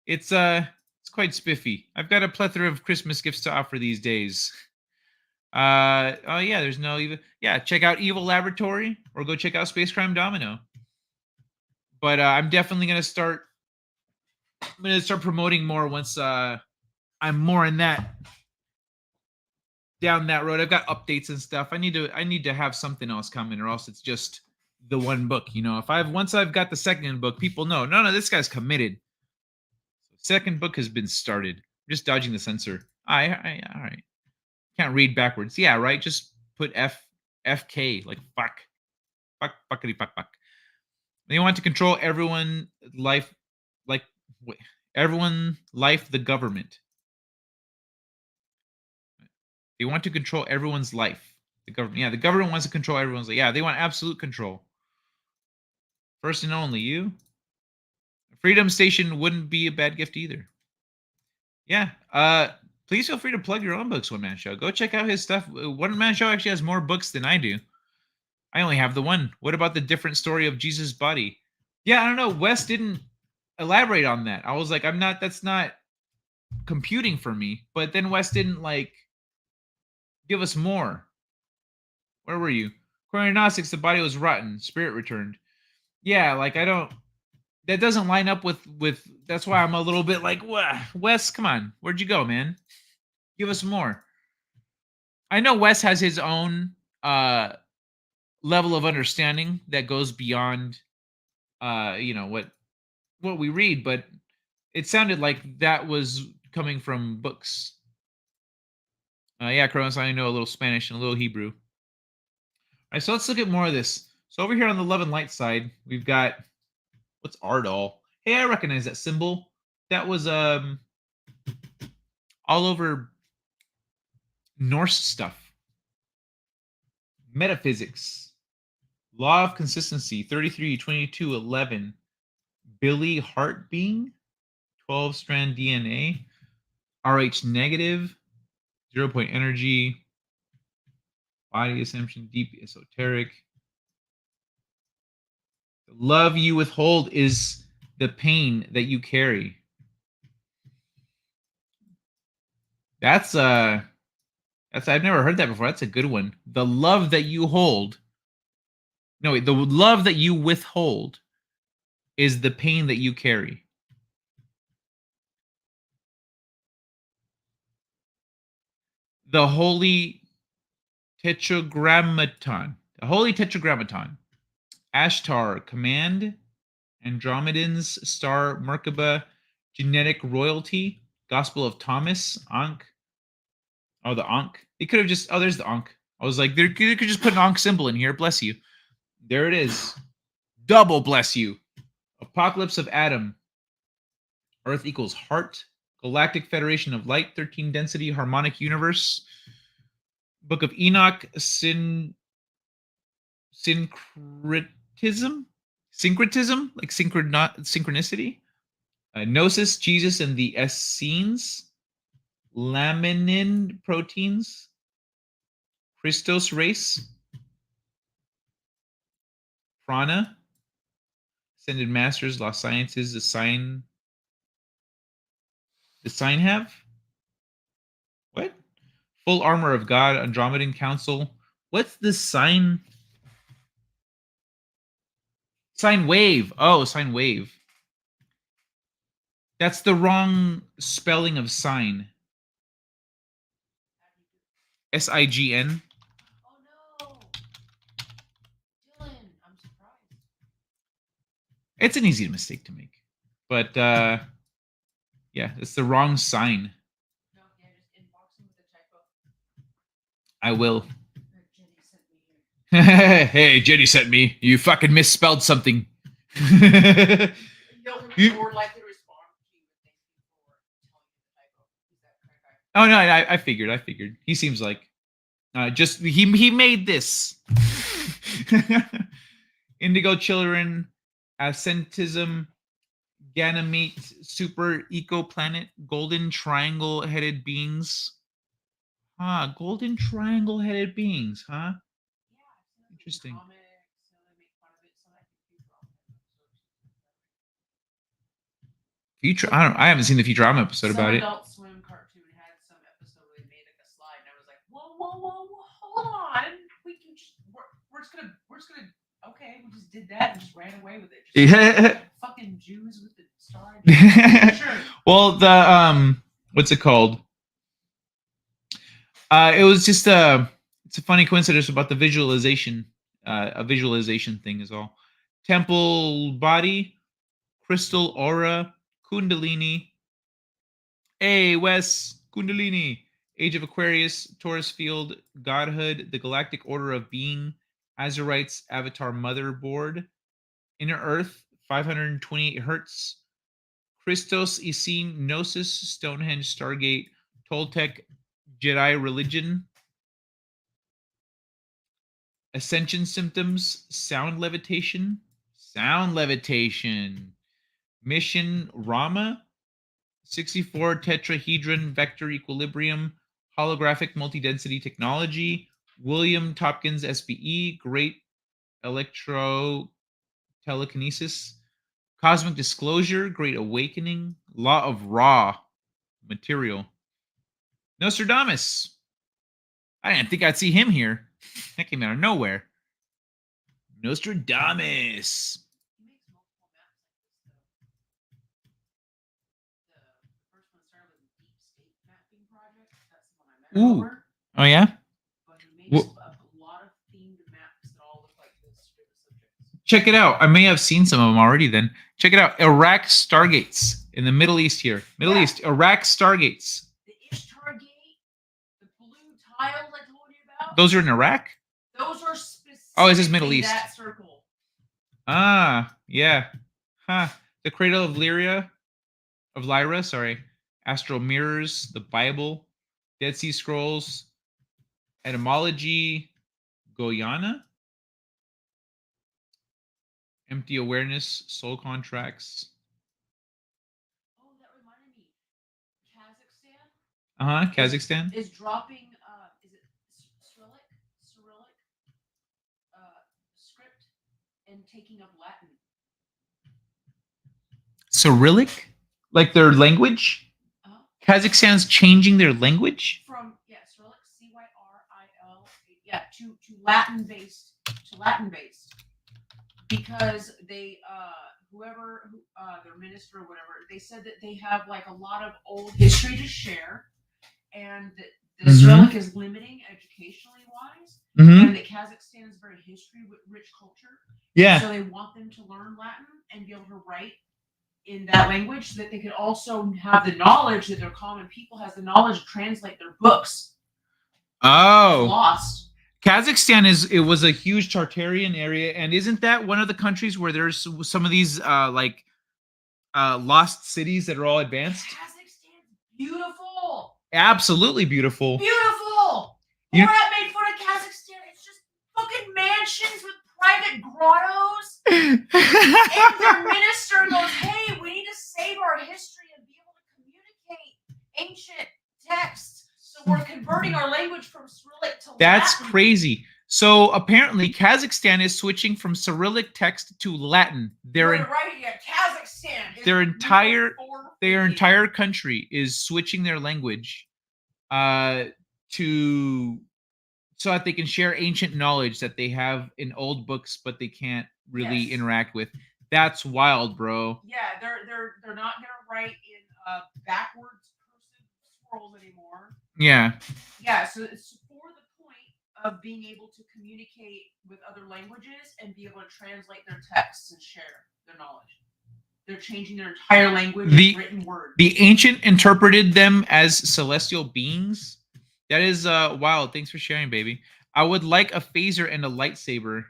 It's quite spiffy. I've got a plethora of Christmas gifts to offer these days. Oh yeah, there's no evil. Yeah, check out Evil Laboratory or go check out Space Crime Domino. But I'm definitely gonna start. I'm gonna start promoting more once I'm more in that down that road. I've got updates and stuff. I need to have something else coming, or else it's just the one book. You know, once I've got the second book, people know. No, this guy's committed. Second book has been started. I'm just dodging the censor. All right. Can't read backwards. Yeah, right. Just put FK like fuck, fuckity fuck. They want to control everyone life, like everyone life. The government. They want to control everyone's life. The government. Yeah, the government wants to control everyone's life. Yeah, they want absolute control. First and only you. Freedom Station wouldn't be a bad gift either. Yeah. Please feel free to plug your own books, One Man Show. Go check out his stuff. One Man Show actually has more books than I do. I only have the one. What about the different story of Jesus' body? Yeah, I don't know. Wes didn't elaborate on that. I was like, that's not computing for me. But then Wes didn't give us more. Where were you? According to Gnostics, the body was rotten. Spirit returned. Yeah, that doesn't line up with that's why I'm a little bit like, Wes, come on. Where'd you go, man? Give us more. I know Wes has his own level of understanding that goes beyond what we read, but it sounded like that was coming from books. Yeah, Kronos, I know a little Spanish and a little Hebrew. All right, so let's look at more of this. So over here on the Love and Light side, we've got, what's Ardol? Hey, I recognize that symbol. That was all over Norse stuff. Metaphysics. Law of consistency, 33, 22, 11. Billy Heart Being, 12-strand DNA. RH negative, 0-point energy. Body assumption, deep esoteric. The love you withhold is the pain that you carry. That's I've never heard that before. That's a good one. The love that you hold. No, wait, the love that you withhold is the pain that you carry. The Holy Tetragrammaton. The Holy Tetragrammaton. Ashtar, Command, Andromedans, Star, Merkaba, Genetic Royalty, Gospel of Thomas, Ankh. Oh, the Ankh. They could have just, there's the Ankh. I was like, they could just put an Ankh symbol in here. Bless you. There it is. Double bless you. Apocalypse of Adam. Earth equals heart. Galactic Federation of Light, 13 density, harmonic universe. Book of Enoch, syncretism, like synchronicity. Gnosis, Jesus and the Essenes. laminin proteins, Christos race, prana, ascended masters, lost sciences, the sign have? What? Full armor of God, Andromedan council. What's the sign? Sine wave. Oh, sine wave. That's the wrong spelling of sign. SIGN. Oh no, Dylan, I'm surprised. It's an easy mistake to make, but yeah, it's the wrong sign. No, yeah, just inbox him with a typo. I will. Jenny sent me here. Hey, Jenny sent me. You fucking misspelled something. You're more likely to respond to you with thank you for telling you the typo. Is that correct? Oh no, I figured. He seems like just he made this. Indigo children, ascentism, Ganymede, super eco planet, golden triangle headed beings. Golden triangle headed beings, huh? Interesting. Future, I haven't seen the Futurama episode about it. Adult Swim cartoon had some episode where they made like a slide, and I was like, whoa, hold on. We're just gonna okay, we just did that and just ran away with it. Just fucking Jews with the star. Sure. Well, the what's it called? It was just it's a funny coincidence about the visualization. A visualization thing is all. Temple body, crystal aura, Kundalini. Hey, Wes, Kundalini. Age of Aquarius, Taurus field, Godhood, the Galactic Order of Being, Azurites, Avatar Motherboard, Inner Earth, 528 Hertz, Christos, Essene, Gnosis, Stonehenge, Stargate, Toltec, Jedi Religion, Ascension Symptoms, Sound Levitation, Mission Rama, 64 Tetrahedron Vector Equilibrium, Holographic Multidensity Technology, William Topkins SBE, Great Electro Telekinesis, Cosmic Disclosure, Great Awakening, Law of Raw Material. Nostradamus. I didn't think I'd see him here. That came out of nowhere. Nostradamus. Ooh. Oh yeah. Check it out. I may have seen some of them already. Then check it out. Iraq Stargates in the Middle East here. Middle East. Iraq Stargates. The Ishtar Gate, the blue tiles I told you about. Those are in Iraq. Those are specific. Oh, this is Middle East. That circle. Yeah. The Cradle of Lyra. Sorry. Astral Mirrors. The Bible. Dead Sea Scrolls. Etymology. Guyana. Empty Awareness. Soul Contracts. Oh, that reminded me. Kazakhstan. Kazakhstan. Is dropping. Is it Cyrillic script and taking up Latin. Cyrillic? Like their language? Kazakhstan's changing their language? From Cyrillic, CYRIL, to Latin based, because they their minister or whatever, they said that they have like a lot of old history to share, and that the Cyrillic is limiting educationally wise, and that Kazakhstan is very history-rich culture. Yeah. So they want them to learn Latin and be able to write in that language, so that they could also have the knowledge that their common people has the knowledge to translate their books. Oh. Lost. Kazakhstan was a huge Tartarian area, and isn't that one of the countries where there's some of these lost cities that are all advanced? Kazakhstan's beautiful. Absolutely beautiful. Beautiful. Borat made fun of Kazakhstan. It's just fucking mansions with private grottos. And their minister goes, "Hey, we need to save our history and be able to communicate ancient text. So we're converting our language from Cyrillic to That's Latin. crazy. So apparently Kazakhstan is switching from Cyrillic text to Latin. Kazakhstan. Their entire country is switching their language to so that they can share ancient knowledge that they have in old books, but they can't really interact with. That's wild, bro. Yeah, they're not gonna write in backwards cursive scrolls anymore. Yeah. Yeah, so it's for the point of being able to communicate with other languages and be able to translate their texts and share their knowledge. They're changing their entire language in written words. The ancient interpreted them as celestial beings. That is wild. Thanks for sharing, baby. I would like a phaser and a lightsaber.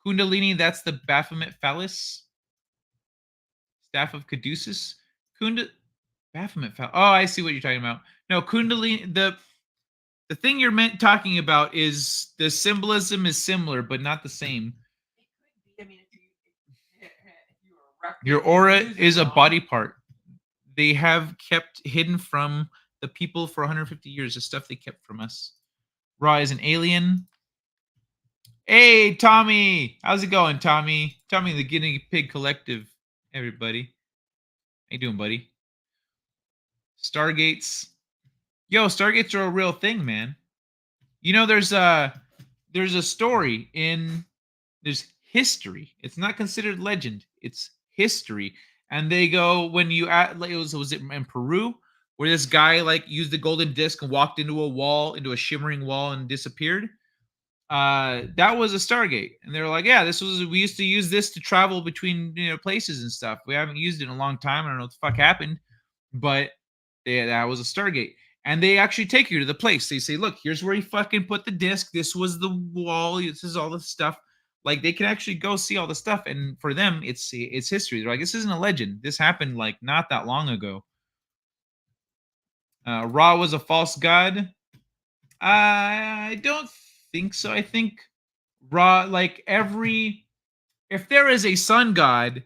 Kundalini, that's the Baphomet phallus. Staff of Caduceus. Baphomet phallus. Oh, I see what you're talking about. No, Kundalini, the thing you're talking about is the symbolism is similar, but not the same. Your aura is a body part. They have kept hidden from the people for 150 years. The stuff they kept from us. Ra is an alien. Hey, Tommy. How's it going, Tommy? Tommy, the Guinea Pig Collective. Everybody. How you doing, buddy? Stargates. Yo, Stargates are a real thing, man. You know, there's a story there's history. It's not considered legend. It's history. And they go when you was it in Peru where this guy like used the golden disc and walked into a shimmering wall and disappeared. That was a Stargate, and they were like, yeah, we used to use this to travel between places and stuff. We haven't used it in a long time. I don't know what the fuck happened, but that was a Stargate. And they actually take you to the place. They say, look, here's where he fucking put the disc. This was the wall. This is all the stuff. Like, they can actually go see all the stuff. And for them, it's history. They're like, this isn't a legend. This happened, like, not that long ago. Ra was a false god. I don't think so. I think Ra, like, if there is a sun god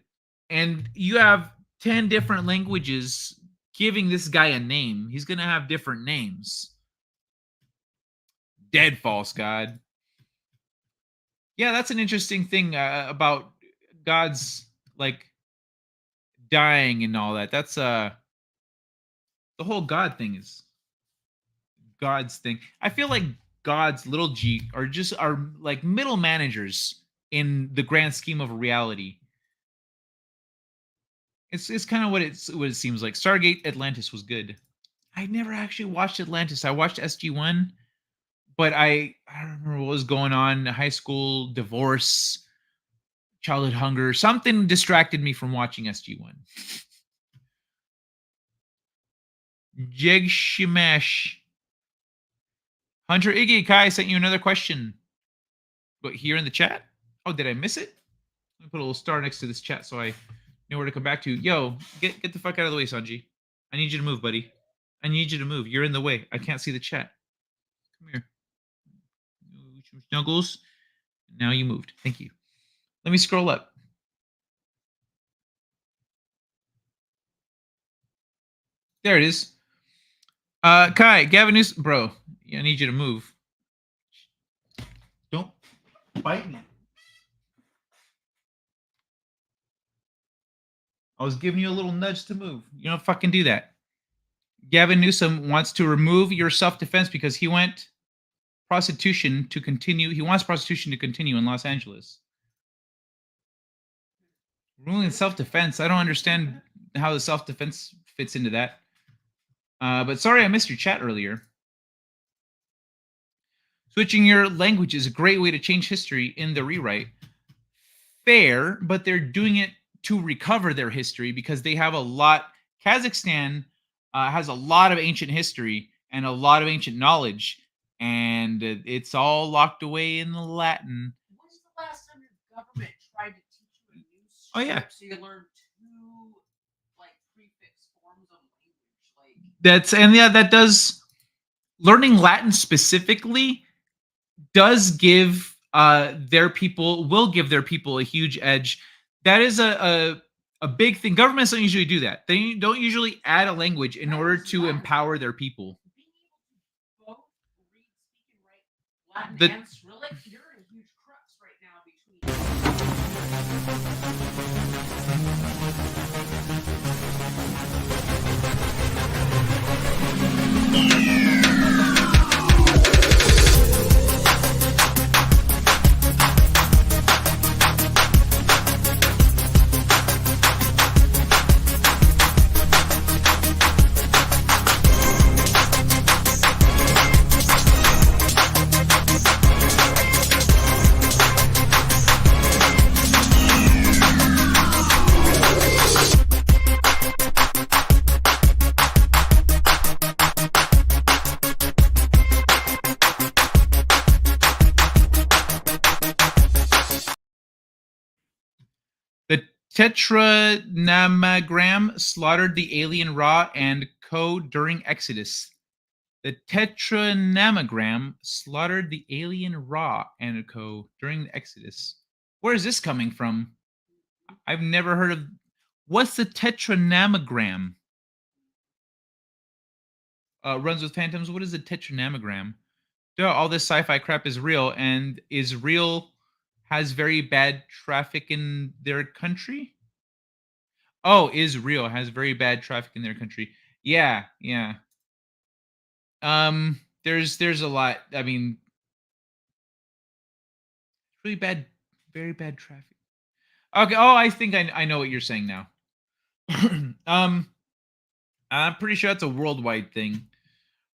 and you have 10 different languages giving this guy a name, he's going to have different names. Dead false god. Yeah, that's an interesting thing about gods, like, dying and all that. That's the whole god thing is God's thing. I feel like gods, little g, are like middle managers in the grand scheme of reality. It's kind of what it seems like. Stargate Atlantis was good. I never actually watched Atlantis. I watched SG-1, but I don't remember what was going on. High school, divorce, childhood hunger. Something distracted me from watching SG-1. Jegshimesh. Hunter Iggy Kai sent you another question. But here in the chat? Oh, did I miss it? Let me put a little star next to this chat so I know where to come back to. Yo, get the fuck out of the way, Sanji. I need you to move, buddy. I need you to move. You're in the way. I can't see the chat. Come here. Snuggles. Now you moved. Thank you. Let me scroll up. There it is. Kai, Gavin News, bro. I need you to move. Don't bite me. I was giving you a little nudge to move. You don't fucking do that. Gavin Newsom wants to remove your self-defense because he went prostitution to continue. He wants prostitution to continue in Los Angeles. Ruling self-defense. I don't understand how the self-defense fits into that. But sorry I missed your chat earlier. Switching your language is a great way to change history in the rewrite. Fair, but they're doing it to recover their history because they have a lot. Kazakhstan has a lot of ancient history and a lot of ancient knowledge, and it's all locked away in the Latin. When's the last time your government tried to teach you a new script? Oh yeah. So you learn two prefix forms of language. That does. Learning Latin specifically does give their people a huge edge. That is a big thing. Governments don't usually do that. They don't usually add a language in order to empower their people. Being Latin The- and Relic, you're in a huge crux right now between. The Tetranomagram slaughtered the alien Ra and Co. during Exodus. The Tetranomagram slaughtered the alien Ra and Co. during the Exodus. Where is this coming from? I've never heard of. What's the Tetranomagram? Runs with Phantoms. What is the Tetranomagram? Duh, all this sci-fi crap is real, and Israel has very bad traffic in their country. Oh, Israel has very bad traffic in their country. Yeah. There's a lot. I mean, really bad, very bad traffic. Okay. Oh, I think I know what you're saying now. I'm pretty sure that's a worldwide thing.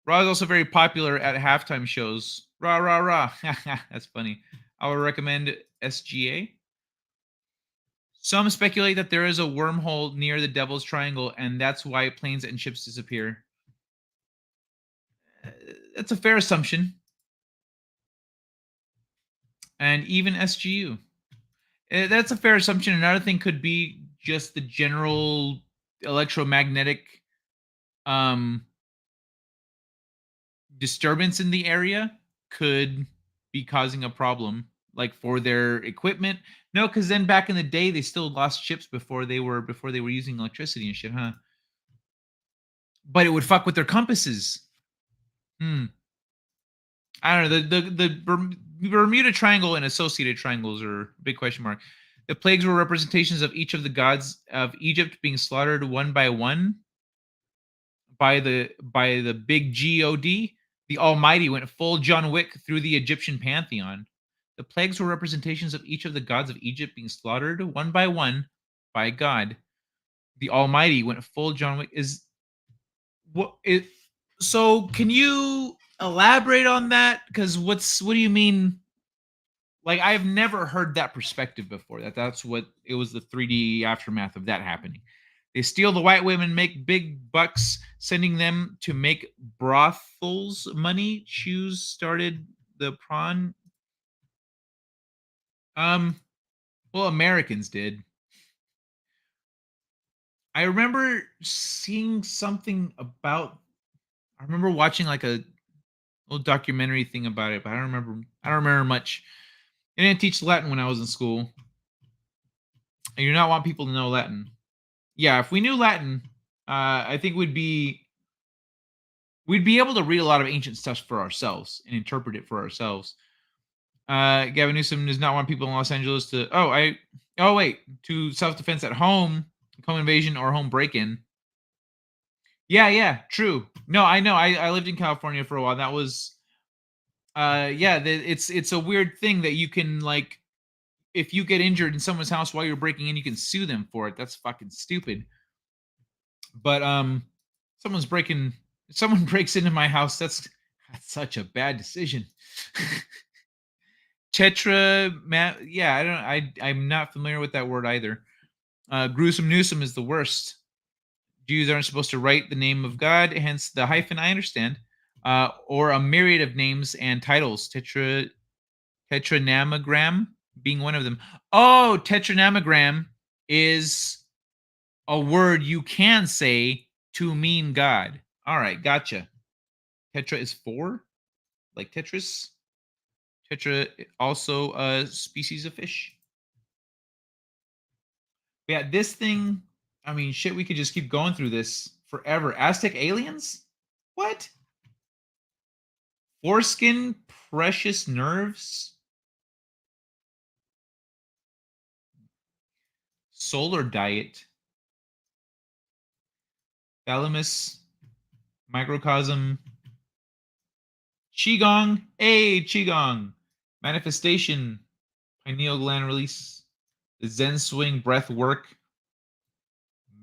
Raw is also very popular at halftime shows. Rah, rah, rah. That's funny. I would recommend SGA. Some speculate that there is a wormhole near the Devil's Triangle, and that's why planes and ships disappear. That's a fair assumption. And even SGU. That's a fair assumption. Another thing could be just the general electromagnetic disturbance in the area could be causing a problem, like for their equipment. No, because then back in the day they still lost ships before they were using electricity and shit, huh? But it would fuck with their compasses. I don't know. The Bermuda Triangle and associated triangles are a big question mark. The plagues were representations of each of the gods of Egypt being slaughtered one by one by the big God. The Almighty went full John Wick through the Egyptian pantheon. The plagues were representations of each of the gods of Egypt being slaughtered one by God. The Almighty went full John Wick. So can you elaborate on that? Because what do you mean? Like, I've never heard that perspective before. That's what it was, the 3D aftermath of that happening. They steal the white women, make big bucks, sending them to make brothels money. Choose started the prawn. Well, Americans did. I remember seeing something about. I remember watching like a little documentary thing about it, but I don't remember much. I didn't teach Latin when I was in school. I do not want people to know Latin. Yeah, if we knew Latin, I think we'd be able to read a lot of ancient stuff for ourselves and interpret it for ourselves. Gavin Newsom does not want people in Los Angeles to to self-defense at home, home invasion, or home break-in. Yeah, true. No, I know. I lived in California for a while. That was it's a weird thing that you can, like, if you get injured in someone's house while you're breaking in, you can sue them for it. That's fucking stupid. But someone breaks into my house, that's such a bad decision. I'm not familiar with that word either. Gruesome Newsom is the worst. Jews aren't supposed to write the name of God, hence the hyphen, I understand. Or a myriad of names and titles. Tetranomagram being one of them. Oh, tetranomagram is a word you can say to mean God. All right, gotcha. Tetra is 4, like Tetris. Tetra also a species of fish. Yeah, this thing, I mean, shit, we could just keep going through this forever. Aztec aliens? What? Foreskin, precious nerves. Solar diet. Thalamus, microcosm. Qigong, hey, Qigong. Manifestation, pineal gland release. The Zen swing, breath work.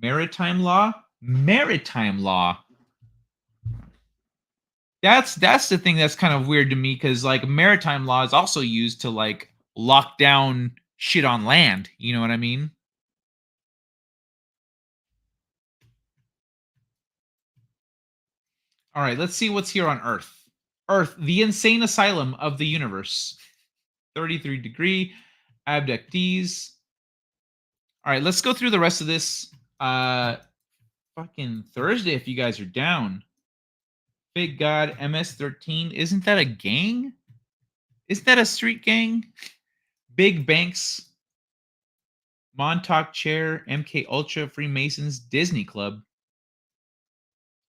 Maritime law. Maritime law. That's the thing that's kind of weird to me, because like maritime law is also used to like lock down shit on land. You know what I mean? All right, let's see what's here on Earth. Earth, the insane asylum of the universe. 33-degree abductees. All right, let's go through the rest of this. Fucking Thursday, if you guys are down. Big God, MS-13. Isn't that a gang? Isn't that a street gang? Big Banks, Montauk Chair, MK Ultra, Freemasons, Disney Club,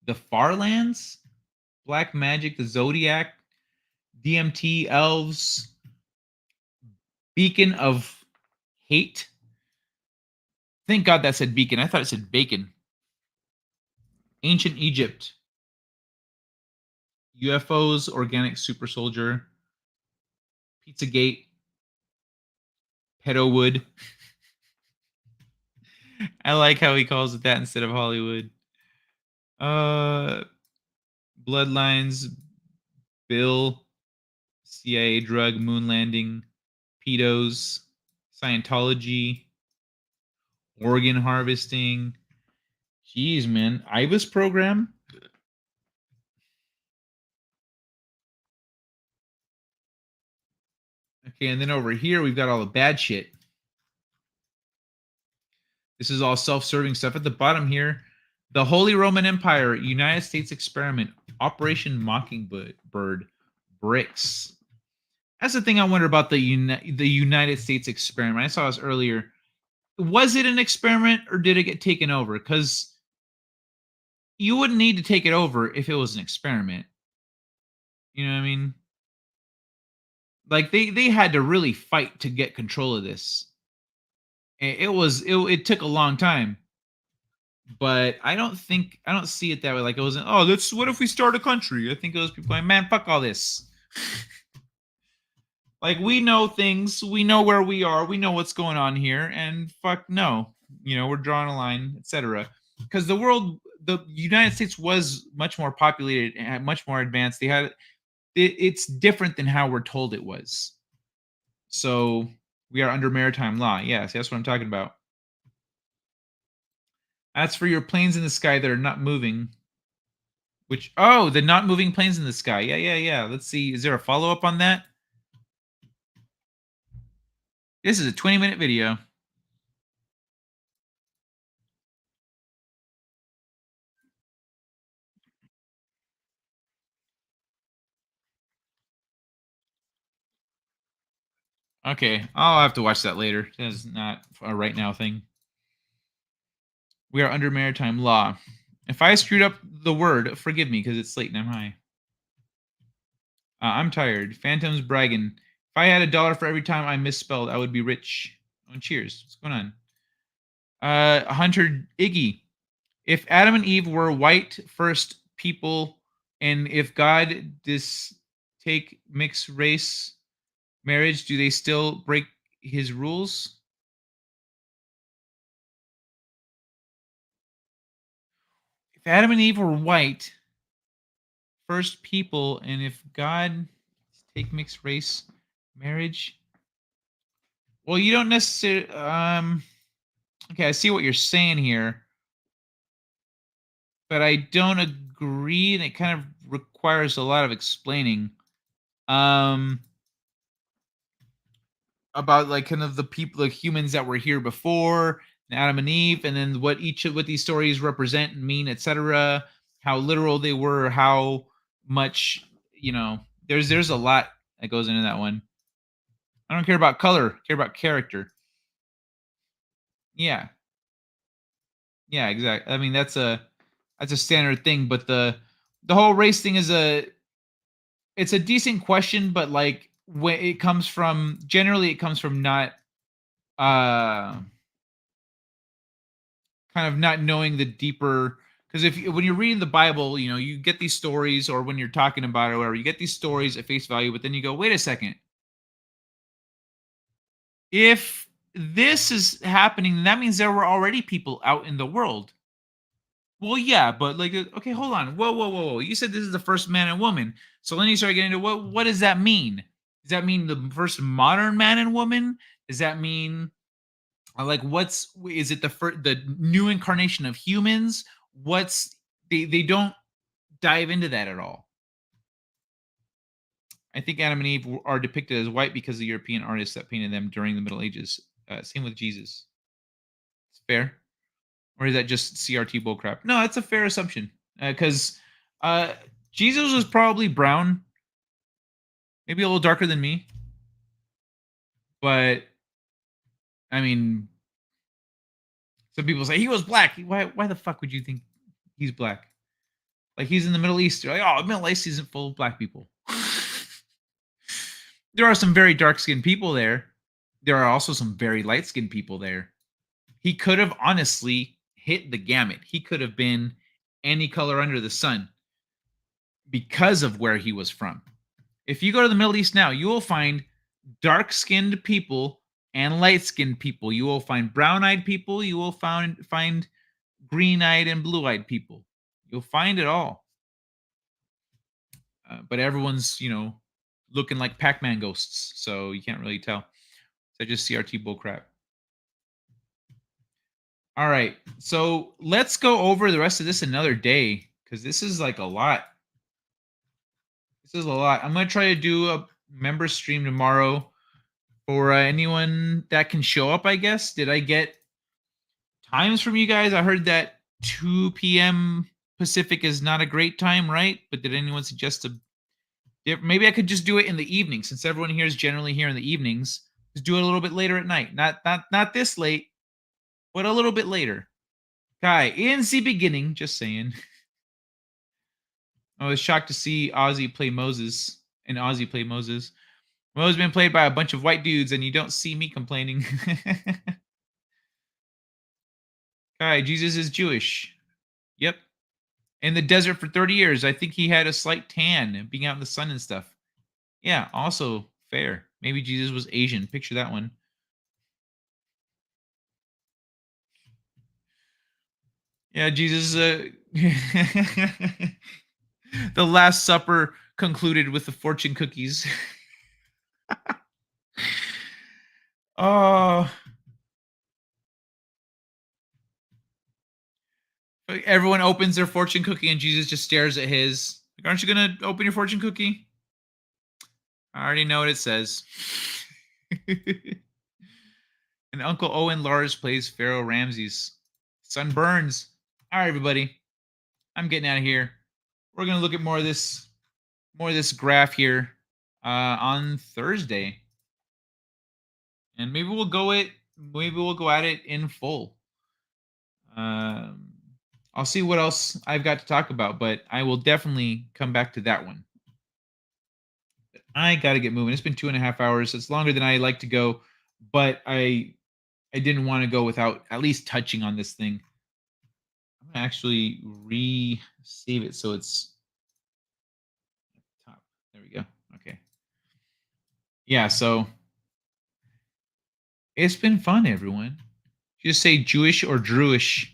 The Farlands, Black Magic, The Zodiac, DMT, Elves, Beacon of Hate. Thank God that said Beacon. I thought it said Bacon. Ancient Egypt, UFOs, Organic Super Soldier, Pizzagate, Pedowood. I like how he calls it that instead of Hollywood. Bloodlines, Bill, CIA drug, moon landing, pedos, Scientology, organ harvesting. Jeez, man. IBIS program. Okay, and then over here, we've got all the bad shit. This is all self-serving stuff. At the bottom here, the Holy Roman Empire, United States experiment, Operation Mockingbird, BRICS. That's the thing I wonder about the United States experiment. I saw this earlier. Was it an experiment or did it get taken over? Because you wouldn't need to take it over if it was an experiment. You know what I mean? Like they had to really fight to get control of this. It took a long time. But I don't see it that way. Like it wasn't, oh, what if we start a country? I think it was people going, man, fuck all this. Like we know things, we know where we are, we know what's going on here, and fuck no. You know, we're drawing a line, etc. Because the United States was much more populated and much more advanced. It's different than how we're told it was. So we are under maritime law. Yes, that's what I'm talking about. That's for your planes in the sky that are not moving. The not moving planes in the sky. Yeah. Let's see. Is there a follow-up on that? This is a 20-minute video. Okay, I'll have to watch that later. That's not a right now thing. We are under maritime law. If I screwed up the word, forgive me because it's late and I'm high. I'm tired. Phantom's bragging. If I had $1 for every time I misspelled, I would be rich. Oh, cheers. What's going on? Hunter Iggy. If Adam and Eve were white first people, and if God take mixed race marriage, do they still break his rules? If Adam and Eve were white first people, and if God take mixed race marriage, well, you don't necessarily. Okay, I see what you're saying here, but I don't agree, and it kind of requires a lot of explaining. About like kind of the people, like humans that were here before Adam and Eve, and then what these stories represent and mean, etc. How literal they were, how much, there's a lot that goes into that one. I don't care about color, I care about character. Yeah, exactly. I mean, that's a standard thing, but the whole race thing is it's a decent question, but like when it comes from, generally it comes from not kind of not knowing the deeper, because when you're reading the Bible, you know, you get these stories, or when you're talking about it or whatever, you get these stories at face value, but then you go, wait a second. If this is happening, that means there were already people out in the world. Well, yeah, but like, okay, hold on. Whoa. You said this is the first man and woman. So then you start getting into what does that mean? Does that mean the first modern man and woman? Does that mean like is it the new incarnation of humans? They don't dive into that at all. I think Adam and Eve are depicted as white because of the European artists that painted them during the Middle Ages. Same with Jesus. It's fair. Or is that just CRT bullcrap? No, that's a fair assumption. Because Jesus was probably brown. Maybe a little darker than me. But, I mean, some people say he was black. Why the fuck would you think he's black? Like, he's in the Middle East. You're like, oh, Middle East isn't full of black people. There are some very dark-skinned people there. There are also some very light-skinned people there. He could have honestly hit the gamut. He could have been any color under the sun because of where he was from. If you go to the Middle East now, you will find dark-skinned people and light-skinned people. You will find brown-eyed people. You will find green-eyed and blue-eyed people. You'll find it all. But everyone's, you know, looking like Pac-Man ghosts, so you can't really tell. So just CRT bullcrap. All right, so let's go over the rest of this another day, because this is like a lot. This is a lot. I'm going to try to do a member stream tomorrow for anyone that can show up, I guess. Did I get times from you guys? I heard that 2 p.m. Pacific is not a great time, right? But did anyone suggest maybe I could just do it in the evening, since everyone here is generally here in the evenings. Just do it a little bit later at night. Not this late, but a little bit later. Guy, in the beginning, just saying. I was shocked to see Ozzy play Moses, and Ozzy play Moses. Moses been played by a bunch of white dudes, and you don't see me complaining. Guy, Jesus is Jewish. Yep. In the desert for 30 years. I think he had a slight tan, being out in the sun and stuff. Yeah, also fair. Maybe Jesus was Asian. Picture that one. Yeah, Jesus. The Last Supper concluded with the fortune cookies. Oh. Everyone opens their fortune cookie and Jesus just stares at his. Like, aren't you going to open your fortune cookie? I already know what it says. And Uncle Owen Lars plays Pharaoh Ramses. Sun burns. All right, everybody. I'm getting out of here. We're going to look at more of this graph here on Thursday. And maybe we'll go at it in full. I'll see what else I've got to talk about, but I will definitely come back to that one. I got to get moving. It's been 2.5 hours. It's longer than I like to go, but I didn't want to go without at least touching on this thing. I'm going to actually re-save it so it's top. There we go. Okay. Yeah, so it's been fun, everyone. Just say Jewish or Druish.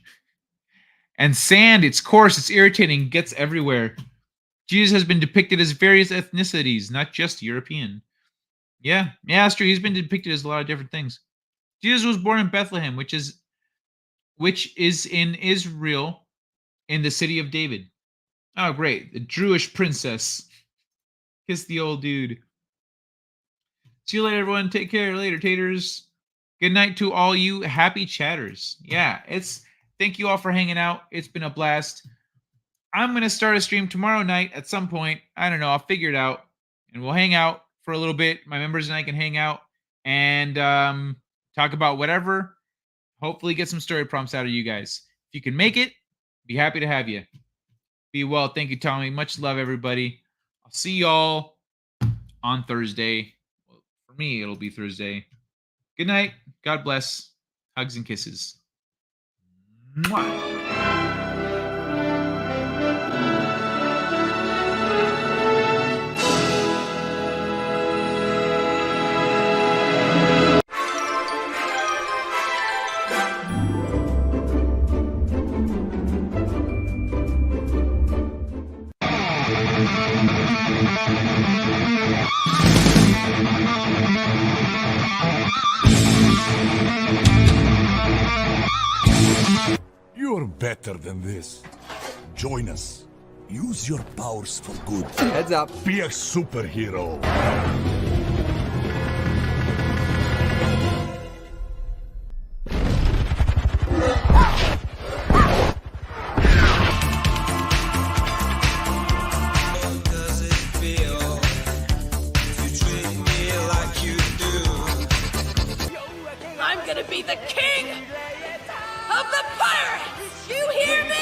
And sand, it's coarse, it's irritating, gets everywhere. Jesus has been depicted as various ethnicities, not just European. Yeah, that's true. He's been depicted as a lot of different things. Jesus was born in Bethlehem, which is in Israel, in the city of David. Oh, great. The Jewish princess. Kiss the old dude. See you later, everyone. Take care. Later, taters. Good night to all you happy chatters. Yeah, thank you all for hanging out. It's been a blast. I'm going to start a stream tomorrow night at some point. I don't know. I'll figure it out. And we'll hang out for a little bit. My members and I can hang out and talk about whatever. Hopefully get some story prompts out of you guys. If you can make it, be happy to have you. Be well. Thank you, Tommy. Much love, everybody. I'll I'll see y'all on Thursday. Well, for me, it'll be Thursday. Good night. God bless. Hugs and kisses. Mwah. You're better than this. Join us. Use your powers for good. Heads up. Be a superhero. I'm gonna be the king of the pirates! You hear me?